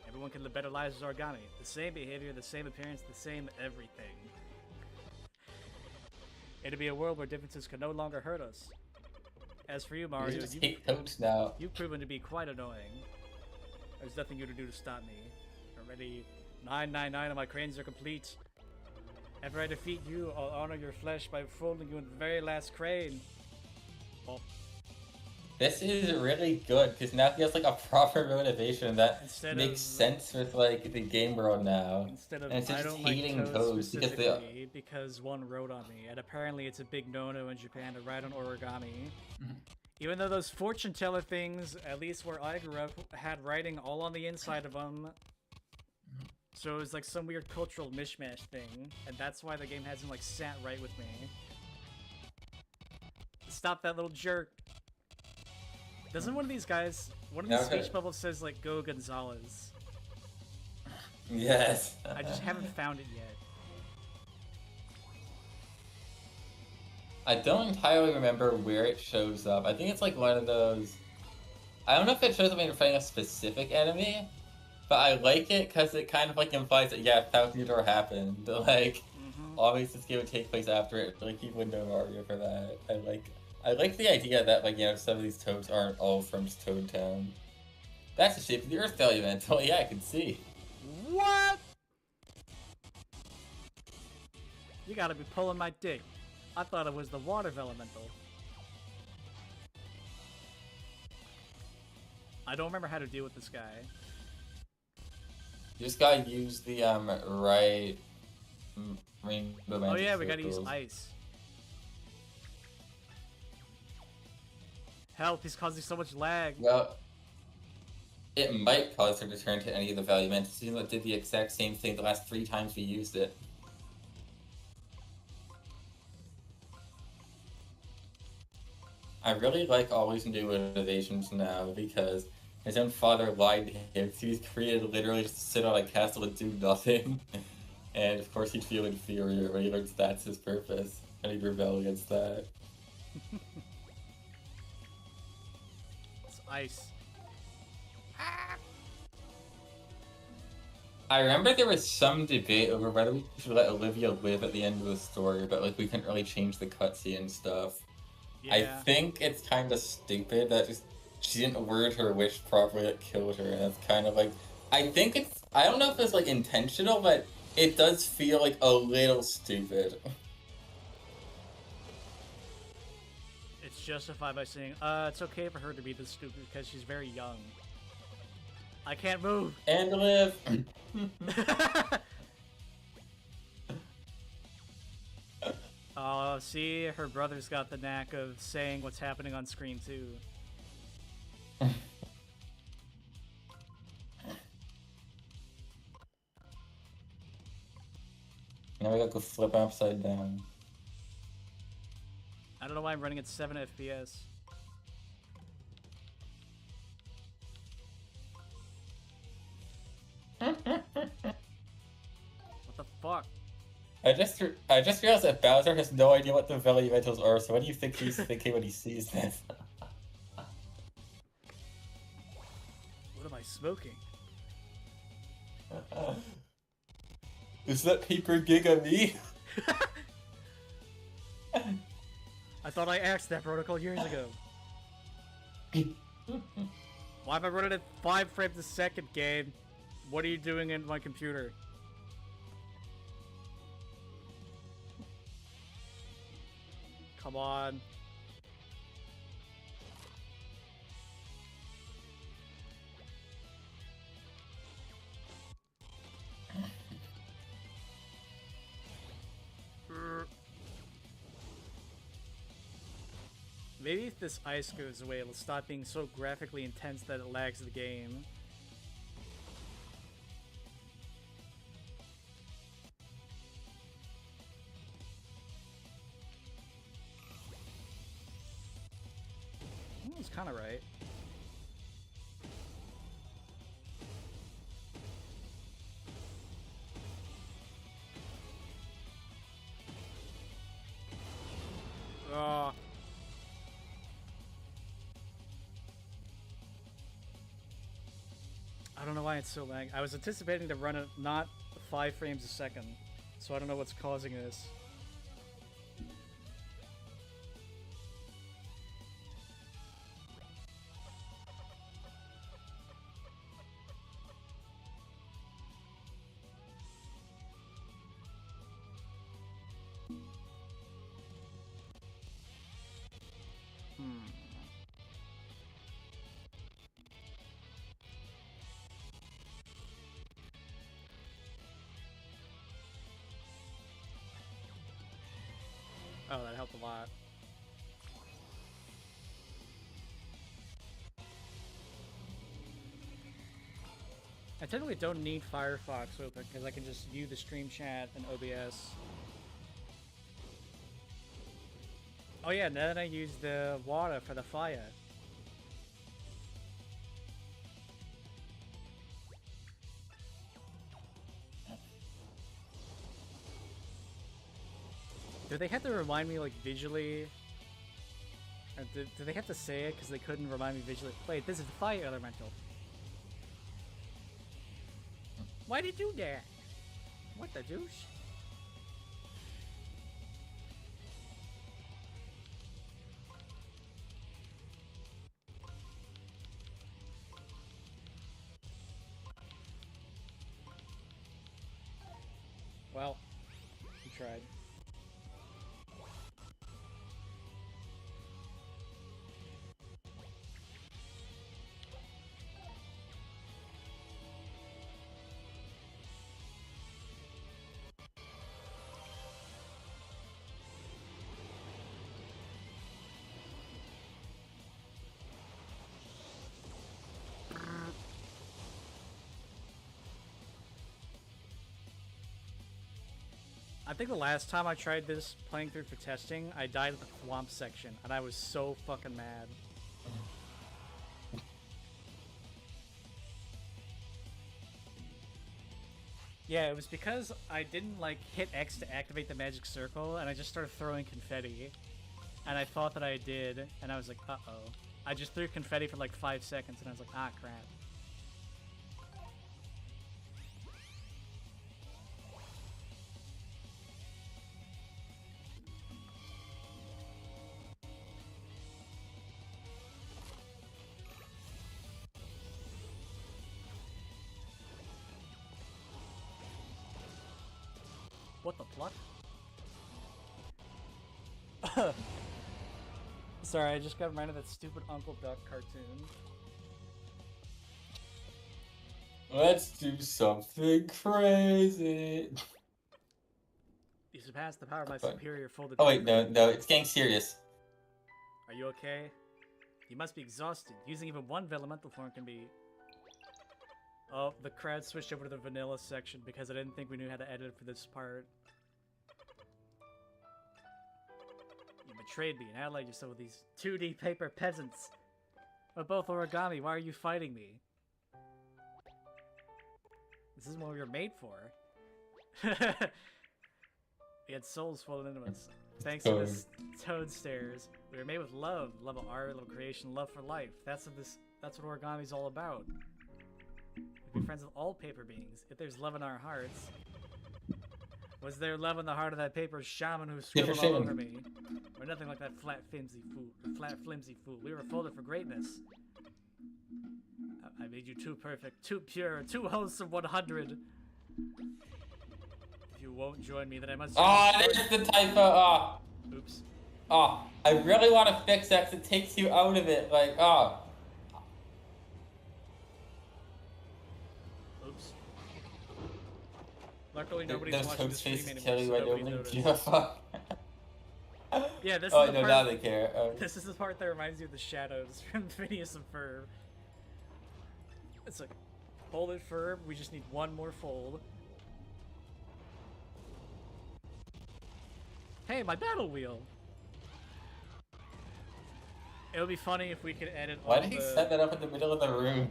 Everyone can live better lives as origami. The same behavior, the same appearance, the same everything. It'd be a world where differences could no longer hurt us. As for you, Mario, you've proven to be quite annoying. There's nothing you can do to stop me. Already 999 of my cranes are complete. After I defeat you, I'll honor your flesh by folding you in the very last crane. Oh. This is really good because now he has like a proper motivation that makes sense with like the game world now. Instead of and it's I just don't like hating toads specifically because one wrote on me, and apparently it's a big no-no in Japan to write on origami. Even though those fortune teller things, at least where I grew up, had writing all on the inside of them. So it was like some weird cultural mishmash thing, and that's why the game hasn't like sat right with me. Stop that little jerk. Doesn't one of these guys, one of these speech bubbles says like, go Gonzalez? Yes. I just haven't found it yet. I don't entirely remember where it shows up. I think it's like one of those... I don't know if it shows up when you're fighting a specific enemy, but I like it because it kind of like implies that, yeah, Thousand Door happened. Like, obviously this game would take place after it. Like, people would know Mario for that. I like the idea that, like, you know, some of these toads aren't all from just Toad Town. That's the shape of the Earth Elemental. Yeah, I can see. What? You gotta be pulling my dick. I thought it was the water elemental. I don't remember how to deal with this guy. You just gotta use the, right... rainbow magic Oh yeah, we circles. gotta use ice. Help, he's causing so much lag. Well, it might cause her to turn to any of the value mantis, even though it did the exact same thing the last 3 times we used it. I really like all these new innovations now because his own father lied to him. He was created literally just to sit on a castle and do nothing. And of course he'd feel inferior when he learns that's his purpose, and he'd rebel against that. It's ice. I remember there was some debate over whether we should let Olivia live at the end of the story, but like we couldn't really change the cutscene and stuff. Yeah. I think it's kind of stupid that just she didn't word her wish properly that killed her, and it's kind of like I think it's I don't know if it's like intentional, but it does feel like a little stupid. Yeah, I don't know if it's intentional, but it does feel like a little stupid. I don't know if it's intentional, but it does feel like a little stupid. I don't know if it's intentional, but it does feel like a little stupid. I don't know if it's intentional, but it does feel like a little stupid. I don't know if it's intentional, but it does feel like a little stupid. I think it's I don't know if it's like intentional, but it does feel like a little stupid. justify by saying, it's okay for her to be this stupid because she's very young. I can't move! And live! Oh, see, her brother's got the knack of saying what's happening on screen too. Now we gotta go flip upside down. I don't know why I'm running at 7 FPS. What the fuck? I just realized that Bowser has no idea what the Valley Elementals are, so what do you think he's thinking when he sees this? What am I smoking? Is that paper Giga me? I thought I axed that protocol years ago. Why am I running at 5 frames a second, game? What are you doing in my computer? Come on. Maybe if this ice goes away, it'll stop being so graphically intense that it lags the game. That was kind of right. Oh. I don't know why it's so lag. I was anticipating to run it not 5 frames a second, so I don't know what's causing this. Oh, that helped a lot. I technically don't need Firefox open because I can just view the stream chat in OBS. Oh yeah, now that I use the water for the fire. Do they have to remind me, like, visually? Or do they have to say it because they couldn't remind me visually? Wait, this is the fire elemental. Why did you do that? What the deuce? Well, we tried. I think the last time I tried this playing through for testing, I died at the Thwomp section, and I was so fucking mad. Yeah, it was because I didn't, like, hit X to activate the magic circle, and I just started throwing confetti. And I thought that I did, and I was like, uh-oh. I just threw confetti for like 5 seconds, and I was like, ah, crap. What the pluck? Sorry, I just got reminded of that stupid Uncle Duck cartoon. Let's do something crazy. You surpassed the power of my superior folded Oh wait, paper. no, it's getting serious. Are you okay? You must be exhausted. Using even one elemental form can be... Oh, the crowd switched over to the vanilla section because I didn't think we knew how to edit for this part. You betrayed me and allied yourself with these 2D paper peasants. We're both origami, why are you fighting me? This isn't what we were made for. We had souls falling into us. Thanks to this toad stairs. We were made with love. Love of art, love of creation, love for life. That's what origami's all about. We be friends with all paper beings. If there's love in our hearts. Was there love in the heart of that paper shaman who scribbled all over me? Or nothing like that flat flimsy fool. We were folded for greatness. I made you too perfect, too pure, too wholesome 100. If you won't join me, then I must... Oh, there's the typo. Oh. Oops. Oh, I really want to fix that because it takes you out of it. Like, oh. Oops. Luckily, nobody's Those watching the toad stream faces anymore, tell you so I nobody don't noticed. give a fuck. Yeah, this oh, is the no, part... now they care. This is the part that reminds you of the shadows from Phineas and Ferb. It's like, folded Ferb, we just need one more fold. Hey, my battle wheel! It would be funny if we could edit Why all did he the... set that up in the middle of the room?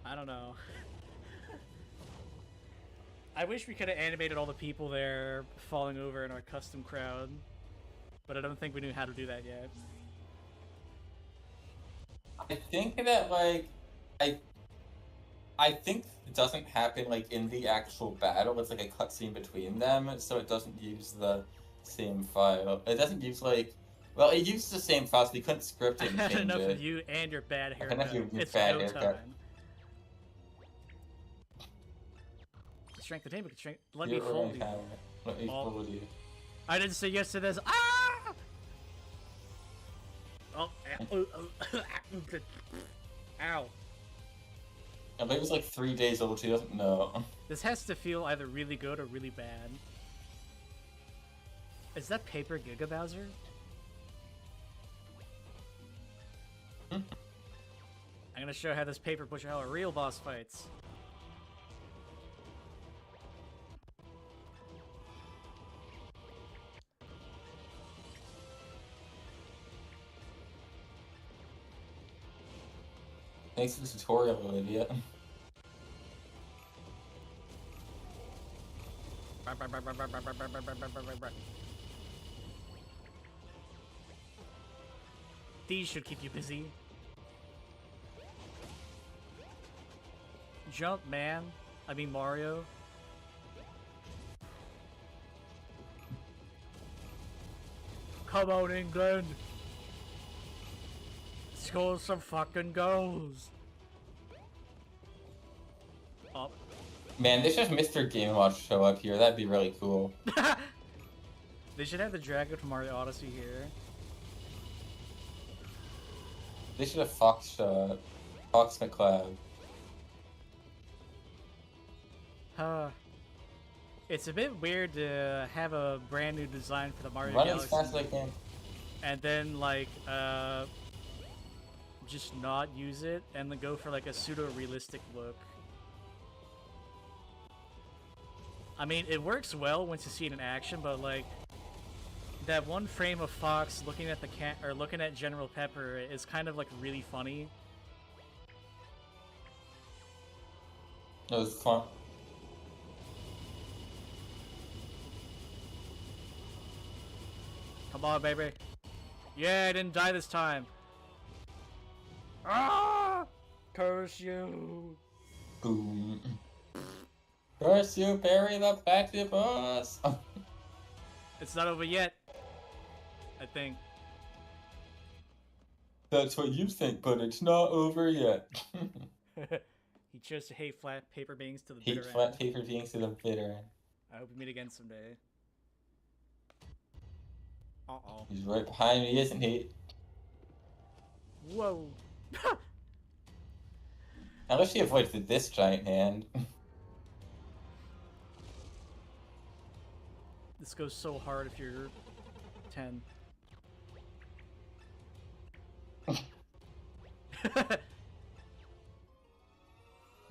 I don't know. I wish we could have animated all the people there falling over in our custom crowd. But I don't think we knew how to do that yet. I think that, like, I think it doesn't happen, like, in the actual battle. It's like a cutscene between them, so it doesn't use the same file. It doesn't use, like... Well, it uses the same file, so we couldn't script it and change Enough it. of you and your bad haircut. Enough of your It's bad go haircut. time. Strength the table can strength. Let me fold you. Let me fold you. I didn't say yes to this. Ah! Oh, ow. I believe it's like 3 days old, she doesn't know. This has to feel either really good or really bad. Is that Paper Giga Bowser? I'm gonna show how this paper pushes how a real boss fights. Thanks for the tutorial, Olivia. These should keep you busy. Jump, man. I mean Mario. Come on, England. Score some fucking goals. Up. Man, they should have Mr. Game Watch show up here. That'd be really cool. They should have the dragon from Mario Odyssey here. They should have Fox McCloud. It's a bit weird to have a brand new design for the Mario Run Galaxy. as fast as I can. And then, like, just not use it and then go for, like, a pseudo-realistic look. I mean, it works well once you see it in action, but, like, that one frame of Fox looking at the looking at General Pepper is kind of, like, really funny. It was fun. Come on, baby. Yeah, I didn't die this time. Ah! Curse you. Boom. Curse you, bury the platypus. It's not over yet. I think. That's what you think, but it's not over yet. He chose to hate flat paper beings to the bitter Hate end. flat paper beings to the bitter end. I hope we meet again someday. Uh-oh. He's right behind me, isn't he? Whoa. Unless she avoids this giant hand. This goes so hard if you're 10.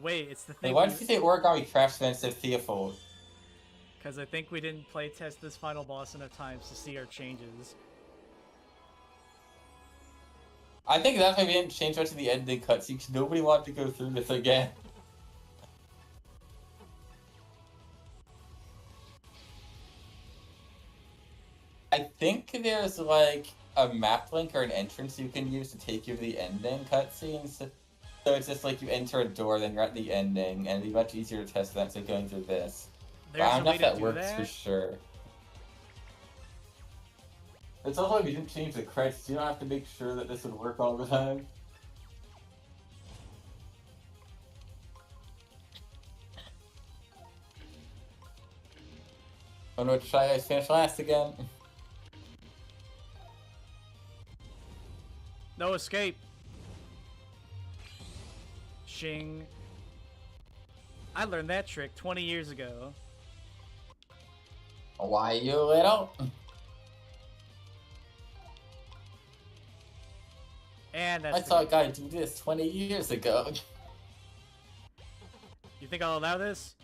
Wait, it's the thing. Why did you say Origami Craftsman instead of Theofold? Because I think we didn't playtest this final boss enough times to see our changes. I think that's why we didn't change much of the ending cutscene, because nobody wanted to go through this again. I think there's like a map link or an entrance you can use to take you to the ending cutscenes. So it's just like you enter a door, then you're at the ending, and it'd be much easier to test that instead of going through this. But I don't know if that works for sure. It's also like we didn't change the credits, so you don't have to make sure that this would work all the time. Oh no, try ice finish last again. No escape. Shing. I learned that trick 20 years ago. Why, you little? And that's I saw a guy do this 20 years ago. You think I'll allow this?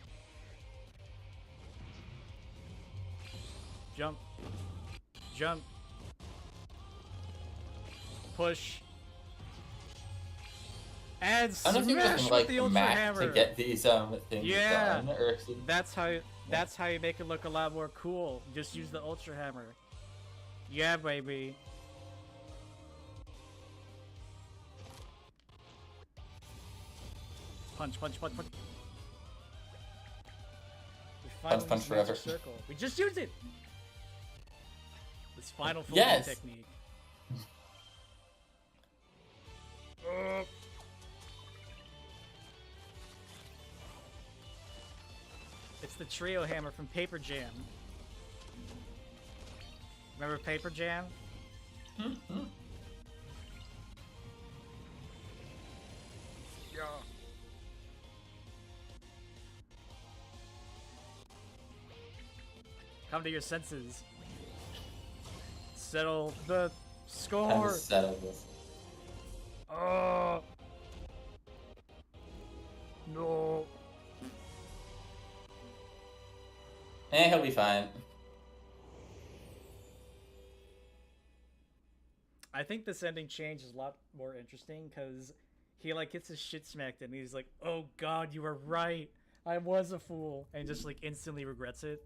Jump. Jump. Push. And I don't know if you smash can with like the Ultra Mac Hammer. to get these things done, or if you... That's how you make it look a lot more cool. Just use the Ultra Hammer. Yeah, baby. Punch, punch, punch, punch. We finally punch forever. circle. We just used it. This final full Yes. technique. It's the trio hammer from Paper Jam. Remember Paper Jam? Mm-hmm. Yeah. Come to your senses. Settle the score. Time to settle this. No. He'll be fine. I think this ending change is a lot more interesting because he like gets his shit smacked and he's like, "Oh God, you were right. I was a fool," and just like instantly regrets it.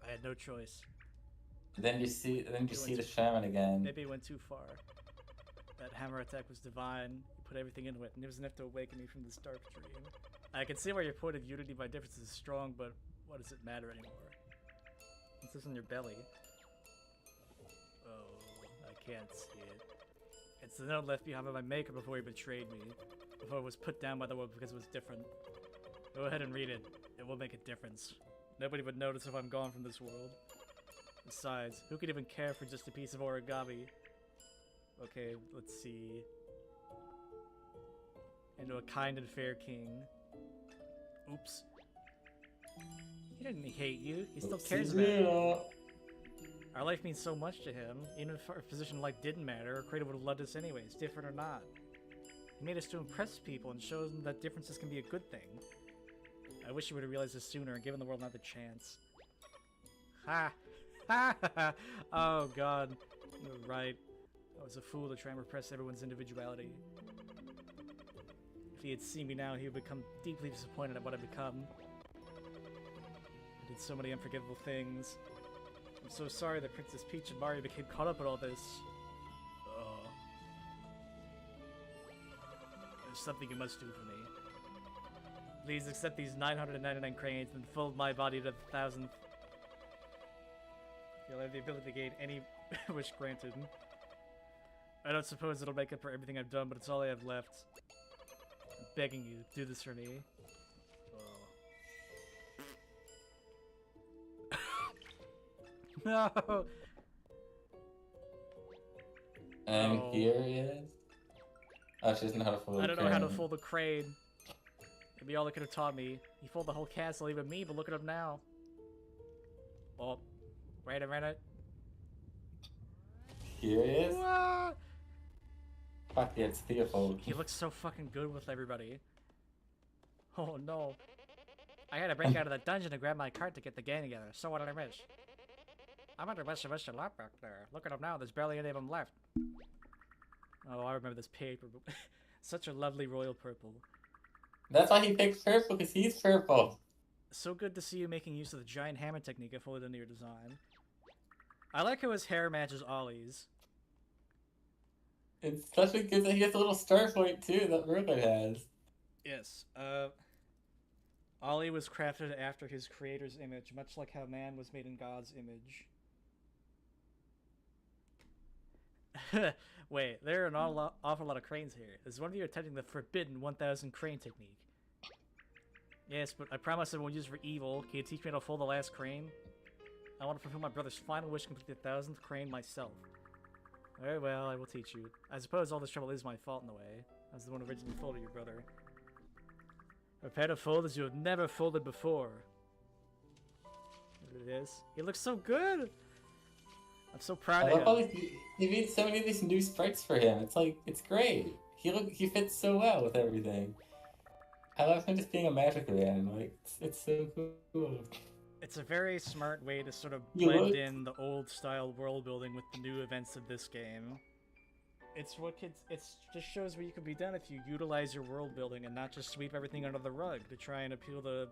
I had no choice. Then you see the shaman again. Maybe it went too far. That hammer attack was divine. You put everything into it, and it was enough to awaken me from this dark dream. I can see why your point of unity by difference is strong, but what does it matter anymore? What's this on your belly? Oh, I can't see it. It's the note left behind by my maker before he betrayed me. Before it was put down by the world because it was different. Go ahead and read it. It will make a difference. Nobody would notice if I'm gone from this world. Besides, who could even care for just a piece of origami? Okay, let's see. Into a kind and fair king. Oops. He didn't hate you. He still cares about you. Our life means so much to him. Even if our position in life didn't matter, our creator would have loved us anyways, different or not. He made us to impress people and show them that differences can be a good thing. I wish you would have realized this sooner and given the world another chance. Ha! Ha ha ha! Oh god. You're right. I was a fool to try and repress everyone's individuality. If he had seen me now, he would become deeply disappointed at what I've become. I did so many unforgivable things. I'm so sorry that Princess Peach and Mario became caught up in all this. Oh. There's something you must do for me. Please accept these 999 cranes and fold my body to the 1000th. You'll have the ability to gain any wish granted. I don't suppose it'll make up for everything I've done, but it's all I have left. I'm begging you, do this for me. Oh. No! And Oh. here is. Oh, she doesn't know how to fold I a don't know how to crane. fold a crane. Maybe all they could have taught me. He folded the whole castle, even me, but look at him now. Oh, wait a minute. Here is. What? Fuck yeah, it's Theofold. He looks so fucking good with everybody. Oh no. I had to break out of that dungeon to grab my cart to get the gang together. So what did I miss? I'm under Mr. Lot back there. Look at him now, there's barely any of them left. Oh, I remember this paper. Such a lovely royal purple. That's why he picked purple, because he's purple. So good to see you making use of the giant hammer technique I folded into your design. I like how his hair matches Ollie's. It's especially good that he has a little star point too that Merlin has. Yes, Ollie was crafted after his creator's image, much like how man was made in God's image. Wait, there are an awful lot of cranes here. Is one of you attempting the forbidden 1000 crane technique? Yes, but I promise I won't use it for evil. Can you teach me how to fold the last crane? I want to fulfill my brother's final wish to complete the 1000th crane myself. Very well, I will teach you. I suppose all this trouble is my fault in a way. I was the one who originally folded your brother. Prepare to fold as you have never folded before. There it is. He looks so good! I'm so proud I of love him. how he made so many of these new sprites for him. It's like, it's great. He fits so well with everything. I love him just being a magic man. Like, it's so cool. It's a very smart way to sort of You blend look- in the old style world building with the new events of this game. It's just shows what you can be done if you utilize your world building and not just sweep everything under the rug to try and appeal to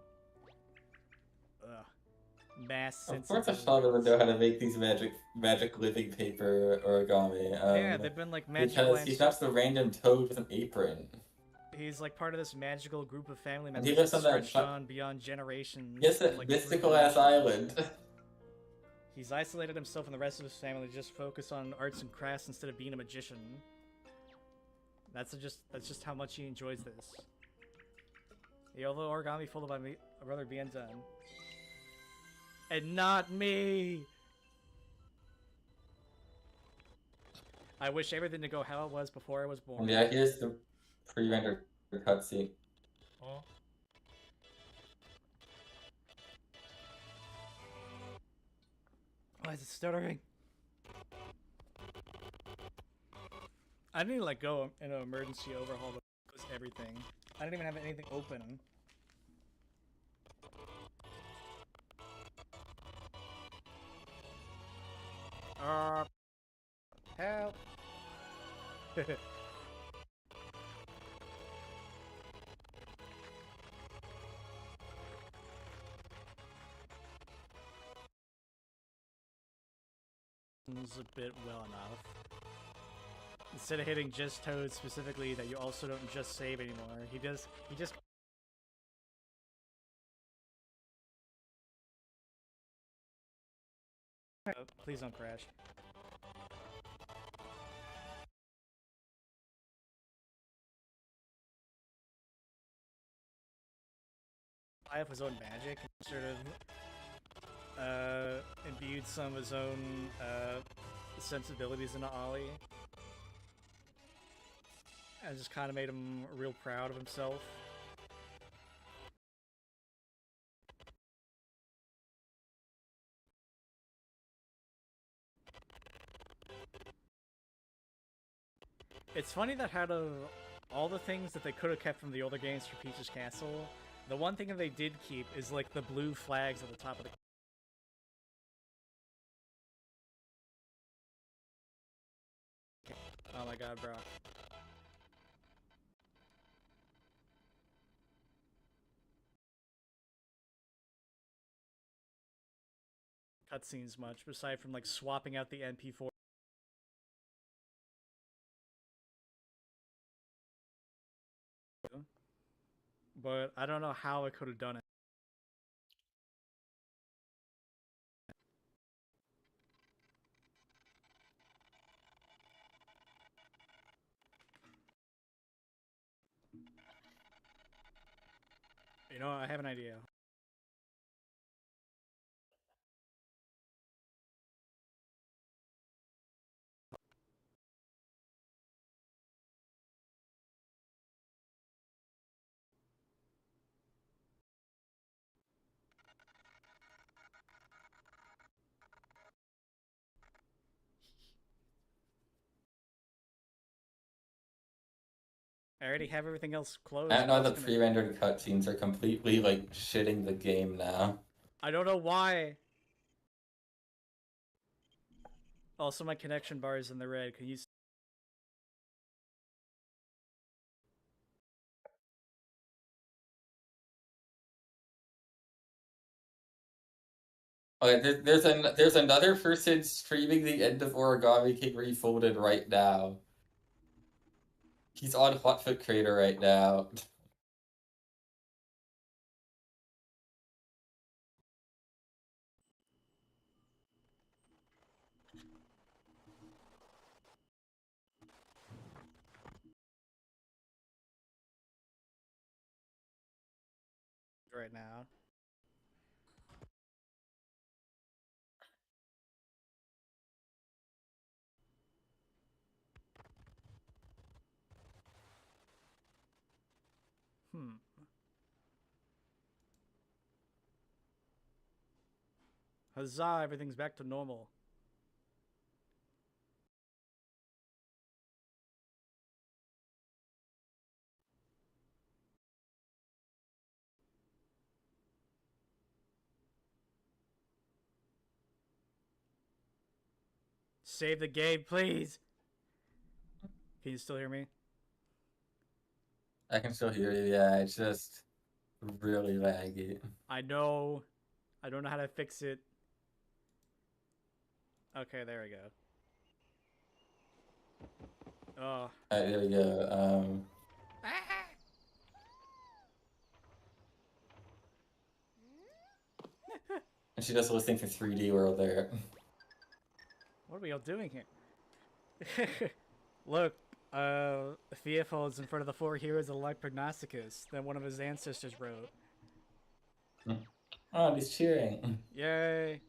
mass Of course, I sensibilities. still would know how to make these magic living paper origami. Yeah, they've been like magical. Because he's not the random toad with an apron. He's like part of this magical group of family And he members lives that on that stretched on beyond generations. Yes, that like, mystical ass island. He's isolated himself and the rest of his family to just focus on arts and crafts instead of being a magician. That's just how much he enjoys this. The other origami folded by me, brother being done. And not me! I wish everything to go how it was before I was born. Yeah, here's the pre-rendered cutscene. Oh. Why is it stuttering? I need to like go in an emergency overhaul to close everything. I didn't even have anything open. Help! Is a bit well enough. Instead of hitting just Toad specifically, that you also don't just save anymore. He just. Oh, please don't crash. I have his own magic and sort of imbued some of his own sensibilities into Ollie. And just kind of made him real proud of himself. It's funny that out of all the things that they could have kept from the older games for Peach's Castle, the one thing that they did keep is like the blue flags at the top of the. Oh my god, bro. Cutscenes much, aside from like swapping out the NP4. But I don't know how I could have done it. You know, I have an idea. I already have everything else closed. I don't know, What's the gonna... pre-rendered cutscenes are completely, like, shitting the game now. I don't know why. Also, my connection bar is in the red. Can you... Okay, there's another person streaming the end of Origami King Refolded right now. He's on Hotfoot Crater right now. right now. Huzzah, everything's back to normal. Save the game, please. Can you still hear me? I can still hear you, yeah, it's just really laggy. I know. I don't know how to fix it. Okay, there we go. Oh. Alright, there we go. And she does listening to 3D World there. What are we all doing here? Look, Theophil is in front of the four heroes of Light Prognosticus that one of his ancestors wrote. Oh, he's cheering. Yay!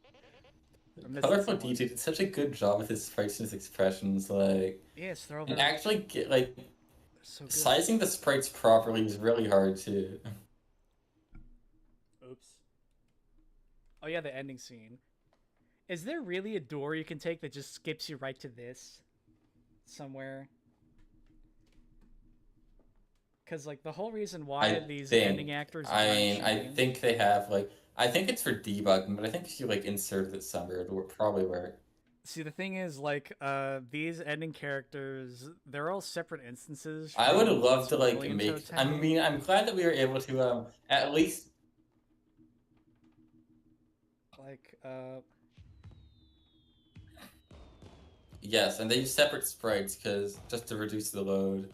Colorful DJ did such a good job with his sprites and his expressions, like... Yes, they're all and very... actually, get, like, so good. sizing the sprites properly is really hard, too. Oops. Oh yeah, the ending scene. Is there really a door you can take that just skips you right to this? Somewhere? Because, like, the whole reason why these ending actors I think they have, like... I think it's for debugging, but I think if you, like, inserted it somewhere, it would probably work. See, the thing is, like, these ending characters, they're all separate instances. I would love to, like, make... I mean, I'm glad that we were able to, at least... Like, Yes, and they use separate sprites, because... just to reduce the load.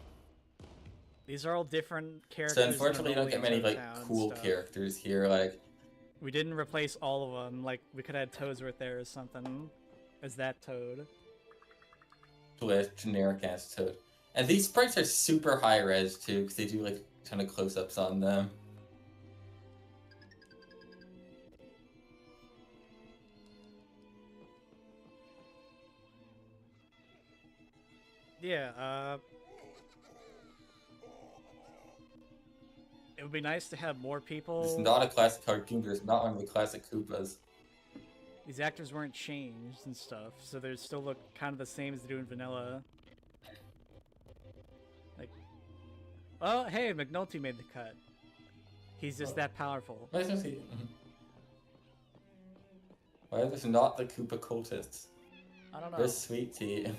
These are all different characters. So unfortunately, you don't get many, like, cool characters here, like... We didn't replace all of them. Like, we could have had Toadsworth there or something. As that Toad. Generic ass Toad. And these sprites are super high res, too, because they do, like, a ton of close-ups on them. Yeah, it would be nice to have more people. It's not a classic cartoon, but it's not one of the classic Koopas. These actors weren't changed and stuff, so they still look kind of the same as they do in vanilla. Like, oh, hey, McNulty made the cut. He's just that powerful. Why is he? Why are this not the Koopa cultists? I don't know. Where's Sweet Tea?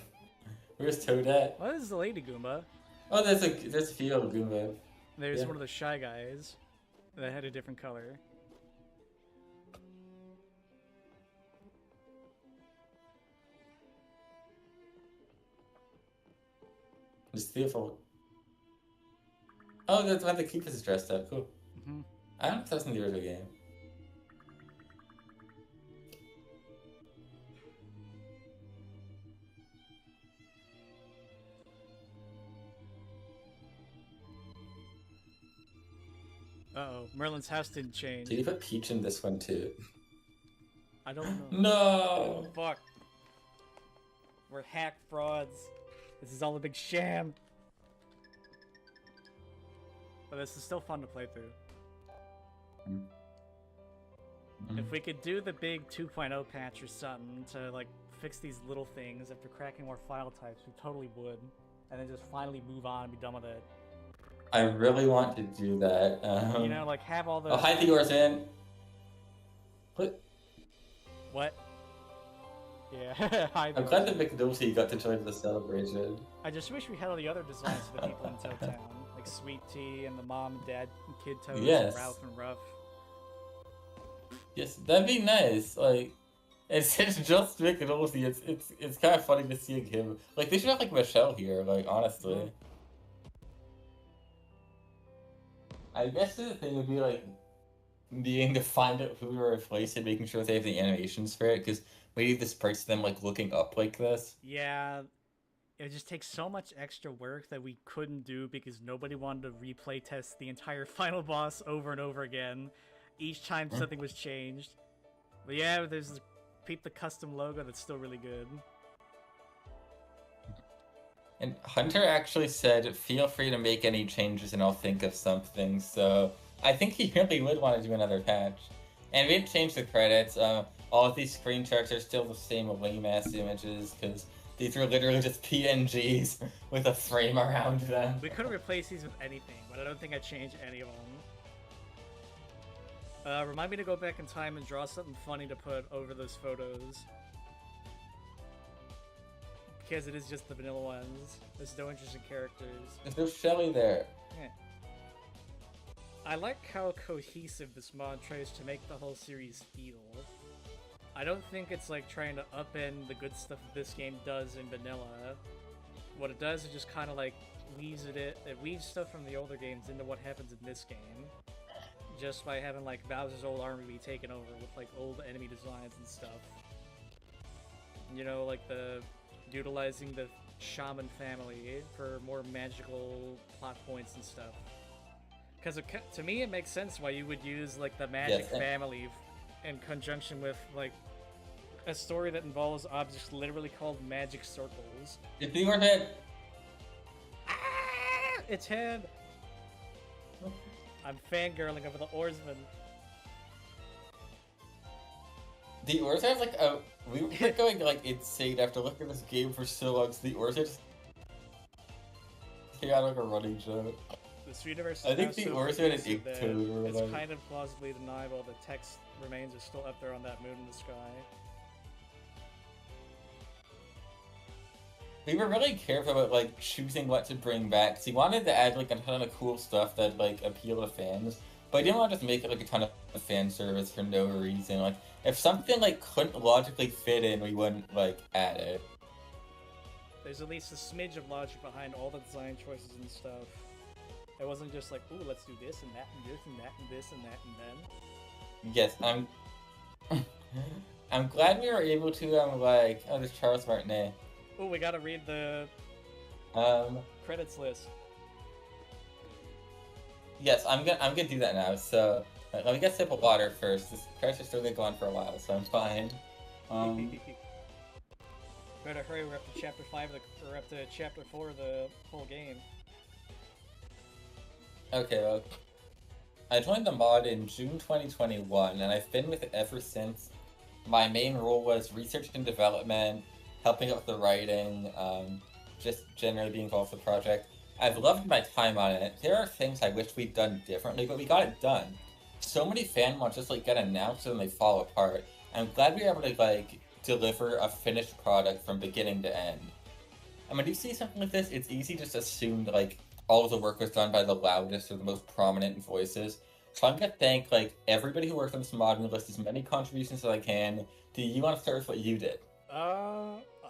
Where's Toadette? What is the Lady Goomba? Oh, there's a female Goomba. There's one of the Shy Guys that had a different color. It's beautiful. Oh, that's why the Koopas is dressed up. Cool. I don't know if that's in the original game. Uh-oh, Merlin's house didn't change. Did you put Peach in this one too? I don't know. No! Fuck. We're hack frauds. This is all a big sham. But this is still fun to play through. If we could do the big 2.0 patch or something to, like, fix these little things after cracking more file types, we totally would. And then just finally move on and be done with it. I really want to do that. You know, like have all Oh, the hi, Theorson. But what? Yeah, hi I'm there. glad that McNulty got to join the celebration. I just wish we had all the other designs for the people in Toad Town, like Sweet Tea and the mom and dad and kid toads and Yes. Ralph and Ruff. Yes, that'd be nice. Like, it's just McNulty. It's kind of funny to see him. Like, they should have, like, Michelle here, like, honestly. I guess the thing would be, like, needing to find out who to replace and making sure they have the animations for it, because maybe this sprites them, like, looking up like this. Yeah, it just takes so much extra work that we couldn't do because nobody wanted to replay test the entire final boss over and over again, each time something was changed. But yeah, there's peep the custom logo that's still really good. And Hunter actually said, feel free to make any changes and I'll think of something, so I think he really would want to do another patch. And we didn't change the credits. All of these screenshots are still the same lame-ass images, because these were literally just PNGs with a frame around them. We could have replaced these with anything, but I don't think I'd change any of them. Remind me to go back in time and draw something funny to put over those photos. Because it is just the vanilla ones. There's no interesting characters. There's no Shelly there. Yeah. I like how cohesive this mod tries to make the whole series feel. I don't think it's like trying to upend the good stuff that this game does in vanilla. What it does is just kind of like it weaves stuff from the older games into what happens in this game. Just by having like Bowser's old army be taken over with like old enemy designs and stuff. You know, like utilizing the shaman family for more magical plot points and stuff. Because to me, it makes sense why you would use like the magic family in conjunction with like a story that involves objects literally called magic circles. It's your head. Ah! Its head. I'm fangirling over the oarsman. The oars have like a. We were going like insane after looking at this game for so long. So the oars just came out like a running joke. This universe is I think the oars had an ink too. It's kind of plausibly deniable that text remains are still up there on that moon in the sky. We were really careful about like choosing what to bring back. Cause he wanted to add like a ton of cool stuff that like appeal to fans, but I didn't want to just make it like a ton of fan service for no reason. Like if something like couldn't logically fit in, we wouldn't like add it. There's at least a smidge of logic behind all the design choices and stuff. It wasn't just like, ooh, let's do this and that and this and that and this and that and then. Yes, I'm glad we were able to like oh there's Charles Martinet. Oh, we gotta read the credits list. Yes, I'm gonna do that now. So let me get a sip of water first. This credits are still gonna go on for a while, so I'm fine. Better hurry, we're up to chapter 5 or up to chapter 4 of the whole game. Okay, well, I joined the mod in June 2021, and I've been with it ever since. My main role was research and development, helping out with the writing, just generally being involved with the project. I've loved my time on it. There are things I wish we'd done differently, but we got it done. So many fan mods just like get announced and they fall apart. I'm glad we were able to like deliver a finished product from beginning to end. And when you see something like this, it's easy just to assume that like all of the work was done by the loudest or the most prominent voices. So I'm gonna thank like everybody who worked on this mod and list as many contributions as I can. Do you want to start with what you did?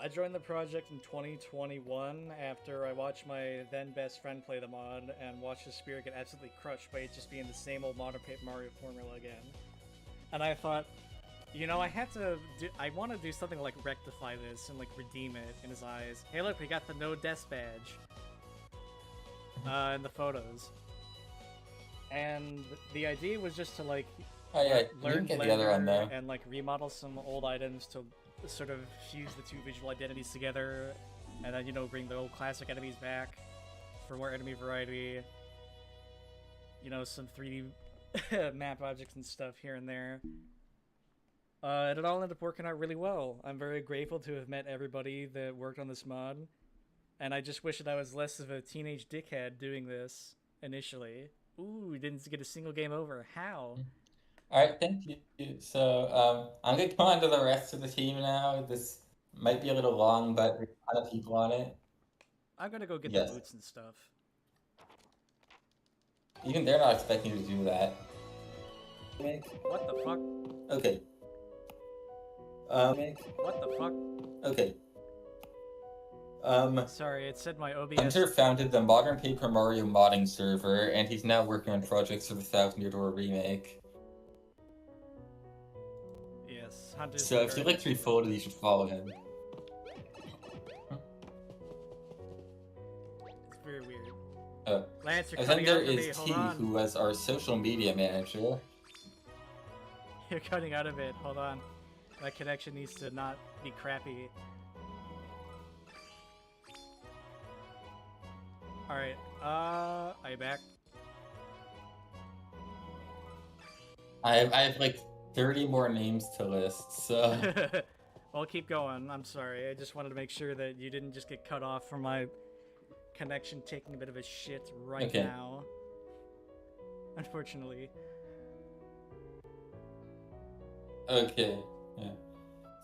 I joined the project in 2021 after I watched my then best friend play the mod and watched his spirit get absolutely crushed by it just being the same old modern Paper Mario formula again. And I thought, you know, I want to do something like rectify this and like redeem it in his eyes. Hey look, we got the no death badge in the photos. And the idea was just to like learn get the other one though. And like remodel some old items to sort of fuse the two visual identities together, and then, you know, bring the old classic enemies back for more enemy variety. You know, some 3D map objects and stuff here and there. And it all ended up working out really well. I'm very grateful to have met everybody that worked on this mod, and I just wish that I was less of a teenage dickhead doing this. initially. Ooh, we didn't get a single game over. How? Alright, thank you. So, I'm gonna go on to the rest of the team now. This might be a little long, but there's a ton of people on it. I'm gonna go get the Yes. boots and stuff. Even they're not expecting you to do that. What the fuck? Okay. What the fuck? Okay. Sorry, it said my OBS. Hunter founded the Modern Paper Mario modding server, and he's now working on projects for the 1000-Year-Door remake. Yes, Hunter's. So if you like Refolded, you should follow him. It's very weird. And Lance, you're then cutting there out of me. is Hold T, on. who was our social media manager. You're cutting out of it. Hold on. My connection needs to not be crappy. Alright, are you back? I have like 30 more names to list, so... I'll keep going. I'm sorry. I just wanted to make sure that you didn't just get cut off from my connection taking a bit of a shit right now. Unfortunately. Okay, yeah.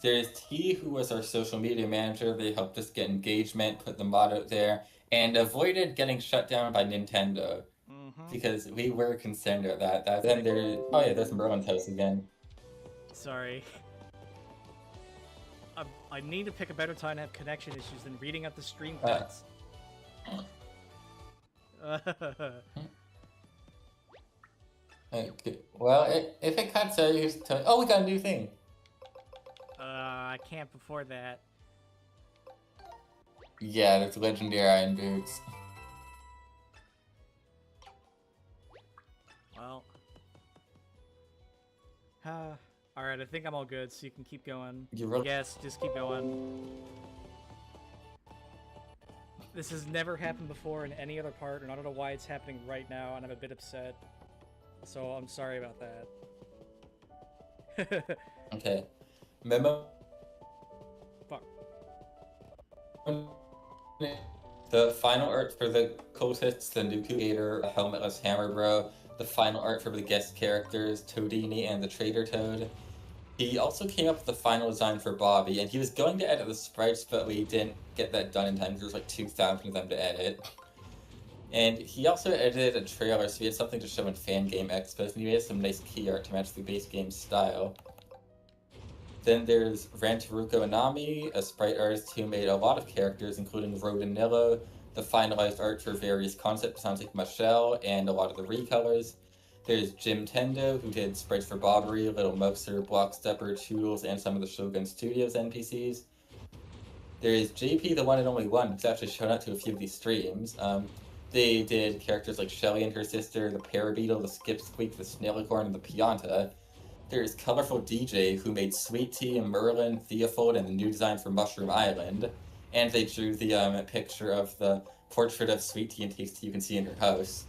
There's T, who was our social media manager. They helped us get engagement, put the mod out there, and avoided getting shut down by Nintendo. Because we were concerned about that. Then there... Oh yeah, there's Merlin's house again. Sorry. I need to pick a better time to have connection issues than reading out the stream cuts. Okay. Well, if it cuts out, here's the... Oh, we got a new thing! I can't before that. Yeah, there's legendary iron boots. Well. Alright, I think I'm all good, so you can keep going. Yes, just keep going. This has never happened before in any other part, and I don't know why it's happening right now, and I'm a bit upset. So I'm sorry about that. Okay. Memo. Fuck. The final art for the cultists, the Nuku Gator, the Helmetless Hammer Bro, the final art for the guest characters, Toadini and the Trader Toad. He also came up with the final design for Bobby, and he was going to edit the sprites, but we didn't get that done in time because there was like 2,000 of them to edit. And he also edited a trailer, so he had something to show in fan game expos, and he made some nice key art to match the base game style. Then there's Rantaruko Anami, a sprite artist who made a lot of characters, including Rodinillo, the finalized art for various concept designs like Michelle, and a lot of the recolors. There's Jim Tendo, who did sprites for Bobbery, Little Moser, Blockstepper, Toodles, and some of the Shogun Studios NPCs. There's JP, the one and only one, who's actually shown up to a few of these streams. They did characters like Shelly and her sister, the Parabeetle, the Skipsqueak, the Snailicorn, and the Pianta. There's Colorful DJ, who made Sweet Tea, Merlin, Theofold, and the new design for Mushroom Island. And they drew the picture of the portrait of Sweet Tea and Tasty you can see in her house.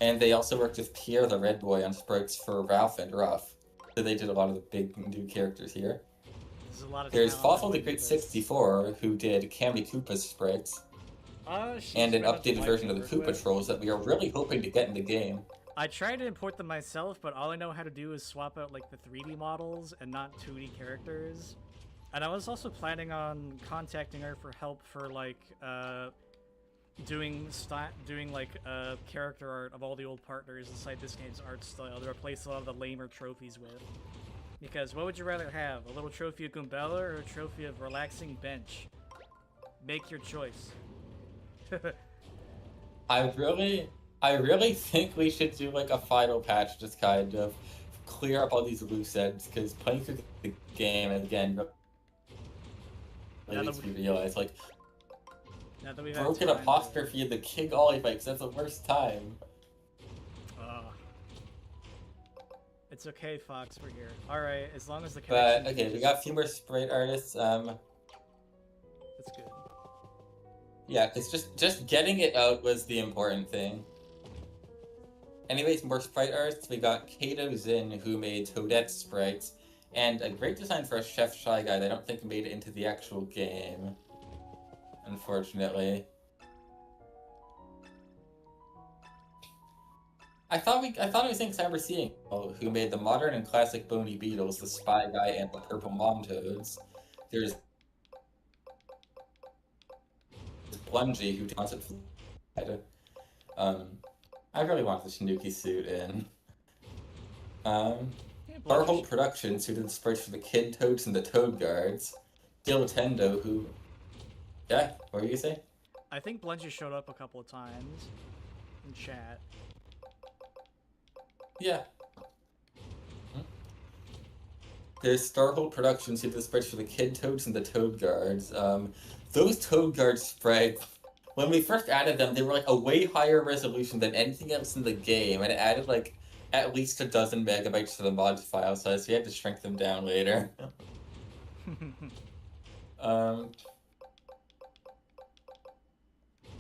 And they also worked with Pierre the Red Boy on sprites for Ralph and Ruff. So they did a lot of the big new characters here. There's Fossil the Great 64, who did Cammy Koopa's sprites. And an updated version of the Koopa Trolls that we are really hoping to get in the game. I tried to import them myself, but all I know how to do is swap out like the 3D models and not 2D characters. And I was also planning on contacting her for help for like doing like character art of all the old partners inside this game's art style to replace a lot of the lamer trophies with. Because what would you rather have? A little trophy of Goombella or a trophy of Relaxing Bench? Make your choice. I really think we should do like a final patch, just kind of clear up all these loose ends, because playing through the game again really makes me realize like broken apostrophe in the King Ollie fights, that's the worst time. It's okay, Fox, we're here. Alright, as long as the connection... But, okay, we got a few more sprite artists, That's good. Yeah, because just getting it out was the important thing. Anyways, more sprite artists, we got Kato Zin, who made Toadette sprites, and a great design for a Chef Shy Guy that I don't think made it into the actual game, unfortunately. I thought it was in Cyber Seeing, who made the modern and classic Bony Beetles, the Spy Guy, and the Purple Mom Toads. There's Plungy, who concept. I really want the Shinuki suit in. Starhold Productions, who did the sprites for the Kid Toads and the Toad Guards. Dilatendo, who. Yeah, what were you saying? I think Blungy showed up a couple of times in chat. Yeah. There's Starhold Productions, who did the sprites for the Kid Toads and the Toad Guards. Those Toad Guard sprites, when we first added them, they were like a way higher resolution than anything else in the game, and it added like at least a dozen megabytes to the mod file size, so you had to shrink them down later.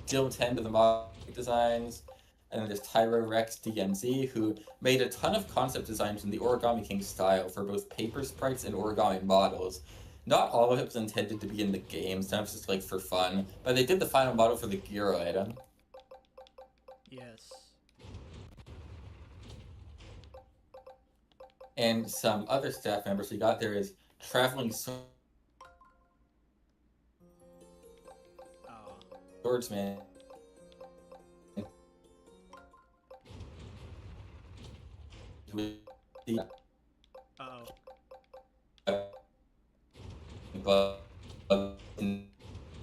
Jill 10 to the mod designs, and then there's Tyro Rex DMZ, who made a ton of concept designs in the Origami King style for both paper sprites and origami models. Not all of it was intended to be in the game, some was just like for fun, but they did the final model for the gear item. Yes. And some other staff members we got there is Traveling Swordsman.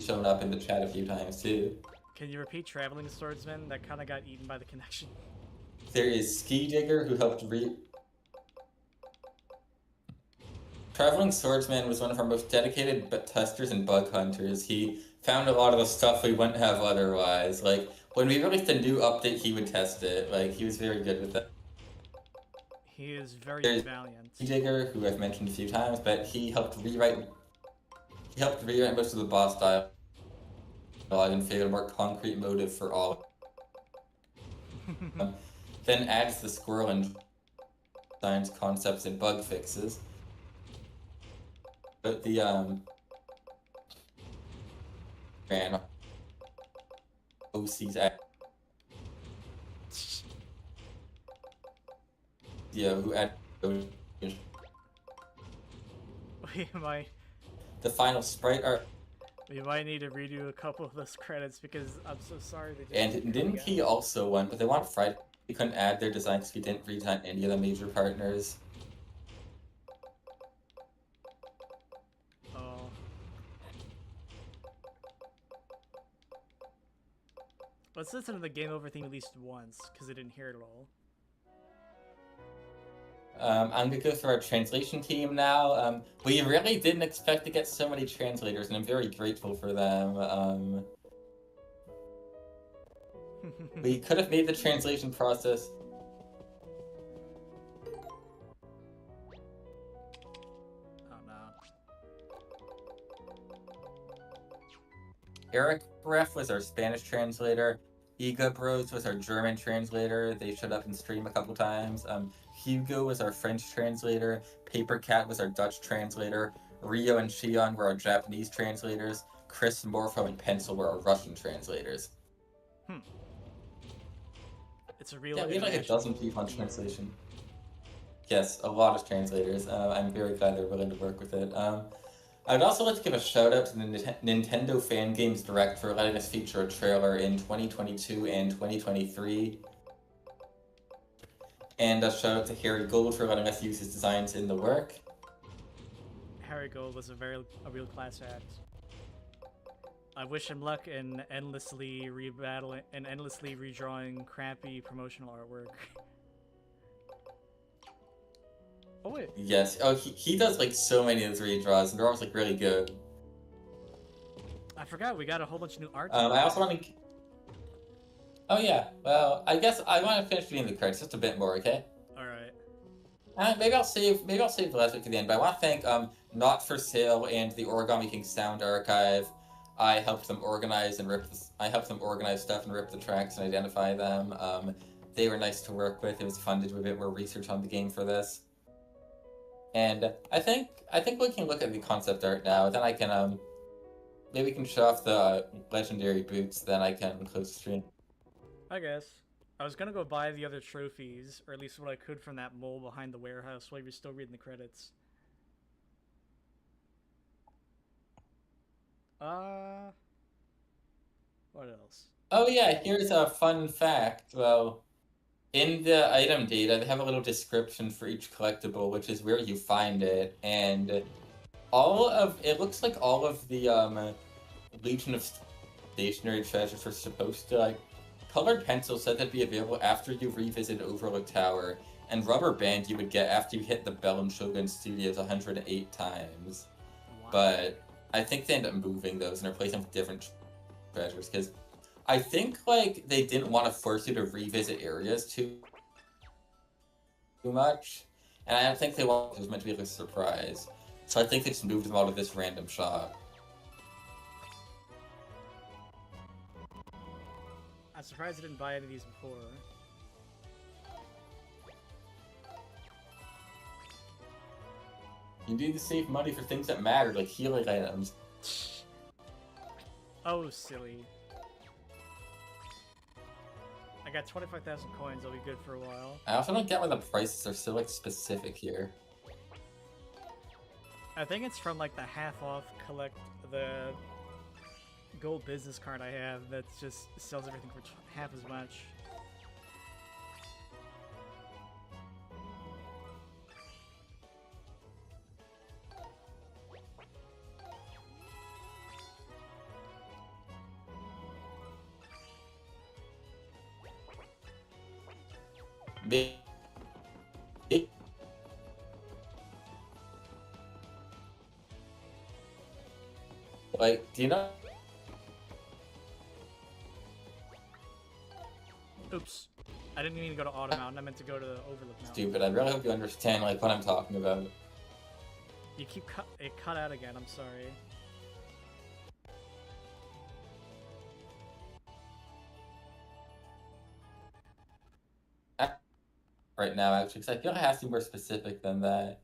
Shown up in the chat a few times too. Can you repeat Traveling Swordsman? That kind of got eaten by the connection. There is Ski Digger, who helped Traveling Swordsman was one of our most dedicated testers and bug hunters. He found a lot of the stuff we wouldn't have otherwise. Like, when we released a new update, he would test it. Like, he was very good with that. He is very valiant. Ski Digger, who I've mentioned a few times, but he helped rewrite most of the boss dialogue and figured a more concrete motive for all. Then adds the squirrel and science concepts and bug fixes. But the ran OC's who added the final sprite art. We might need to redo a couple of those credits because I'm so sorry they And didn't he also want, but they want Friday. We couldn't add their designs because we didn't redesign any of the major partners. Oh. Let's listen to the Game Over theme at least once because I didn't hear it at all. I'm gonna go through our translation team now. We really didn't expect to get so many translators, and I'm very grateful for them. We could have made the translation process. Oh no. Eric Ref was our Spanish translator. Ega Bros was our German translator. They showed up in stream a couple times. Hugo was our French translator. Paper Cat was our Dutch translator. Rio and Shion were our Japanese translators. Chris, Morpho, and Pencil were our Russian translators. It's a real. Yeah, we had like a dozen people on translation. Yes, a lot of translators. I'm very glad they're willing to work with it. I'd also like to give a shout out to the Nintendo Fan Games Direct for letting us feature a trailer in 2022 and 2023. And a shout out to Harry Gold for letting us use his designs in the work. Harry Gold was a real class act. I wish him luck in endlessly redrawing crappy promotional artwork. Oh wait. Yes. Oh, he does like so many of those redraws, and they're always like really good. I forgot we got a whole bunch of new art. I also want to. Oh yeah. Well, I guess I want to finish reading the credits just a bit more. Okay. All right. Maybe I'll save the last week to the end. But I want to thank Not for Sale and the Origami King Sound Archive. I helped them organize and stuff and rip the tracks and identify them. They were nice to work with. It was fun to do a bit more research on the game for this. And I think we can look at the concept art now. Then I can maybe we can show off the legendary boots. Then I can close the stream. I guess. I was gonna go buy the other trophies, or at least what I could from that mole behind the warehouse while you're still reading the credits. What else? Oh yeah, here's a fun fact. Well, in the item data, they have a little description for each collectible, which is where you find it, and all of it looks like all of the Legion of stationary treasures are supposed to like. Colored pencil said that'd be available after you revisit Overlook Tower, and rubber band you would get after you hit the Bell and Shogun Studios 108 times. Wow. But I think they end up moving those and replacing them with different treasures, because I think like they didn't want to force you to revisit areas too much, and I don't think they wanted it was meant to be like a surprise. So I think they just moved them out of this random shop. I'm surprised I didn't buy any of these before. You need to save money for things that matter, like healing items. Oh, silly. I got 25,000 coins, I'll be good for a while. I also don't get why the prices are so like specific here. I think it's from like the half off collect the gold business card I have that just sells everything for half as much. Like, do you know? Oops. I didn't mean to go to Autumn Mountain, I meant to go to Overlook Mountain. Stupid. I really hope you understand like what I'm talking about. You keep it cut out again, I'm sorry. Right now, actually, because I feel like it has to be more specific than that.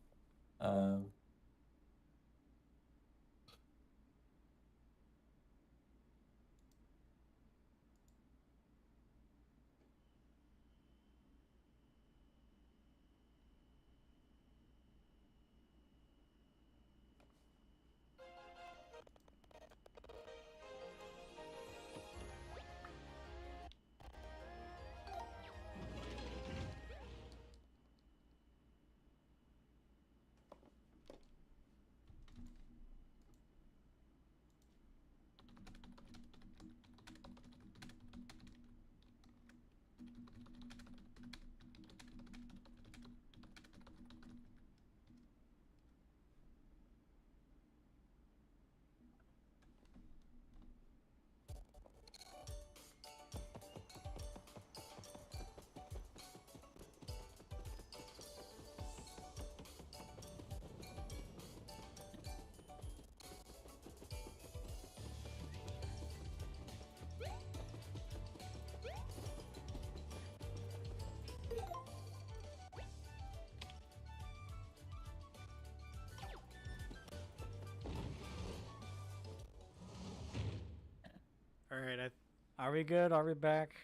Alright, are we good? Are we back?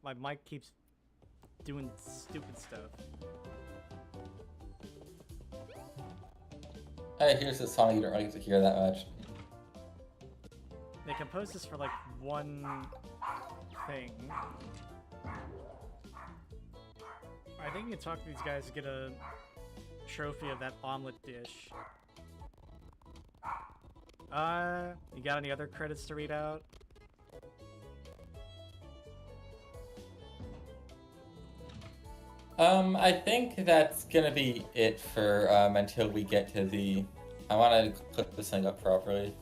My mic keeps doing stupid stuff. Hey, here's a song you don't really get to hear that much. They composed this for like one thing. I think you can talk to these guys to get a trophy of that omelet dish. You got any other credits to read out? I think that's gonna be it for until we get to the. I want to clip this thing up properly.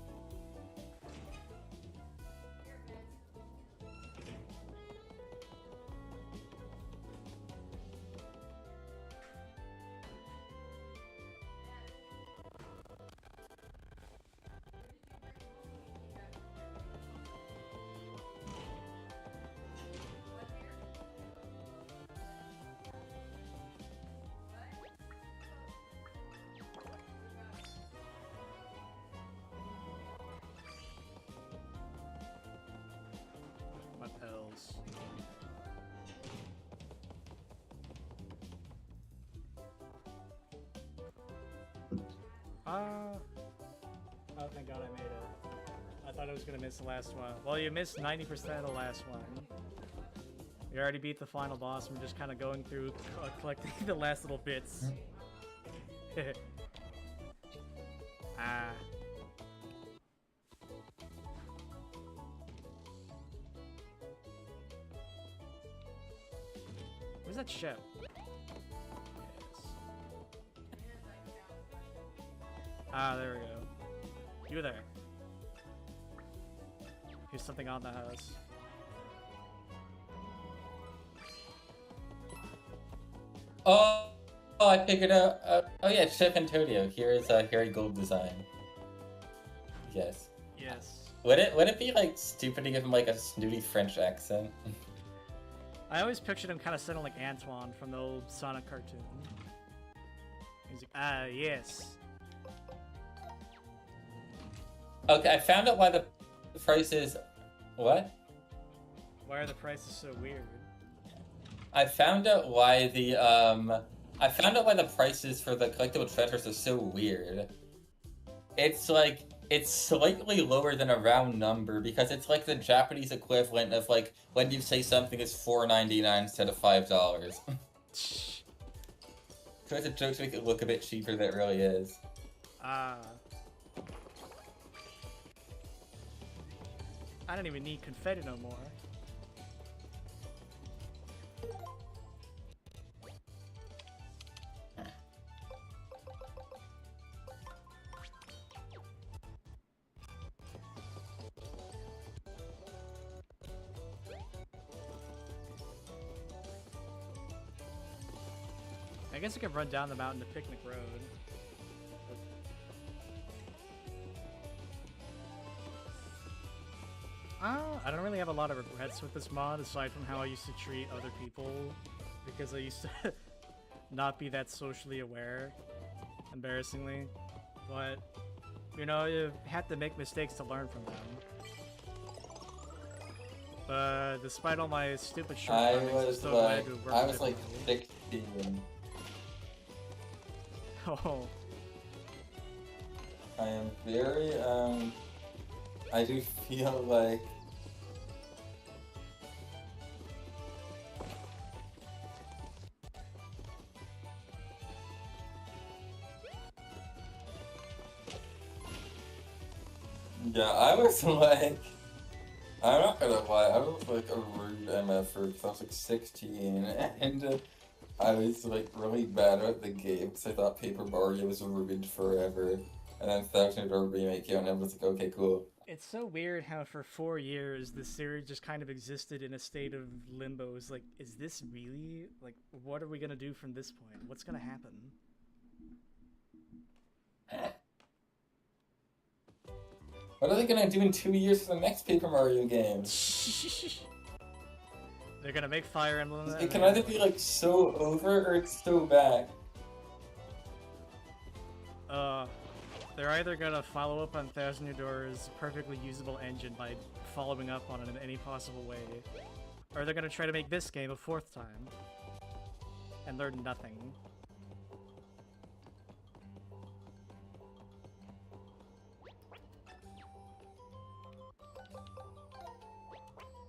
Oh, thank God I made it. I thought I was gonna miss the last one. Well, you missed 90% of the last one. You already beat the final boss, and we're just kind of going through collecting the last little bits. Ah. Where's that ship? Yes. Ah, there we go. You there. Here's something on the house. Oh, I figured out. Oh yeah, Chef Antonio. Here is a Harry Gold design. Yes. Yes. Would it be like stupid to give him like a snooty French accent? I always pictured him kind of sounding like Antoine from the old Sonic cartoon. He's like, ah, yes. Okay, I found out why the price is. What? Why are the prices so weird? I found out why the I found out why the prices for the collectible treasures are so weird. It's like it's slightly lower than a round number because it's like the Japanese equivalent of like when you say something is $4.99 instead of $5. So it's a joke to make it look a bit cheaper than it really is. Ah. I don't even need confetti no more. I guess I could run down the mountain to Picnic Road. I don't really have a lot of regrets with this mod, aside from how I used to treat other people, because I used to not be that socially aware, embarrassingly. But, you know, you have to make mistakes to learn from them. But despite all my stupid shortcomings, I'm still glad to work I with was like people. 16. Oh. I am very, I do feel like... Yeah, I was like... I'm not gonna lie, I was like a rude MF because I was like 16, and I was like really bad at the game because I thought Paper Mario was ruined forever. And then Thousand Door Remake came out and I was like, okay, cool. It's so weird how for 4 years this series just kind of existed in a state of limbo. It's like, is this really? Like, what are we gonna do from this point? What's gonna happen? What are they gonna do in 2 years for the next Paper Mario game? They're gonna make Fire Emblem. It can either be like so over or it's so back. They're either gonna follow up on Thousand Year Door's perfectly usable engine by following up on it in any possible way, or they're gonna try to make this game a 4th time and learn nothing.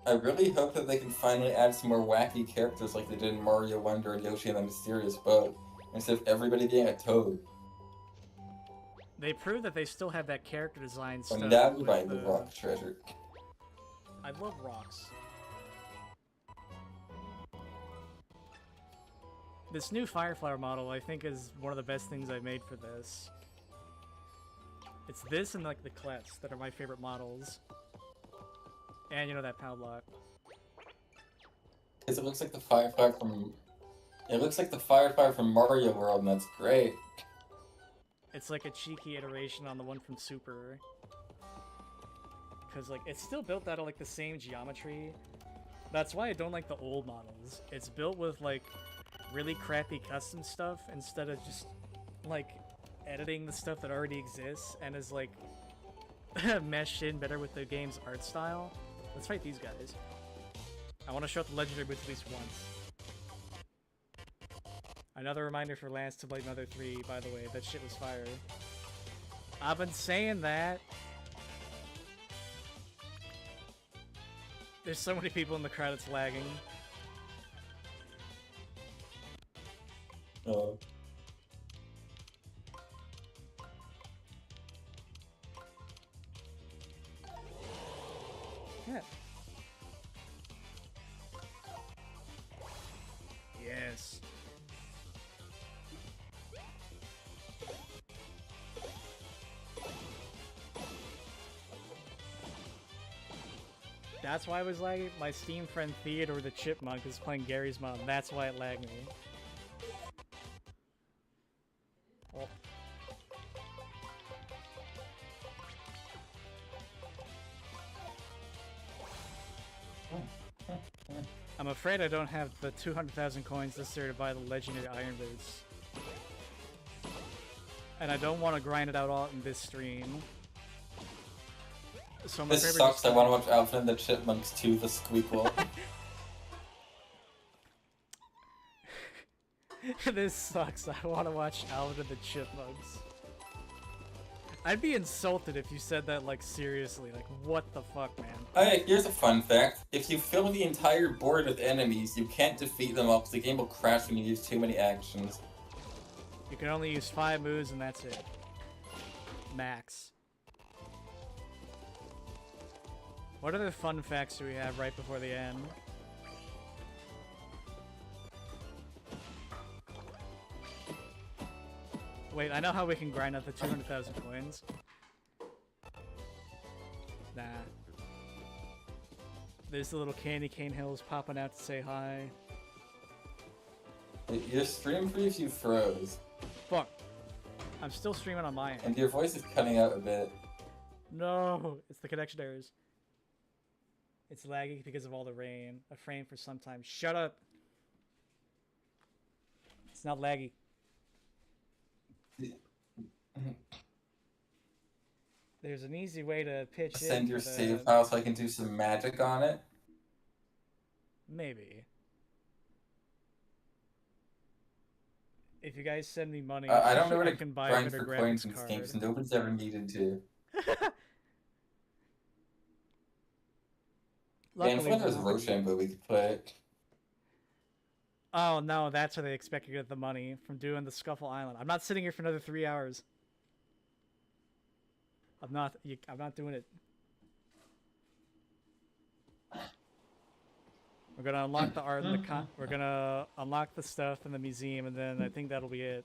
I really hope that they can finally add some more wacky characters like they did in Mario Wonder and Yoshi and the Mysterious Boat, instead of everybody being a toad. They prove that they still have that character design stuff. And now we find the rock treasure. I love rocks. This new Fireflower model, I think, is one of the best things I've made for this. It's this and like the Clefs that are my favorite models. And you know that Poundlock. Because it looks like the Firefly from... It looks like the Firefly from Mario World, and that's great. It's like a cheeky iteration on the one from Super. Because, like, it's still built out of, like, the same geometry. That's why I don't like the old models. It's built with, like, really crappy custom stuff instead of just, like, editing the stuff that already exists and is, like, meshed in better with the game's art style. Let's fight these guys. I want to show up the legendary boots at least once. Another reminder for Lance to play Mother 3, by the way. That shit was fire. I've been saying that. There's so many people in the crowd, it's lagging. Oh. Yeah. Yes. That's why I was lagging. My Steam friend Theodore the Chipmunk is playing Gary's Mom. That's why it lagged me. Oh. I'm afraid I don't have the 200,000 coins necessary to buy the legendary Iron Boots. And I don't want to grind it out all in this stream. So This sucks, I want to watch Alvin and the Chipmunks 2, The Squeakquel. This sucks, I want to watch Alvin and the Chipmunks. I'd be insulted if you said that, like, seriously. Like, what the fuck, man? Okay, here's a fun fact. If you fill the entire board with enemies, you can't defeat them all because the game will crash when you use too many actions. You can only use 5 moves and that's it. Max. What other fun facts do we have right before the end? Wait, I know how we can grind up the 200,000 coins. Nah. There's the little candy cane hills popping out to say hi. Your stream preview froze. Fuck. I'm still streaming on my end. And your voice is cutting out a bit. No, it's the connection errors. It's laggy because of all the rain. A frame for some time. Shut up! It's not laggy. There's an easy way to pitch Send in your for the... save file so I can do some magic on it. Maybe. If you guys send me money, I don't know where I to can buy grind a for better coins graphics in card. games, and nobody's ever needed to. Luckily, And if there's no. Rochambeau, we could play it. Oh no, that's where they expect to get the money from doing the Scuffle Island. I'm not sitting here for another 3 hours. I'm not doing it. We're gonna unlock the art and the we're gonna unlock the stuff in the museum, and then I think that'll be it.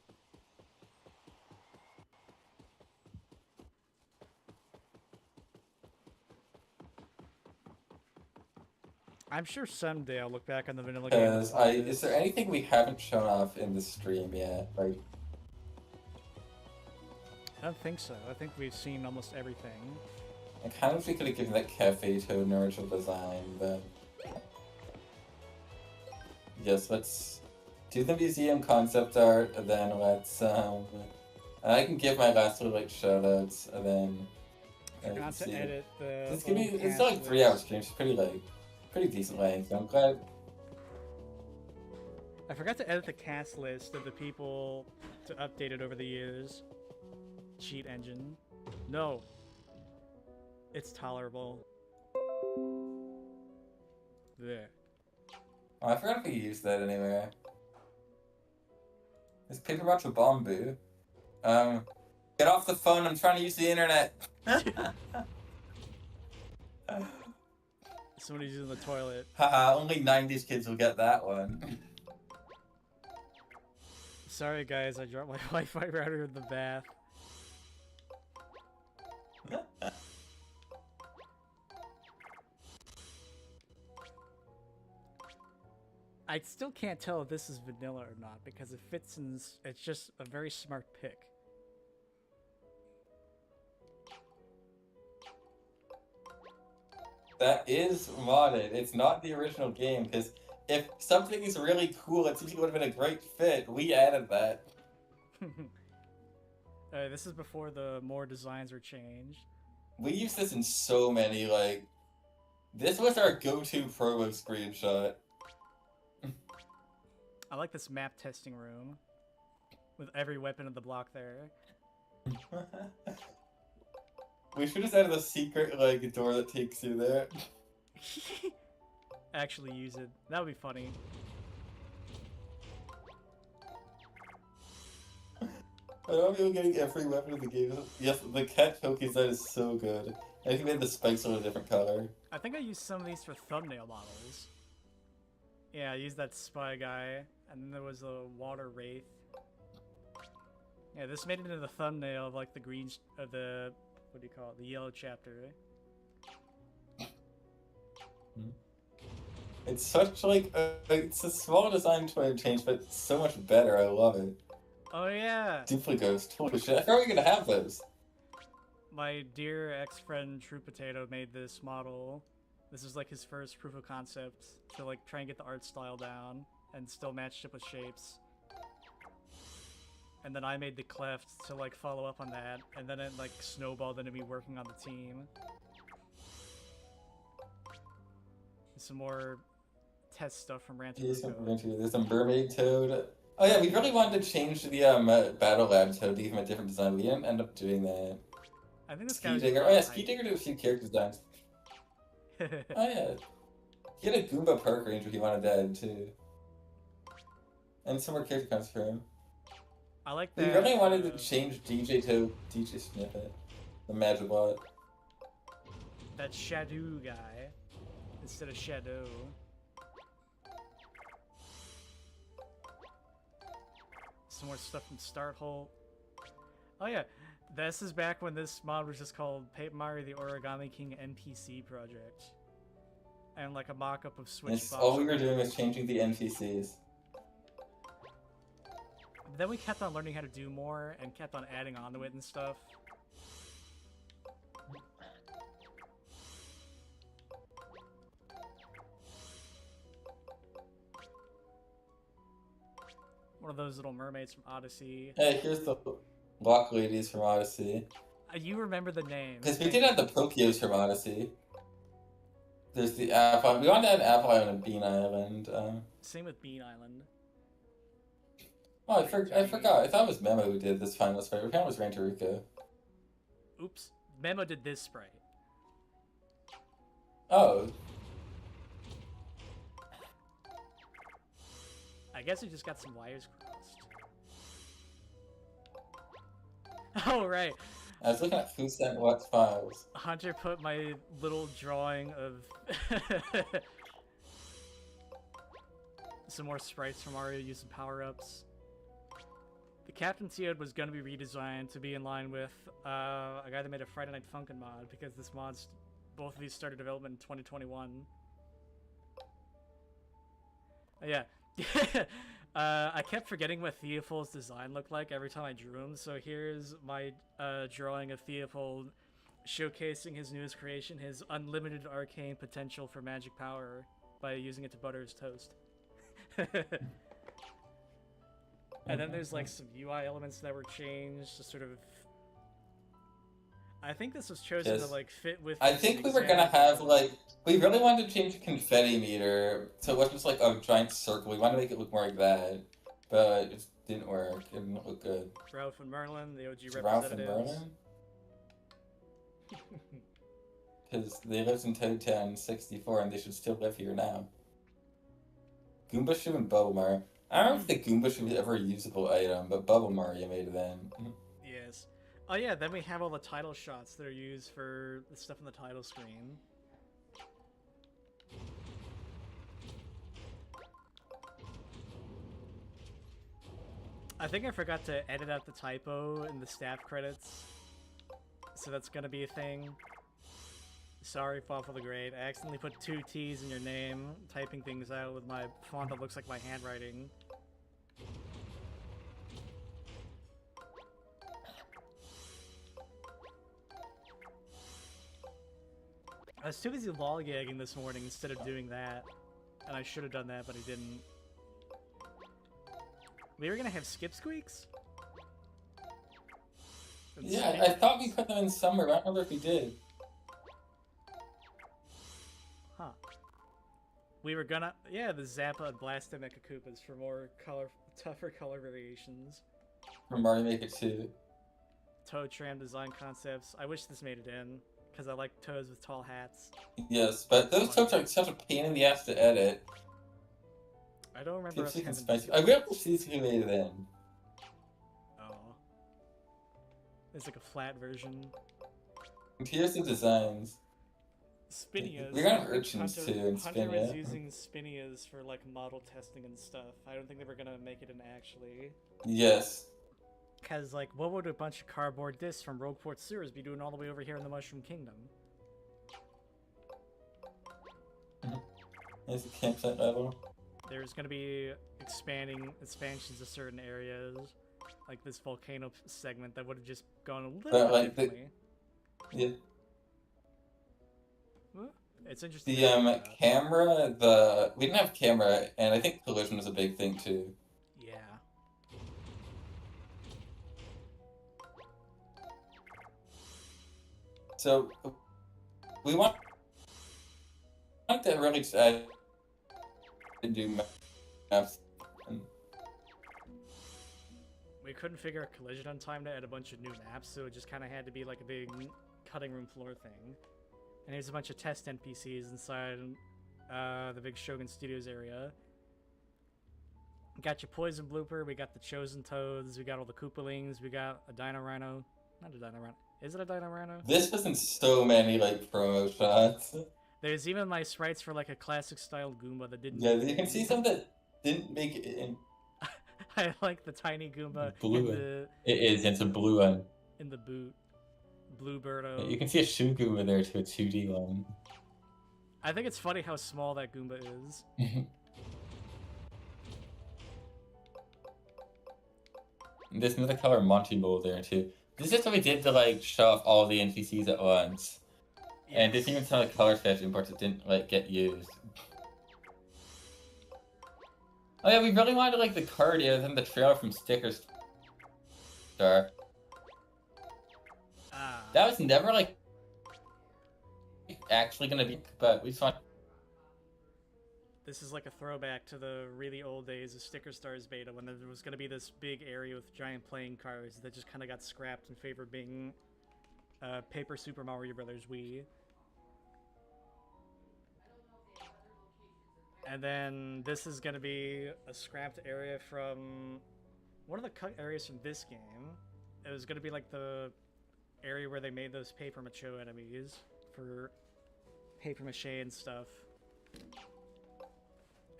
I'm sure someday I'll look back on the vanilla game. Is there anything we haven't shown off in the stream yet? Like, I don't think so. I think we've seen almost everything. I kind of wish we could have given that cafe to an original design, but yes, let's do the museum concept art, and then let's and I can give my last little like shoutouts, and then I forgot to edit the. It's like 3 hour stream. It's pretty decent length. I'm glad. I forgot to edit the cast list of the people to update it over the years. Cheat engine. No. It's tolerable. There. Oh, I forgot if we used that anywhere. There's paper mache bamboo. Get off the phone. I'm trying to use the internet. Somebody's using the toilet. Haha, only 90s kids will get that one. Sorry guys, I dropped my Wi-Fi router in the bath. I still can't tell if this is vanilla or not because it fits in. It's just a very smart pick. That is modded. It's not the original game, because if something is really cool, it seems like it would have been a great fit. We added that. This is before the more designs were changed. We used this in so many, like... This was our go-to promo screenshot. I like this map testing room. With every weapon in the block there. We should just add a secret like door that takes you there. Actually use it. That would be funny. I love you getting every weapon in the game. Yes, the cat TOK design is so good. I think he made the spikes a different color. I think I used some of these for thumbnail models. Yeah, I used that spy guy, and then there was a water wraith. Yeah, this made it into the thumbnail of like the green, of the, what do you call it, the yellow chapter. It's such like it's a small design change, but it's so much better. I love it. Oh yeah. Duplicates, holy shit! I thought we were gonna have those. My dear ex-friend True Potato made this model. This is like his first proof of concept to like try and get the art style down and still matched it with shapes. And then I made the cleft to like follow up on that, and then it like snowballed into me working on the team. Some more test stuff from There's Rantaruko. some mermaid toad. Oh yeah, we really wanted to change the battle lab toad to give him a different design. We didn't end up doing that. I think this guy Ski was Digger. Oh yeah, Ski Digger did a few character designs. Oh yeah. He had a Goomba Park Ranger he wanted to add too. And some more character concepts for him. I like We that. really wanted to change DJ to DJ Snippet. The Magibot. That Shadow guy instead of Shadow. Some more stuff from Startholt. Oh yeah, this is back when this mod was just called Paper Mario the Origami King NPC project. And like a mock-up of Switch Yes, Box. all we were doing was changing the NPCs. But then we kept on learning how to do more and kept on adding onto it and stuff. One of those little mermaids from Odyssey. Hey, here's the Lock Ladies from Odyssey. You remember the name. Because we did have the Prokios from Odyssey. There's the Apple. We wanted to add Apple Island and Bean Island. Same with Bean Island. Oh, I forgot. I thought it was Memo who did this final sprite. We found it was Rantaruko. Oops. Memo did this sprite. Oh. I guess we just got some wires crossed. Oh, right. I was looking at who sent what files. Hunter put my little drawing of some more sprites from Mario using power-ups. The Captain Toad was going to be redesigned to be in line with a guy that made a Friday Night Funkin' mod, because this mod's, both of these started development in 2021. Yeah. I kept forgetting what Theopol's design looked like every time I drew him, so here's my drawing of Theopold showcasing his newest creation, his unlimited arcane potential for magic power by using it to butter his toast. And then there's like some UI elements that were changed to sort of... I think this was chosen to like fit with... I think we were gonna have like... We really wanted to change the confetti meter, so it wasn't just like a giant circle. We wanted to make it look more like that, but it just didn't work. It didn't look good. Ralph and Merlin, the OG representatives. Ralph and Merlin? Because they lived in Toad Town in 64 and they should still live here now. Goomba Shoe and Bubble Mario. I don't know if the Goomba Shoe was ever a usable item, but Bubble Mario made it then. Yes. Oh yeah, then we have all the title shots that are used for the stuff on the title screen. I think I forgot to edit out the typo in the staff credits, so that's gonna be a thing. Sorry, Fawful the Great. I accidentally put 2 T's in your name, typing things out with my font that looks like my handwriting. I was too busy lollygagging this morning instead of doing that, and I should have done that, but I didn't. We were gonna have skip squeaks? Yeah, I thought we put them in somewhere, but I don't remember if we did. Huh. We were gonna... Yeah, the Zappa and Blasted Mecha Koopas for more color... tougher color variations. From Mario Maker 2. toad tram design concepts. I wish this made it in, because I like toads with tall hats. Yes, but those toads are such a pain in the ass to edit. I don't remember us having Spicy. I will see if you made it in. Oh. It's like a flat version. Here's the designs. Spinias. We got urchins too in Hunter was Spinia. using Spinias for like model testing and stuff. I don't think they were gonna make it in actually. Yes. Cause like, what would a bunch of cardboard discs from Rogueport sewers be doing all the way over here in the Mushroom Kingdom? There's a campsite level. There's gonna be expansions of certain areas, like this volcano segment that would have just gone a little bit like differently. Yeah. It's interesting. The camera, we didn't have camera, and I think collision was a big thing too. Yeah. So we want to really do maps. We couldn't figure out collision on time to add a bunch of new maps, so it just kind of had to be like a big cutting room floor thing. And here's a bunch of test NPCs inside the big Shogun Studios area. Got your Poison Blooper, we got the Chosen Toads, we got all the Koopalings, we got a Dino Rhino. Not a Dino Rhino. Is it a Dino Rhino? This was in so many like promo shots. There's even my sprites for like a classic style Goomba that didn't. Yeah, you can see some that didn't make it in. I like the tiny Goomba. Blue. It's a blue one. In the boot. Blue Birdo. You can see a shoe Goomba there to a 2D one. I think it's funny how small that Goomba is. There's another color Monty Mole there too. This is what we did to like show off all the NPCs at once. Yes. And there's even some of the color sketch imports that didn't like get used. Oh yeah, we really wanted like the card other than the trailer from Sticker Star. That was never like actually gonna be, but we just want. This is like a throwback to the really old days of Sticker Stars beta when there was gonna be this big area with giant playing cards that just kind of got scrapped in favor of being Paper Super Mario Brothers Wii. And then this is gonna be a scrapped area from one of the cut areas from this game. It was gonna be like the area where they made those paper mache enemies for paper mache and stuff.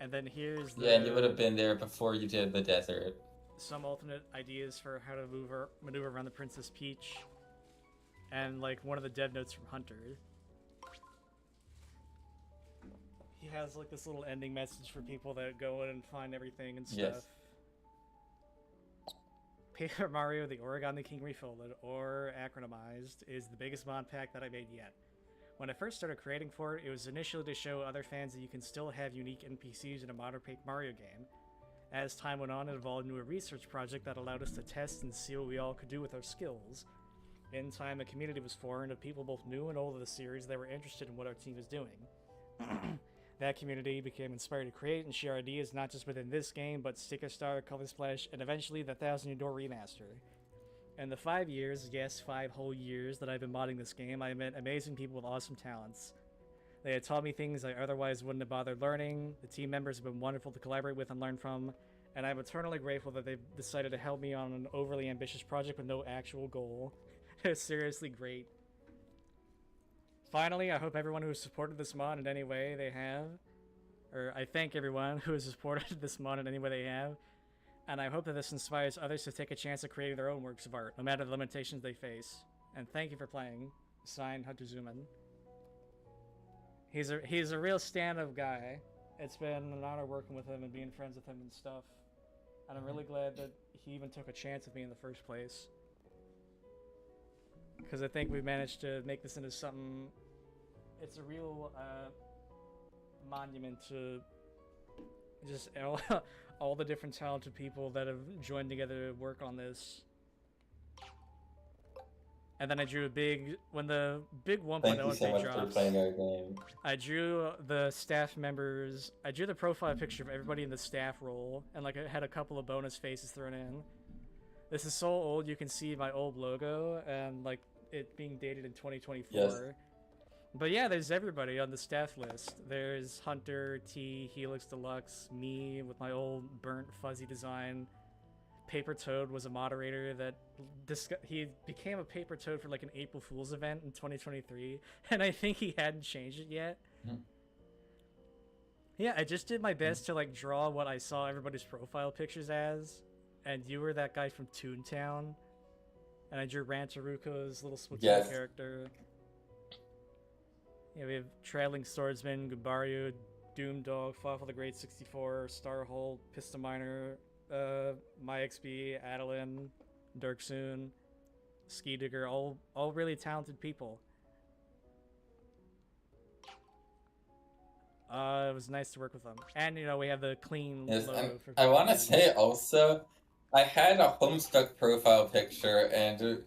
And then here's the... Yeah, and you would have been there before you did the desert. Some alternate ideas for how to maneuver around the Princess Peach. And like one of the dev notes from Hunter. He has like this little ending message for people that go in and find everything and stuff. Yes. Paper Mario the Origami King Refolded, or acronymized, is the biggest mod pack that I made yet. When I first started creating for it, it was initially to show other fans that you can still have unique NPCs in a modern Paper Mario game. As time went on, it evolved into a research project that allowed us to test and see what we all could do with our skills. In time, a community was formed of people both new and old of the series that were interested in what our team was doing. That community became inspired to create and share ideas not just within this game, but Sticker Star, Color Splash, and eventually the 1000 Year Door Remaster. In the 5 years, yes, 5 whole years that I've been modding this game, I met amazing people with awesome talents. They had taught me things I otherwise wouldn't have bothered learning, the team members have been wonderful to collaborate with and learn from, and I'm eternally grateful that they've decided to help me on an overly ambitious project with no actual goal. It's seriously great. Finally, I hope everyone who has supported this mod in any way they have, or I thank everyone who has supported this mod in any way they have, and I hope that this inspires others to take a chance at creating their own works of art, no matter the limitations they face. And thank you for playing. Signed, HunterXuman. He's a real stand-up guy. It's been an honor working with him and being friends with him and stuff. And I'm really glad that he even took a chance with me in the first place. Because I think we managed to make this into something... It's a real monument to just all the different talented people that have joined together to work on this. And then I drew a big... When the big 1.0 Thank you so much drops, for playing our game. I drew the staff members... I drew the profile picture of everybody in the staff role, and like I had a couple of bonus faces thrown in. This is so old, you can see my old logo and like it being dated in 2024. Yes. But yeah, there's everybody on the staff list. There's Hunter, T, Helix Deluxe, me with my old burnt fuzzy design. Paper Toad was a moderator that he became a Paper Toad for like an April Fool's event in 2023, and I think he hadn't changed it yet. Mhm. Yeah, I just did my best to like draw what I saw everybody's profile pictures as, and you were that guy from Toontown, and I drew Rantaruko's little Splatoon character. Yeah, we have Trailing Swordsman, Gubaryu, Doomdog, Fawful the Great 64, Starhold, Pistominer, MyXB, Adeline, Dirksoon, Ski Digger, all really talented people. It was nice to work with them. And, you know, we have the clean logo for... I want to say also, I had a Homestuck profile picture, and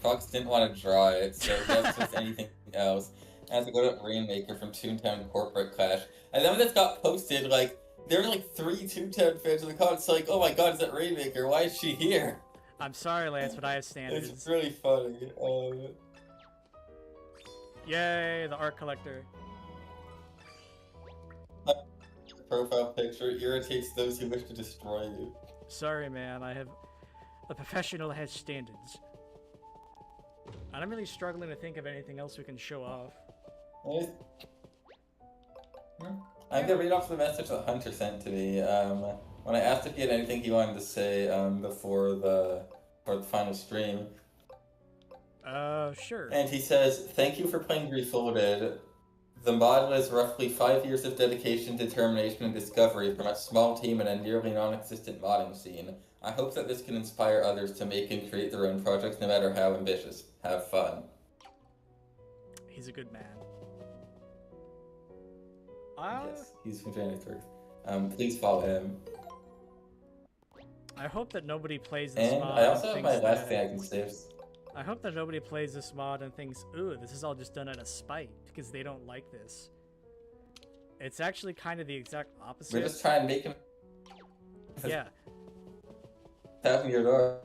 Fox didn't want to draw it, so that's just anything else. I had to go to Rainmaker from Toontown Corporate Clash. And then when this got posted, like, there were like 3 Toontown fans in the comments, like, oh my god, is that Rainmaker? Why is she here? I'm sorry, Lance, but I have standards. It's really funny. Yay, the art collector. Profile picture irritates those who wish to destroy you. Sorry, man, I have... A professional has standards. I'm really struggling to think of anything else we can show off. I'm gonna read off the message that Hunter sent to me. When I asked if he had anything he wanted to say before the final stream. Sure. And he says, "Thank you for playing Refolded. The mod is roughly 5 years of dedication, determination, and discovery from a small team and a nearly non-existent modding scene. I hope that this can inspire others to make and create their own projects, no matter how ambitious. Have fun." He's a good man. Yes, he's from Johannesburg. Please follow him. I hope that nobody plays this mod. And I also have my last thing I can say. I hope that nobody plays this mod and thinks, ooh, this is all just done out of spite, because they don't like this. It's actually kind of the exact opposite. We're just trying to make him... Yeah. Tapping your door.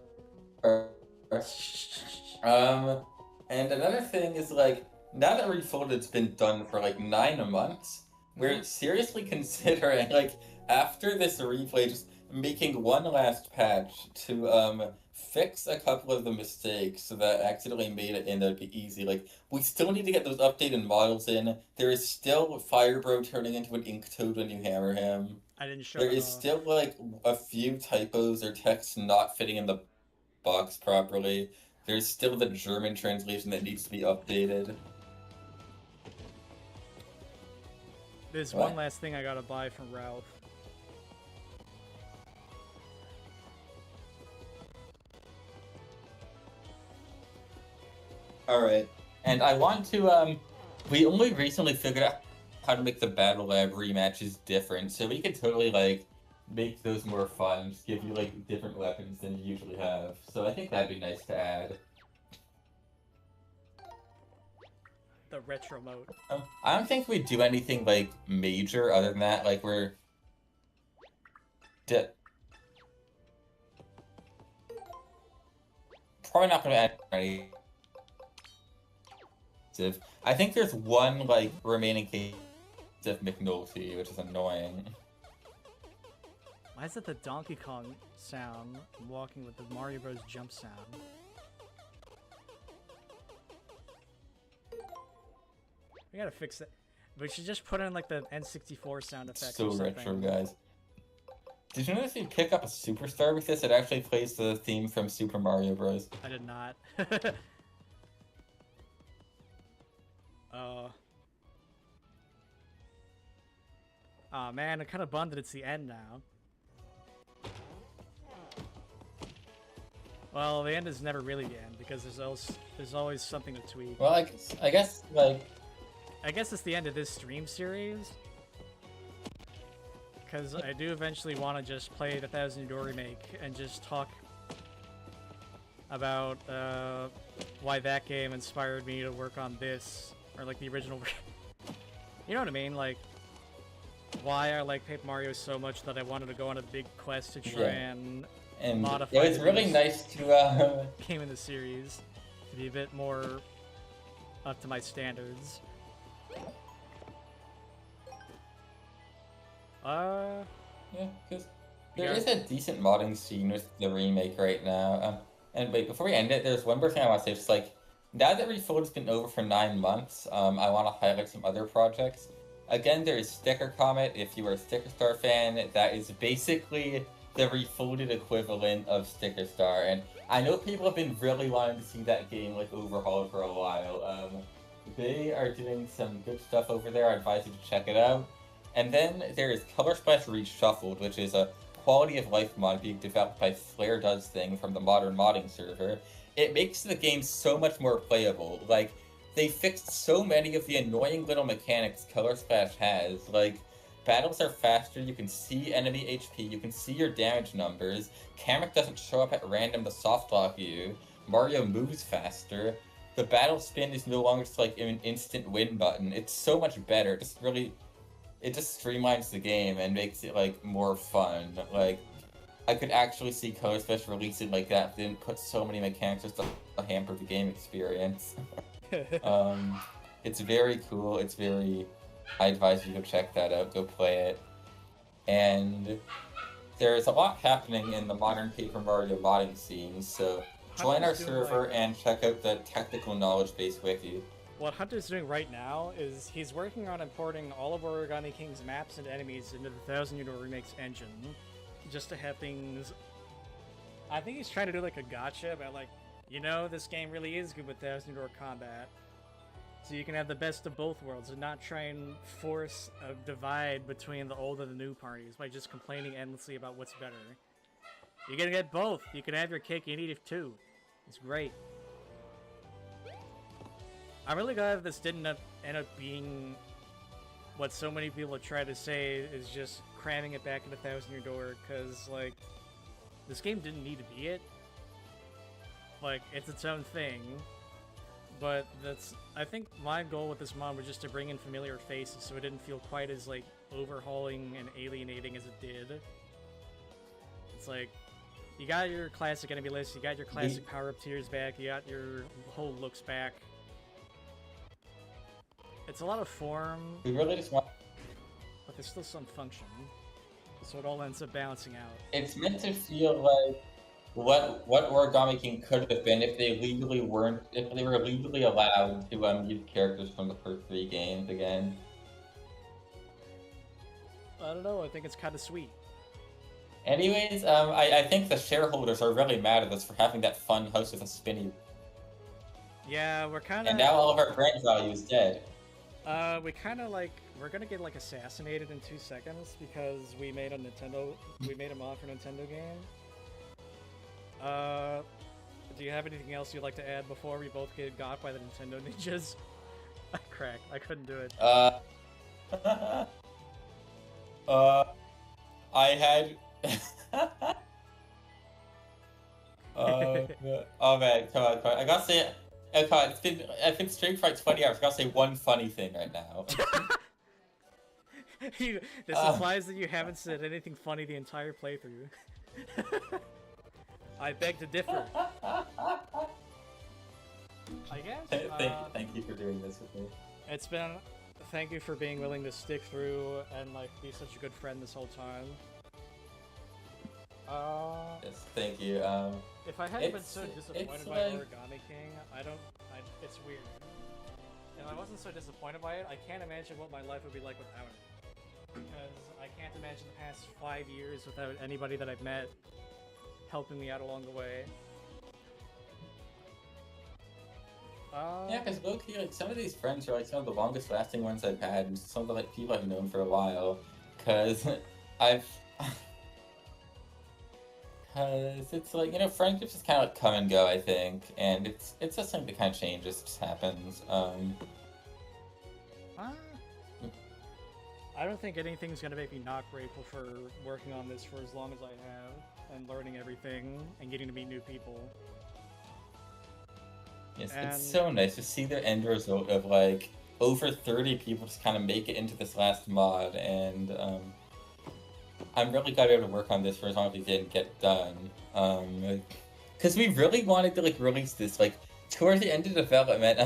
And another thing is, like, now that Refolded's been done for, like, 9 months, we're seriously considering, like, after this replay, just making one last patch to, fix a couple of the mistakes that accidentally made it in that'd be easy. Like, we still need to get those updated models in. There is still Firebro turning into an Ink Toad when you hammer him. I didn't show There is still, like, a few typos or text not fitting in the box properly. There's still the German translation that needs to be updated. There's one last thing I gotta buy from Ralph. Alright. And I want to, we only recently figured out how to make the Battle Lab rematches different, so we could totally, like, make those more fun, just give you, like, different weapons than you usually have. So I think that'd be nice to add. The retro mode. I don't think we do anything, like, major other than that. Like, we're... Probably not gonna add any... I think there's one, like, remaining case of McNulty, which is annoying. Why is it the Donkey Kong sound walking with the Mario Bros. Jump sound? We gotta fix that. We should just put in, like, the N64 sound effect So or something. retro, guys. Did you notice if you pick up a Superstar with this, it actually plays the theme from Super Mario Bros. I did not. Aw, man, I'm kind of bummed that it's the end now. Well, the end is never really the end, because there's always something to tweak. Well, I guess, like... I guess it's the end of this stream series. Because I do eventually want to just play the 1000 Year Remake and just talk about why that game inspired me to work on this, or like the original. You know what I mean? Like, why I like Paper Mario so much that I wanted to go on a big quest to try and And it modify was the really base nice to game in the series to be a bit more up to my standards. Yeah, because there is a decent modding scene with the remake right now. And wait, before we end it, there's one more thing I want to say. It's like, now that Refolded's been over for 9 months, I want to highlight some other projects. Again, there is Sticker Comet. If you are a Sticker Star fan, that is basically the Refolded equivalent of Sticker Star. And I know people have been really wanting to see that game like overhauled for a while. They are doing some good stuff over there. I advise you to check it out. And then there is Color Splash Reshuffled, which is a quality of life mod being developed by Flare Does Thing from the Modern Modding server. It makes the game so much more playable. Like, they fixed so many of the annoying little mechanics Color Splash has. Like, battles are faster, you can see enemy HP, you can see your damage numbers, Kamek doesn't show up at random to soft lock you, Mario moves faster, the battle spin is no longer just like an instant win button. It's so much better. It just streamlines the game and makes it like more fun. Like, I could actually see Color Splash releasing like that. Didn't put so many mechanics just to hamper the game experience. It's very cool. It's very. I advise you to check that out. Go play it. And there's a lot happening in the modern Paper Mario modding scene. So join our server and check out the technical knowledge base wiki. What Hunter's doing right now is he's working on importing all of Origami King's maps and enemies into the 1000 Euro Remakes engine, just to have things... I think he's trying to do like a gotcha about like, you know, this game really is good with 1000 Euro combat, so you can have the best of both worlds and not try and force a divide between the old and the new parties by just complaining endlessly about what's better. You're gonna get both. You can have your cake and eat it too. It's great. I'm really glad this didn't end up being what so many people try to say is just cramming it back into 1000 Year Door, because, like, this game didn't need to be it. Like, it's its own thing. But I think my goal with this mod was just to bring in familiar faces so it didn't feel quite as, like, overhauling and alienating as it did. It's like, you got your classic enemy list, you got your classic power-up tiers back, you got your whole looks back. It's a lot of form, We really just want. but there's still some function, so it all ends up balancing out. It's meant to feel like what Origami King could have been if they were legally allowed to use characters from the first 3 games again. I don't know, I think it's kind of sweet. Anyways, I think the shareholders are really mad at us for having that fun house with a spinny. Yeah, we're kind of... And now all of our brand value is dead. We're gonna get, like, assassinated in 2 seconds because we made a mod for Nintendo game. Do you have anything else you'd like to add before we both get got by the Nintendo ninjas? I cracked. I couldn't do it. I had... oh man, come on. I gotta say... Okay, I've been streaming for like 20 hours. I gotta say one funny thing right now. This implies that you haven't said anything funny the entire playthrough. I beg to differ. I guess. Thank you for doing this with me. It's been. Thank you for being willing to stick through and like be such a good friend this whole time. Yes, thank you. If I hadn't been so disappointed by Origami King, it's weird. If I wasn't so disappointed by it, I can't imagine what my life would be like without it. Because I can't imagine the past 5 years without anybody that I've met helping me out along the way. Yeah, because low-key, like, some of these friends are like some of the longest lasting ones I've had, and some of the like people I've known for a while. Because Because it's like, you know, friendships just kind of like come and go, I think, and it's just something that kind of changes, just happens. I don't think anything's gonna make me not grateful for working on this for as long as I have, and learning everything, and getting to meet new people. Yes, it's so nice to see the end result of like over 30 people just kind of make it into this last mod, and I'm really glad we were able to work on this for as long as we didn't get done. Because we really wanted to like release this like towards the end of development.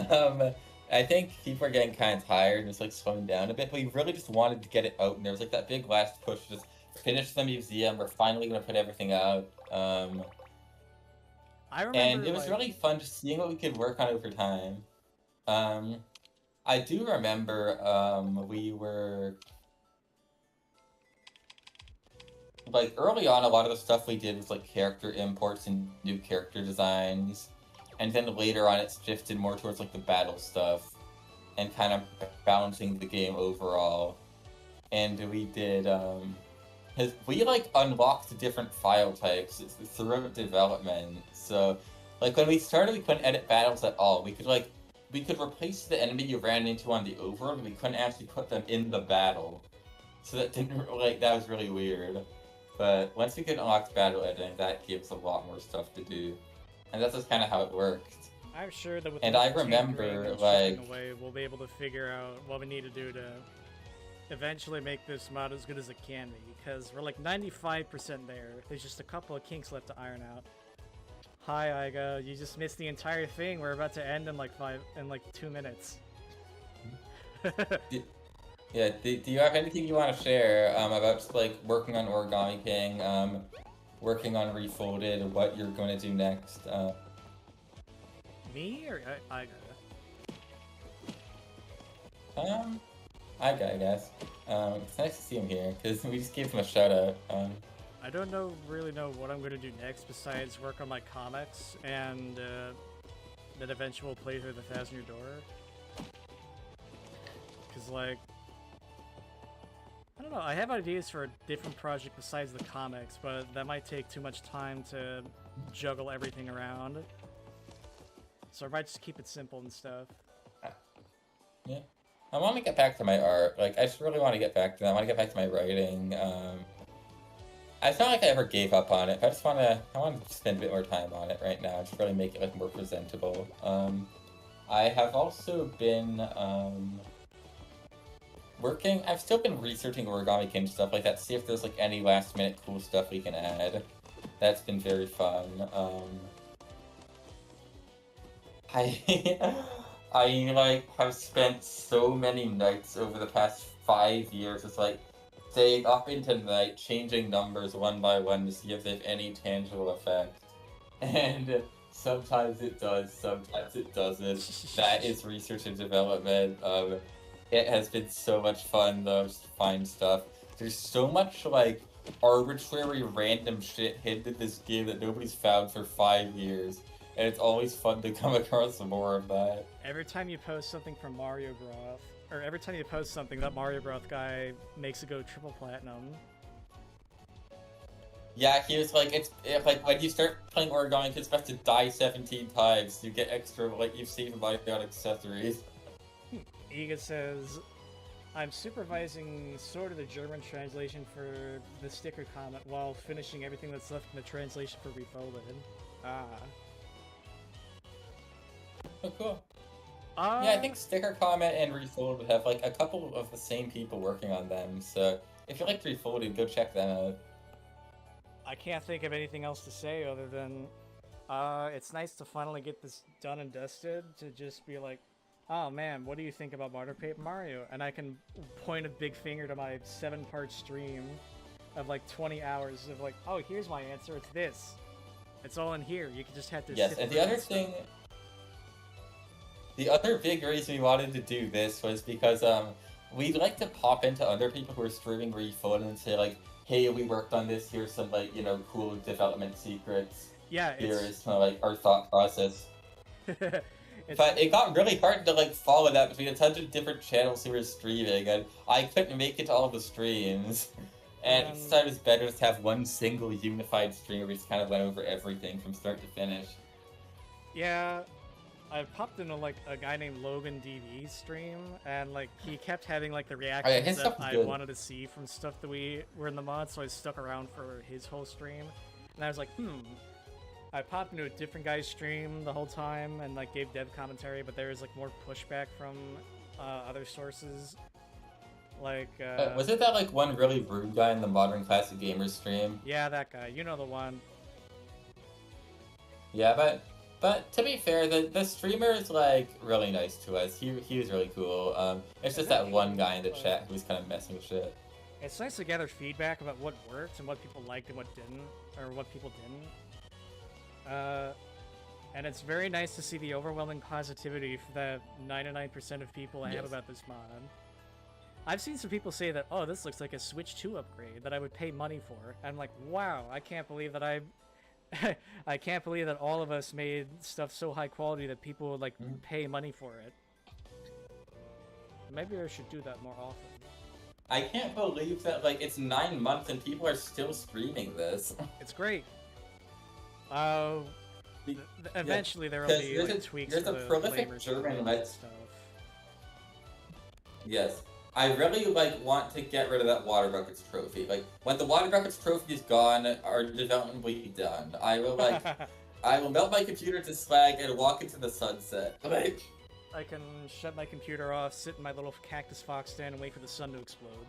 I think people are getting kind of tired and it's like slowing down a bit. But we really just wanted to get it out, and there was like that big last push to just finish the museum. We're finally gonna put everything out. I remember, And it was really fun just seeing what we could work on over time. I do remember we were like early on, a lot of the stuff we did was like character imports and new character designs, and then later on it's shifted more towards like the battle stuff and kind of balancing the game overall. And we did we like unlocked different file types throughout development. So like when we started, we couldn't edit battles at all. We could replace the enemy you ran into on the overworld, but we couldn't actually put them in the battle. So that didn't like that was really weird. But once we could unlock battle editing, that gives a lot more stuff to do, and that's just kind of how it worked. I'm sure that with and the I remember like away, we'll be able to figure out what we need to do to eventually make this mod as good as it can be, because we're like 95% there. There's just a couple of kinks left to iron out. Hi, Iga. You just missed the entire thing. We're about to end in like 2 minutes. Yeah, do you have anything you want to share about just like working on Origami King, working on Refolded, what you're going to do next? Me or Iga? Iga, I guess. It's nice to see him here because we just gave him a shout out. I don't really know what I'm going to do next besides work on my comics and then eventual playthrough of the 1,000-Year Door. Because like, I don't know, I have ideas for a different project besides the comics, but that might take too much time to juggle everything around. So I might just keep it simple and stuff. Yeah. I want to get back to my art. Like, I just really want to get back to that. I want to get back to my writing. It's not like I ever gave up on it, but I want to spend a bit more time on it right now. Just really make it like more presentable. I have also been, I've still been researching Origami King stuff like that, see if there's like any last minute cool stuff we can add. That's been very fun. I like have spent so many nights over the past 5 years, it's like staying up into the night, changing numbers one by one to see if they have any tangible effect. And sometimes it does, sometimes it doesn't. That is research and development. It has been so much fun though to find stuff. There's so much like arbitrary random shit hidden in this game that nobody's found for 5 years. And it's always fun to come across more of that. Every time you post something from Mario Broth, or every time you post something, that Mario Broth guy makes it go triple platinum. Yeah, he was like, like when you start playing Origami, it's best to die 17 times. You get extra, like, you've saved by on accessories. Iga says, I'm supervising sort of the German translation for the sticker comment while finishing everything that's left in the translation for Refolded. Ah. Oh, cool. Yeah, I think Sticker Comment and Refolded have like a couple of the same people working on them, so if you like Refolded, go check them out. I can't think of anything else to say other than, it's nice to finally get this done and dusted, to just be like, oh man, what do you think about Paper Mario? And I can point a big finger to my 7-part stream of like 20 hours of like, oh, here's my answer, it's this. It's all in here, you can just have to Yes, and the other thing... The other big reason we wanted to do this was because we'd like to pop into other people who are streaming Refolded and say like, hey, we worked on this, here's some like, you know, cool development secrets. Yeah, here's kind of like our thought process. But it got really hard to like follow that between a ton of different channels who were streaming, and I couldn't make it to all the streams. And it's sometimes better to have one single unified stream where we just kind of went over everything from start to finish. Yeah. I popped into like a guy named Logan DV's stream, and like he kept having like the reactions that I wanted to see from stuff that we were in the mod, so I stuck around for his whole stream. And I was like, I popped into a different guy's stream the whole time and like gave dev commentary, but there was like more pushback from other sources. Like, Was it that like one really rude guy in the Modern Classic Gamers stream? yeah, that guy. You know the one. Yeah, but to be fair, the streamer is like really nice to us. He was really cool. It's just that one guy in the chat who was kind of messing with shit. It's nice to gather feedback about what worked and what people liked and what didn't, or what people didn't. And it's very nice to see the overwhelming positivity that 99% of people have about this mod. I've seen some people say that, oh, this looks like a Switch 2 upgrade that I would pay money for. And I'm like, wow, I can't believe that I can't believe that all of us made stuff so high quality that people would, like, pay money for it. Maybe I should do that more often. I can't believe that, like, it's 9 months and people are still streaming this. It's great. Eventually there will be, like, tweaks there's to a the prolific flavors German and stuff. Yes. I really, like, want to get rid of that Water Buckets trophy. Like, when the Water Buckets trophy is gone, our development will be done. I will, like, I will melt my computer to slag and walk into the sunset. Like, I can shut my computer off, sit in my little cactus fox stand, and wait for the sun to explode.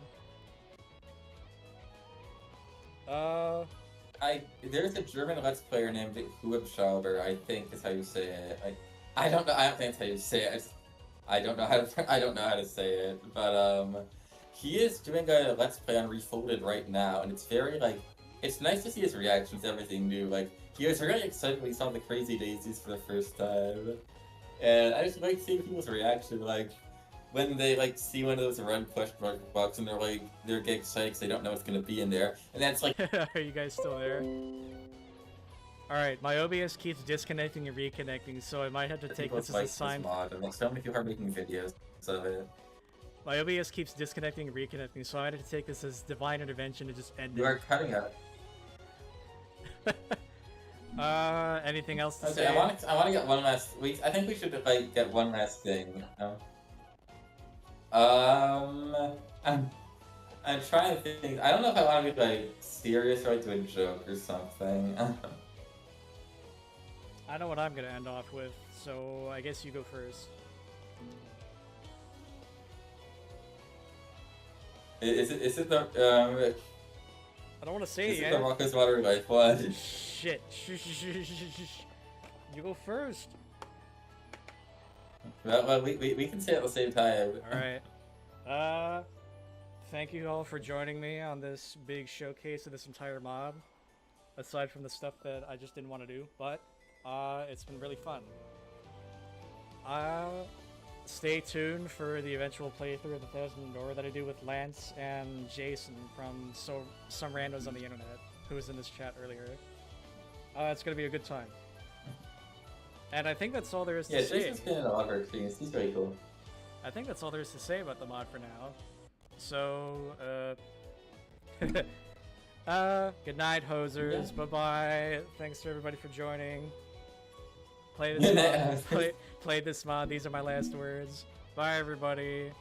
There's a German Let's Player named Huebschauber, I think is how you say it. I don't know. I don't think that's how you say it. I don't know how to say it. But he is doing a Let's Play on Refolded right now, and it's very like it's nice to see his reactions to everything new. Like he was really excited when he saw the Crazy Daisies for the first time, and I just like seeing people's reaction. Like when they like see one of those red question mark box and they're getting excited 'cause they don't know what's gonna be in there, and that's like. Are you guys still there? Alright, my OBS keeps disconnecting and reconnecting, so I might have to take this as a sign. And so many people are making videos of it. My OBS keeps disconnecting and reconnecting, so I had to take this as divine intervention to just end it. You are cutting out. Anything else to Okay, say? I want to get one last. I think we should like get one last thing. I'm trying to think. I don't know if I want to be like serious or like do a joke or something. I know what I'm gonna end off with, so I guess you go first. Is it the I don't want to say it Is it yet. the Rocko's Water Life one? Shit. You go first. Well, we can say it at the same time. Alright. Thank you all for joining me on this big showcase of this entire mod. Aside from the stuff that I just didn't want to do, but it's been really fun. Stay tuned for the eventual playthrough of the Thousand Door that I do with Lance and Jason from some randos on the internet who was in this chat earlier. It's gonna be a good time. And I think that's all there is to say. Yeah, Jason's been in a lot of our streams. He's very cool. I think that's all there is to say about the mod for now. So, good night, hosers. Yeah. Bye-bye. Thanks to everybody for joining. Play this mod. Play this mod. These are my last words. Bye, everybody.